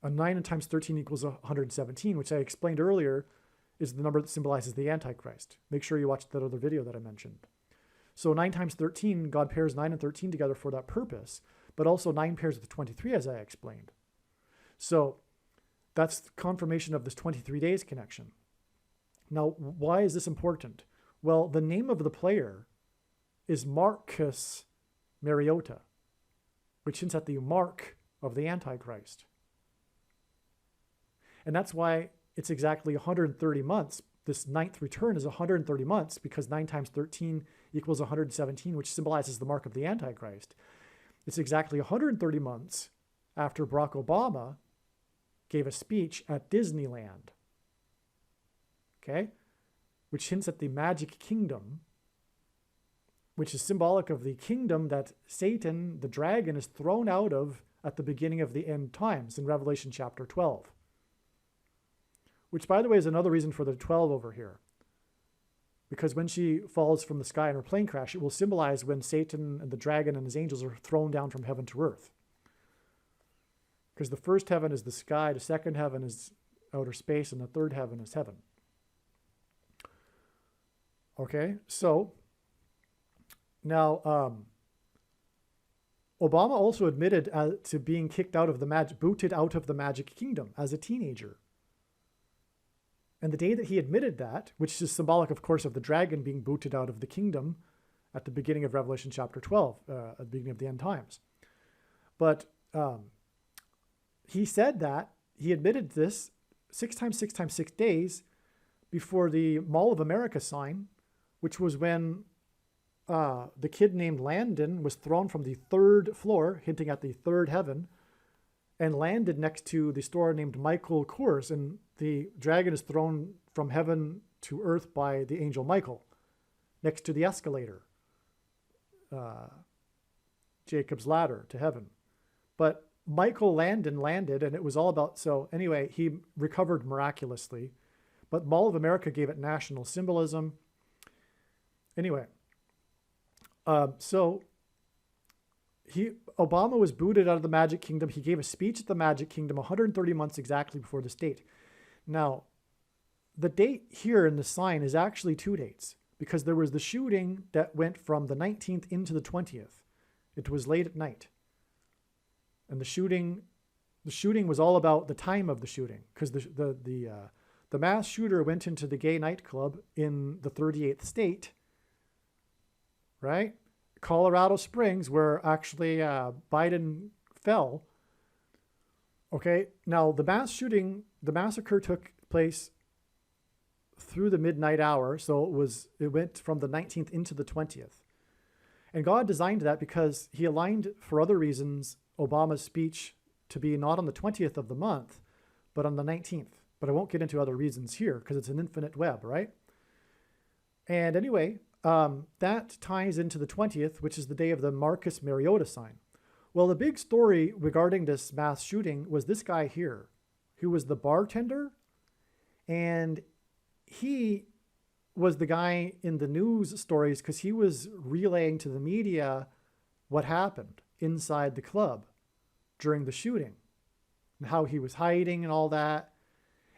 A 9 times 13 equals 117, which I explained earlier is the number that symbolizes the Antichrist. Make sure you watch that other video that I mentioned. So 9 times 13, God pairs 9 and 13 together for that purpose, but also 9 pairs with 23, as I explained. So that's confirmation of this 23 days connection. Now, why is this important? Well, the name of the player is Marcus Mariota, which hints at the mark of the Antichrist. And that's why it's exactly 130 months. This 9th return is 130 months because 9 times 13 equals 117, which symbolizes the mark of the Antichrist. It's exactly 130 months after Barack Obama gave a speech at Disneyland, okay, which hints at the magic kingdom, which is symbolic of the kingdom that Satan, the dragon, is thrown out of at the beginning of the end times in Revelation chapter 12. Which, by the way, is another reason for the 12 over here. Because when she falls from the sky in her plane crash, it will symbolize when Satan and the dragon and his angels are thrown down from heaven to earth. Because the first heaven is the sky, the second heaven is outer space, and the third heaven is heaven. Okay, so now Obama also admitted to being kicked out of booted out of the Magic Kingdom as a teenager. And the day that he admitted that, which is symbolic, of course, of the dragon being booted out of the kingdom at the beginning of Revelation chapter 12, at the beginning of the end times. But he said that, he admitted this 6 times 6 times 6 days before the Mall of America sign, which was when the kid named Landon was thrown from the 3rd floor, hinting at the 3rd heaven, and landed next to the store named Michael Kors, and the dragon is thrown from heaven to earth by the angel Michael, next to the escalator, Jacob's ladder to heaven. But Michael Landon landed, and it was all about, so anyway, he recovered miraculously, but Mall of America gave it national symbolism. Anyway, so Obama was booted out of the Magic Kingdom. He gave a speech at the Magic Kingdom 130 months exactly before this date. Now, the date here in the sign is actually 2 dates, because there was the shooting that went from the 19th into the 20th. It was late at night. And the shooting was all about the time of the shooting, because the mass shooter went into the gay nightclub in the 38th state, right? Colorado Springs, where actually Biden fell. Okay, now the massacre took place through the midnight hour, so it went from the 19th into the 20th. And God designed that because he aligned, for other reasons, Obama's speech to be not on the 20th of the month, but on the 19th. But I won't get into other reasons here because it's an infinite web, right? And anyway, that ties into the 20th, which is the day of the Marcus Mariota sign. Well, the big story regarding this mass shooting was this guy here, who was the bartender, and he was the guy in the news stories because he was relaying to the media what happened inside the club during the shooting and how he was hiding and all that.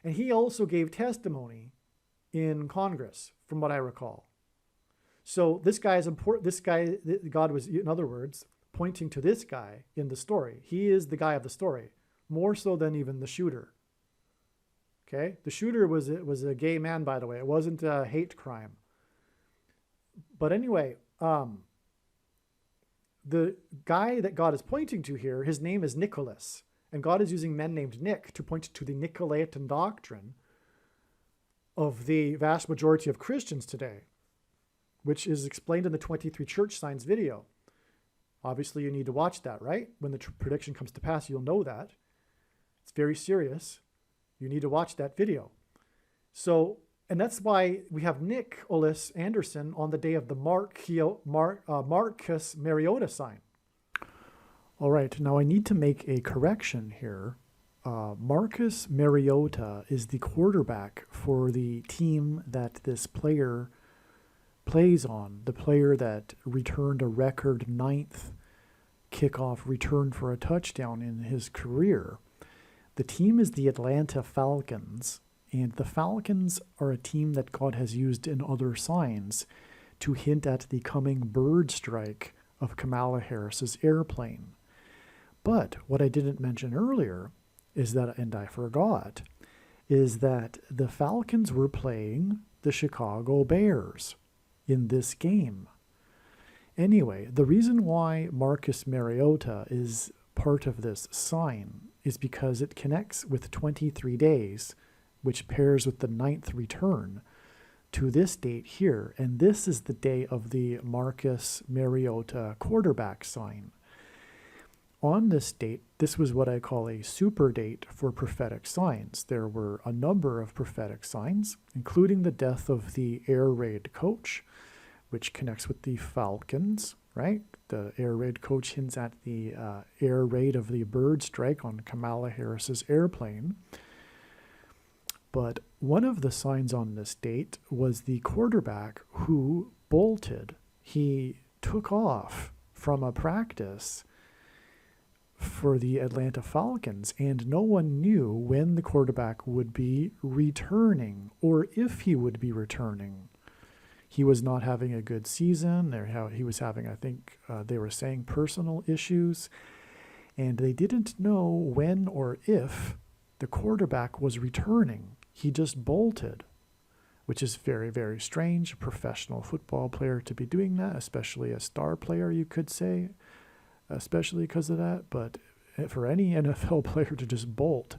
And he also gave testimony in Congress, from what I recall. So this guy is important. This guy, God was, in other words, pointing to this guy in the story. He is the guy of the story, more so than even the shooter. Okay, the shooter was a gay man, by the way. It wasn't a hate crime. But anyway, the guy that God is pointing to here, his name is Nicholas, and God is using men named Nick to point to the Nicolaitan doctrine of the vast majority of Christians today, which is explained in the 23 church signs video. Obviously, you need to watch that, right? When the prediction comes to pass, you'll know that. It's very serious. You need to watch that video. So, and that's why we have Nicholas Anderson on the day of the Marcus Mariota sign. All right, now I need to make a correction here. Marcus Mariota is the quarterback for the team that this player plays on, the player that returned a record 9th kickoff return for a touchdown in his career. The team is the Atlanta Falcons, and the Falcons are a team that God has used in other signs to hint at the coming bird strike of Kamala Harris's airplane. But what I didn't mention earlier is that, and I forgot, is that the Falcons were playing the Chicago Bears in this game. Anyway, the reason why Marcus Mariota is part of this sign is because it connects with 23 days, which pairs with the 9th return to this date here. And this is the day of the Marcus Mariota quarterback sign. On this date, this was what I call a super date for prophetic signs. There were a number of prophetic signs, including the death of the air raid coach, which connects with the Falcons, right? The air raid coach hints at the air raid of the bird strike on Kamala Harris's airplane. But one of the signs on this date was the quarterback who bolted. He took off from a practice for the Atlanta Falcons, and no one knew when the quarterback would be returning or if he would be returning. he was not having a good season. He was having, I think they were saying, personal issues. And they didn't know when or if the quarterback was returning. He just bolted, which is very, very strange. A professional football player to be doing that, especially a star player, you could say, especially because of that. But for any NFL player to just bolt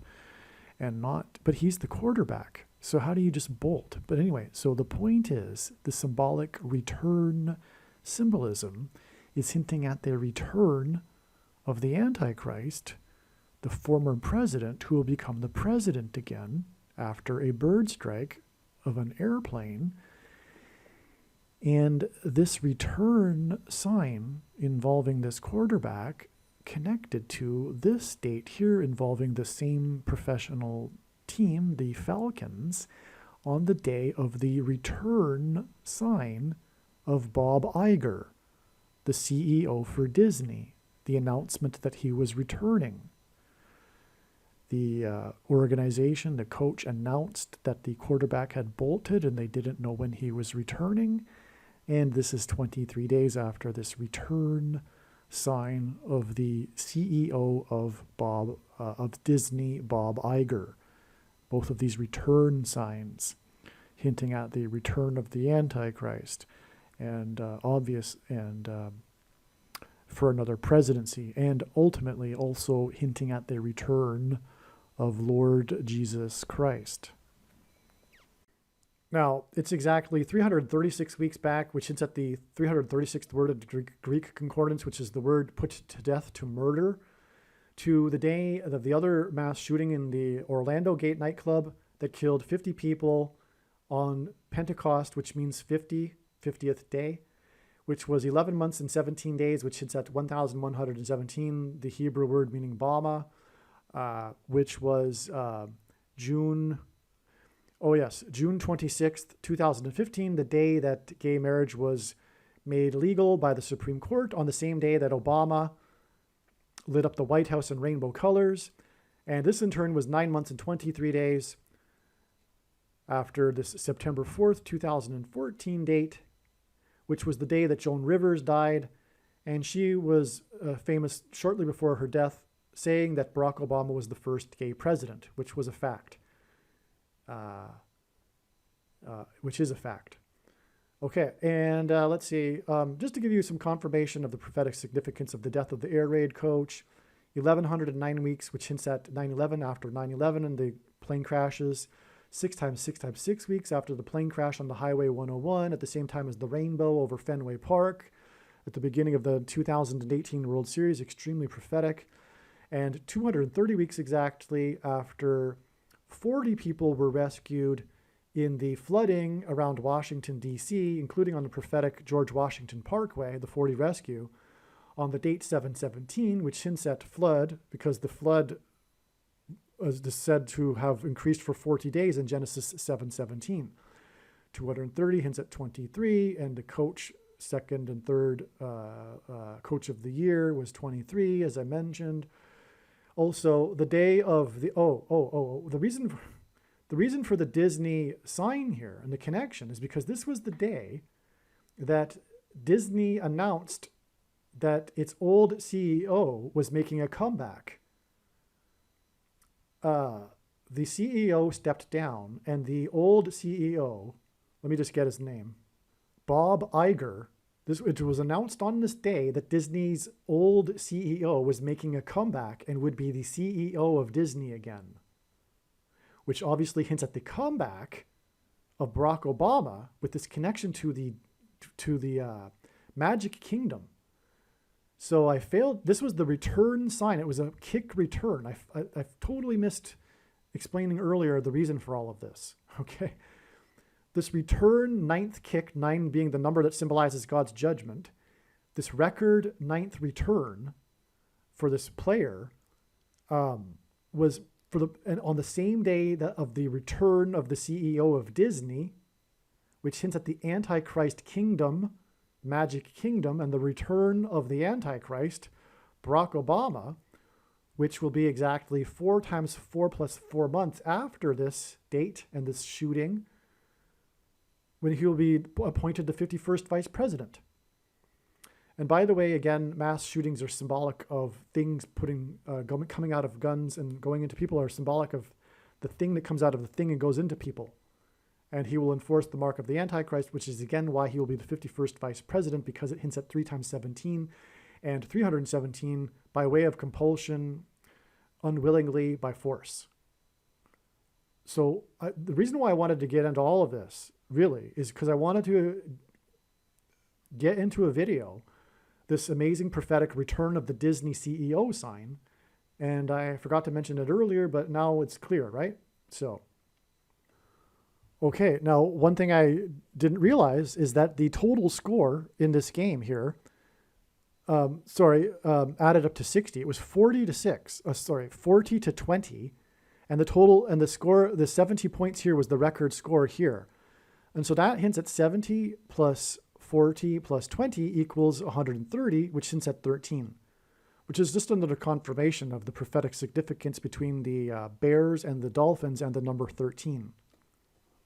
and not, but he's the quarterback. So how do you just bolt? But anyway, so the point is the symbolic return symbolism is hinting at the return of the Antichrist, the former president who will become the president again after a bird strike of an airplane. And this return sign involving this quarterback connected to this date here involving the same professional team, the Falcons, on the day of the return sign of Bob Iger, the CEO for Disney, the announcement that he was returning. The organization, the coach, announced that the quarterback had bolted and they didn't know when he was returning. And this is 23 days after this return sign of the CEO of Disney, Bob Iger. Both of these return signs hinting at the return of the Antichrist and for another presidency, and ultimately also hinting at the return of Lord Jesus Christ. Now, it's exactly 336 weeks back, which hints at the 336th word of the Greek concordance, which is the word put to death, to murder, to the day of the other mass shooting in the Orlando Gate nightclub that killed 50 people on Pentecost, which means 50th day, which was 11 months and 17 days, which hints at 1,117, the Hebrew word meaning Bama, which was June 26th, 2015, the day that gay marriage was made legal by the Supreme Court, on the same day that Obama lit up the White House in rainbow colors. And this in turn was 9 months and 23 days after this September 4th, 2014 date, which was the day that Joan Rivers died. And she was famous shortly before her death, saying that Barack Obama was the first gay president, which was a fact. Which is a fact. Okay, and let's see. Just to give you some confirmation of the prophetic significance of the death of the air raid coach, 1,109 weeks, which hints at 9/11, after 9/11 and the plane crashes, 6 times 6 times 6 weeks after the plane crash on the Highway 101, at the same time as the rainbow over Fenway Park, at the beginning of the 2018 World Series, extremely prophetic, and 230 weeks exactly after 40 people were rescued in the flooding around Washington, D.C., including on the prophetic George Washington Parkway, the 40 rescue, on the date 7/17, which hints at flood, because the flood was said to have increased for 40 days in Genesis 7:17. 230 hints at 23, and the coach, second and third coach of the year, was 23, as I mentioned. Also, the day of the the reason for the Disney sign here and the connection is because this was the day that Disney announced that its old CEO was making a comeback. The CEO stepped down, and the old CEO, let me just get his name, Bob Iger. It was announced on this day that Disney's old CEO was making a comeback and would be the CEO of Disney again, which obviously hints at the comeback of Barack Obama with this connection to the Magic Kingdom. So I failed. This was the return sign. It was a kick return. I totally missed explaining earlier the reason for all of this. Okay. This return ninth kick, 9 being the number that symbolizes God's judgment, this record ninth return for this player was on the same day of the return of the CEO of Disney, which hints at the Antichrist kingdom, Magic Kingdom, and the return of the Antichrist, Barack Obama, which will be exactly 4 times 4 plus 4 months after this date and this shooting. when he will be appointed the 51st vice president. And by the way, again, mass shootings are symbolic of things coming out of guns and going into people, are symbolic of the thing that comes out of the thing and goes into people. And he will enforce the mark of the Antichrist, which is again why he will be the 51st vice president, because it hints at 3 times 17 and 317 by way of compulsion, unwillingly, by force. So the reason why I wanted to get into all of this really is because I wanted to get into a video, this amazing prophetic return of the Disney CEO sign. And I forgot to mention it earlier, but now it's clear, right? So, okay, now one thing I didn't realize is that the total score in this game here, added up to 60. It was 40 to 20. And the total, and the score, the 70 points here was the record score here. And so that hints at 70 plus 40 plus 20 equals 130, which hints at 13, which is just another confirmation of the prophetic significance between the Bears and the Dolphins and the number 13.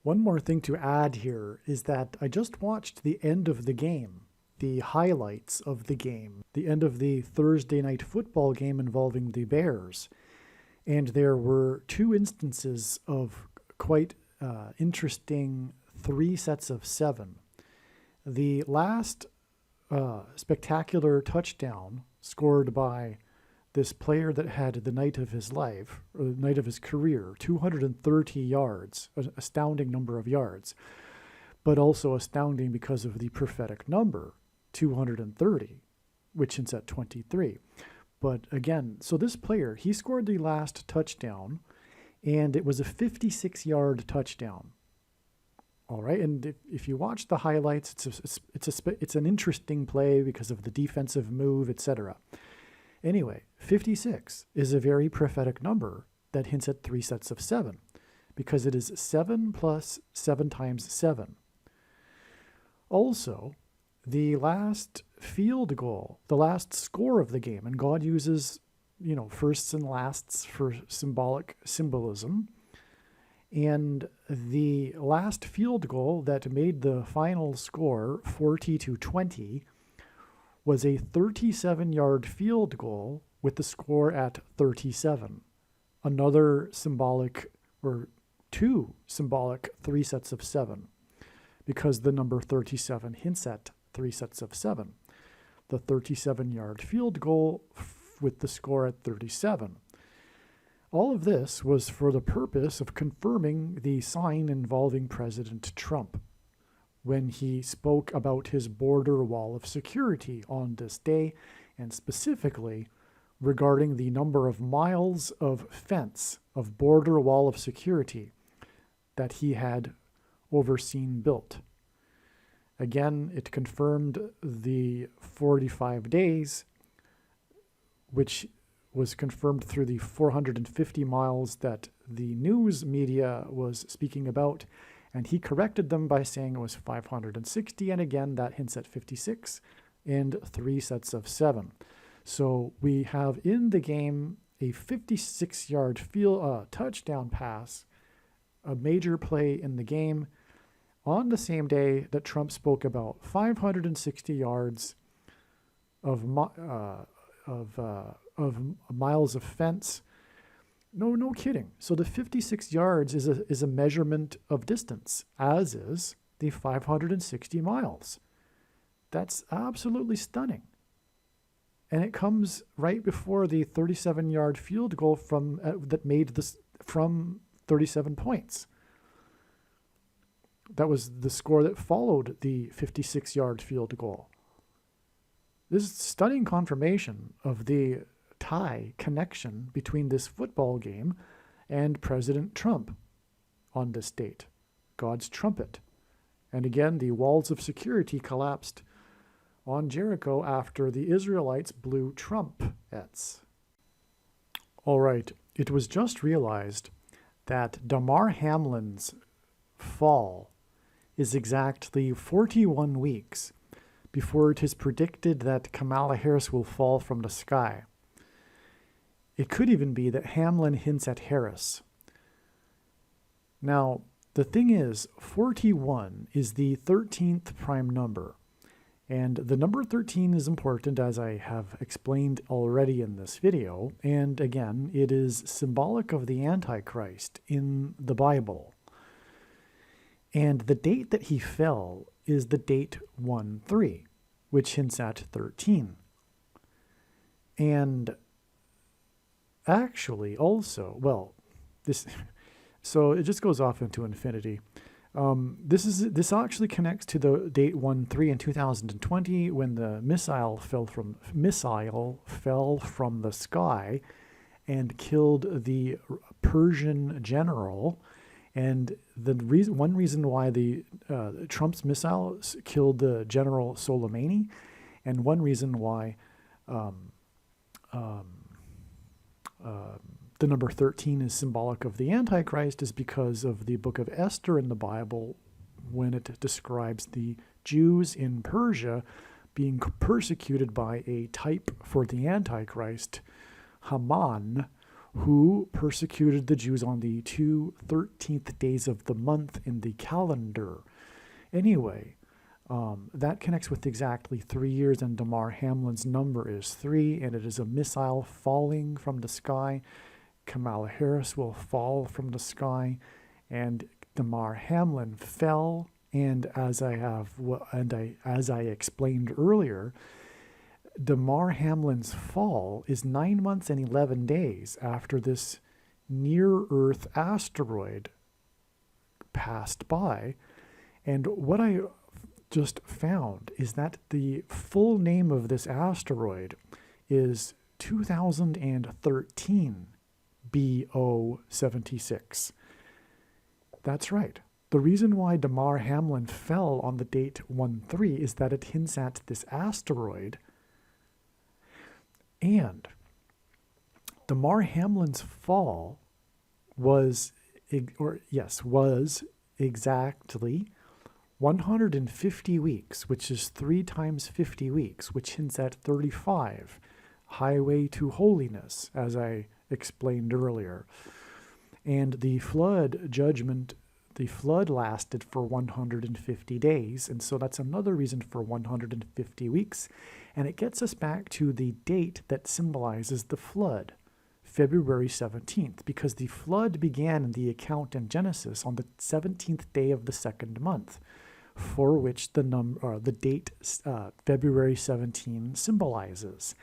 One more thing to add here is that I just watched the end of the game, the highlights of the game, the end of the Thursday night football game involving the Bears. And there were 2 instances of quite interesting 3 sets of 7. The last spectacular touchdown scored by this player that had the night of his life, or the night of his career, 230 yards, an astounding number of yards, but also astounding because of the prophetic number, 230, which hints at 23. But again, so this player, he scored the last touchdown, and it was a 56-yard touchdown. All right, and if you watch the highlights, it's an interesting play because of the defensive move, etc. Anyway, 56 is a very prophetic number that hints at 3 sets of 7, because it is 7 plus 7 times 7. Also, the last field goal, the last score of the game, and God uses, firsts and lasts for symbolism. And the last field goal that made the final score 40-20 was a 37-yard field goal with the score at 37. Another symbolic, or 2 symbolic 3 sets of 7, because the number 37 hints at 3 sets of 7. The 37-yard field goal with the score at 37. All of this was for the purpose of confirming the sign involving President Trump when he spoke about his border wall of security on this day, and specifically regarding the number of miles of fence, of border wall of security that he had overseen built. Again, it confirmed the 45 days, which was confirmed through the 450 miles that the news media was speaking about, and he corrected them by saying it was 560, and again, that hints at 56 and 3 sets of 7. So we have in the game a 56-yard touchdown pass, a major play in the game, on the same day that Trump spoke about 560 yards of miles of fence. No kidding. So the 56 yards is a measurement of distance, as is the 560 miles. That's absolutely stunning. And it comes right before the 37-yard field goal that made this from 37 points. That was the score that followed the 56-yard field goal. This is stunning confirmation of the tie connection between this football game and President Trump on this date, God's trumpet. And again, the walls of security collapsed on Jericho after the Israelites blew trumpets. All right, it was just realized that Damar Hamlin's fall is exactly 41 weeks before it is predicted that Kamala Harris will fall from the sky. It could even be that Hamlin hints at Harris. Now, The thing is, 41 is the 13th prime number. And the number 13 is important, as I have explained already in this video. And again, it is symbolic of the Antichrist in the Bible. And the date that he fell is the date 1-3, which hints at 13. And actually also, well, so it just goes off into infinity. This actually connects to the date 1-3 in 2020 when the missile fell from the sky and killed the Persian general. And one reason why the Trump's missile killed the General Soleimani, and one reason why the number 13 is symbolic of the Antichrist is because of the book of Esther in the Bible, when it describes the Jews in Persia being persecuted by a type for the Antichrist, Haman, who persecuted the Jews on the 13th days of the month in the calendar. Anyway, that connects with exactly 3 years, and Damar Hamlin's number is 3, and it is a missile falling from the sky. Kamala Harris will fall from the sky, and Damar Hamlin fell. And as I explained earlier, Damar Hamlin's fall is 9 months and 11 days after this near-Earth asteroid passed by. And what I just found is that the full name of this asteroid is 2013 BO76. That's right. The reason why Damar Hamlin fell on the date 1-3 is that it hints at this asteroid. And Damar Hamlin's fall was exactly 150 weeks, which is 3 times 50 weeks, which hints at 35, highway to holiness, as I explained earlier. And the flood lasted for 150 days, and so that's another reason for 150 weeks. And it gets us back to the date that symbolizes the flood, February 17th, because the flood began in the account in Genesis on the 17th day of the second month, for which the date February 17 symbolizes.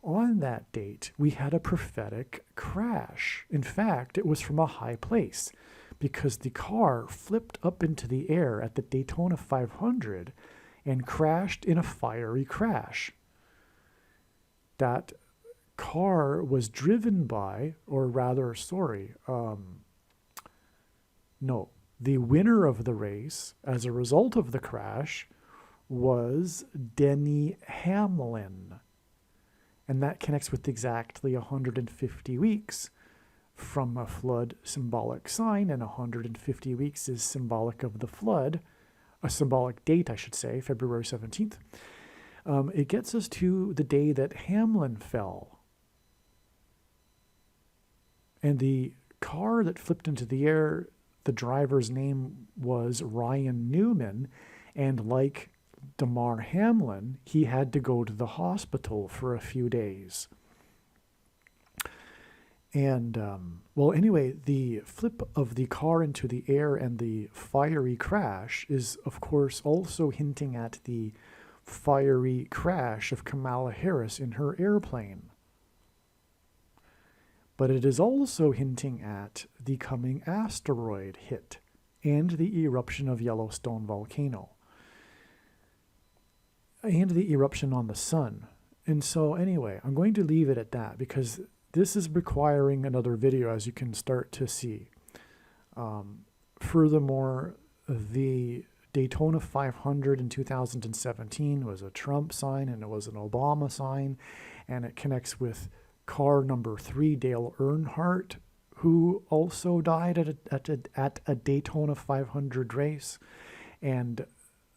On that date, we had a prophetic crash. In fact, it was from a high place, because the car flipped up into the air at the Daytona 500 and crashed in a fiery crash. That car was driven by, the winner of the race as a result of the crash was Denny Hamlin. And that connects with exactly 150 weeks from a flood symbolic sign, and 150 weeks is symbolic of the flood, a symbolic date, I should say, February 17th. It gets us to the day that Hamlin fell. And the car that flipped into the air, the driver's name was Ryan Newman, and like Damar Hamlin, he had to go to the hospital for a few days. And, anyway, the flip of the car into the air and the fiery crash is, of course, also hinting at the fiery crash of Kamala Harris in her airplane. But it is also hinting at the coming asteroid hit and the eruption of Yellowstone volcano and the eruption on the sun. And so anyway, I'm going to leave it at that, because this is requiring another video, as you can start to see. Furthermore, the Daytona 500 in 2017 was a Trump sign, and it was an Obama sign, and it connects with car number 3, Dale Earnhardt, who also died at a Daytona 500 race. And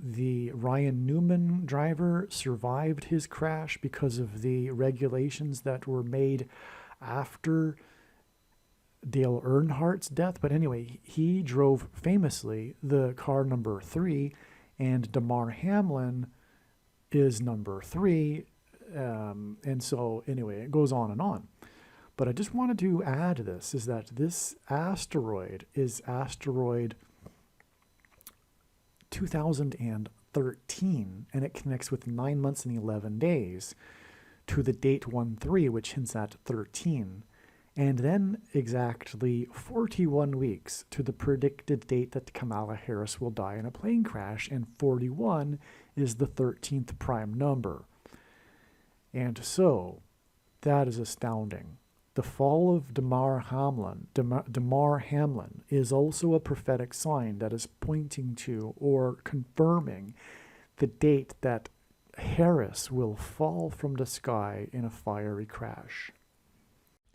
the Ryan Newman driver survived his crash because of the regulations that were made after Dale Earnhardt's death. But anyway, he drove famously the car number 3, and Damar Hamlin is number 3. And so anyway, it goes on and on. But I just wanted to add this, is that this asteroid is asteroid 2013, and it connects with 9 months and 11 days to the date 1-3, which hints at 13. And then exactly 41 weeks to the predicted date that Kamala Harris will die in a plane crash, and 41 is the 13th prime number. And so, that is astounding. The fall of Damar Hamlin is also a prophetic sign that is pointing to or confirming the date that Harris will fall from the sky in a fiery crash.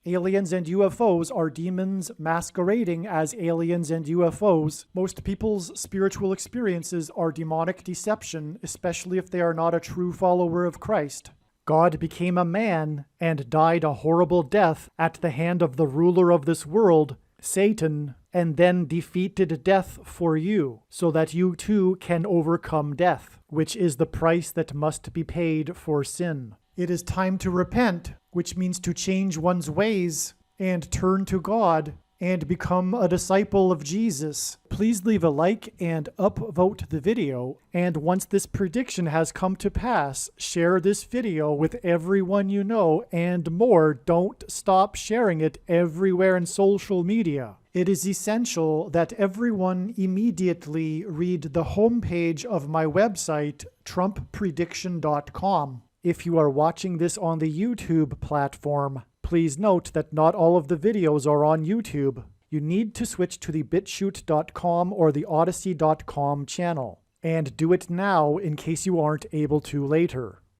Aliens and UFOs are demons masquerading as aliens and UFOs. Most people's spiritual experiences are demonic deception, especially if they are not a true follower of Christ. God became a man and died a horrible death at the hand of the ruler of this world, Satan, and then defeated death for you, so that you too can overcome death, which is the price that must be paid for sin. It is time to repent, which means to change one's ways and turn to God and become a disciple of Jesus. Please leave a like and upvote the video. And once this prediction has come to pass, share this video with everyone you know, and more. Don't stop sharing it everywhere in social media. It is essential that everyone immediately read the homepage of my website, TrumpPrediction.com. If you are watching this on the YouTube platform, please note that not all of the videos are on YouTube. You need to switch to the BitChute.com or the Odyssey.com channel. And do it now in case you aren't able to later.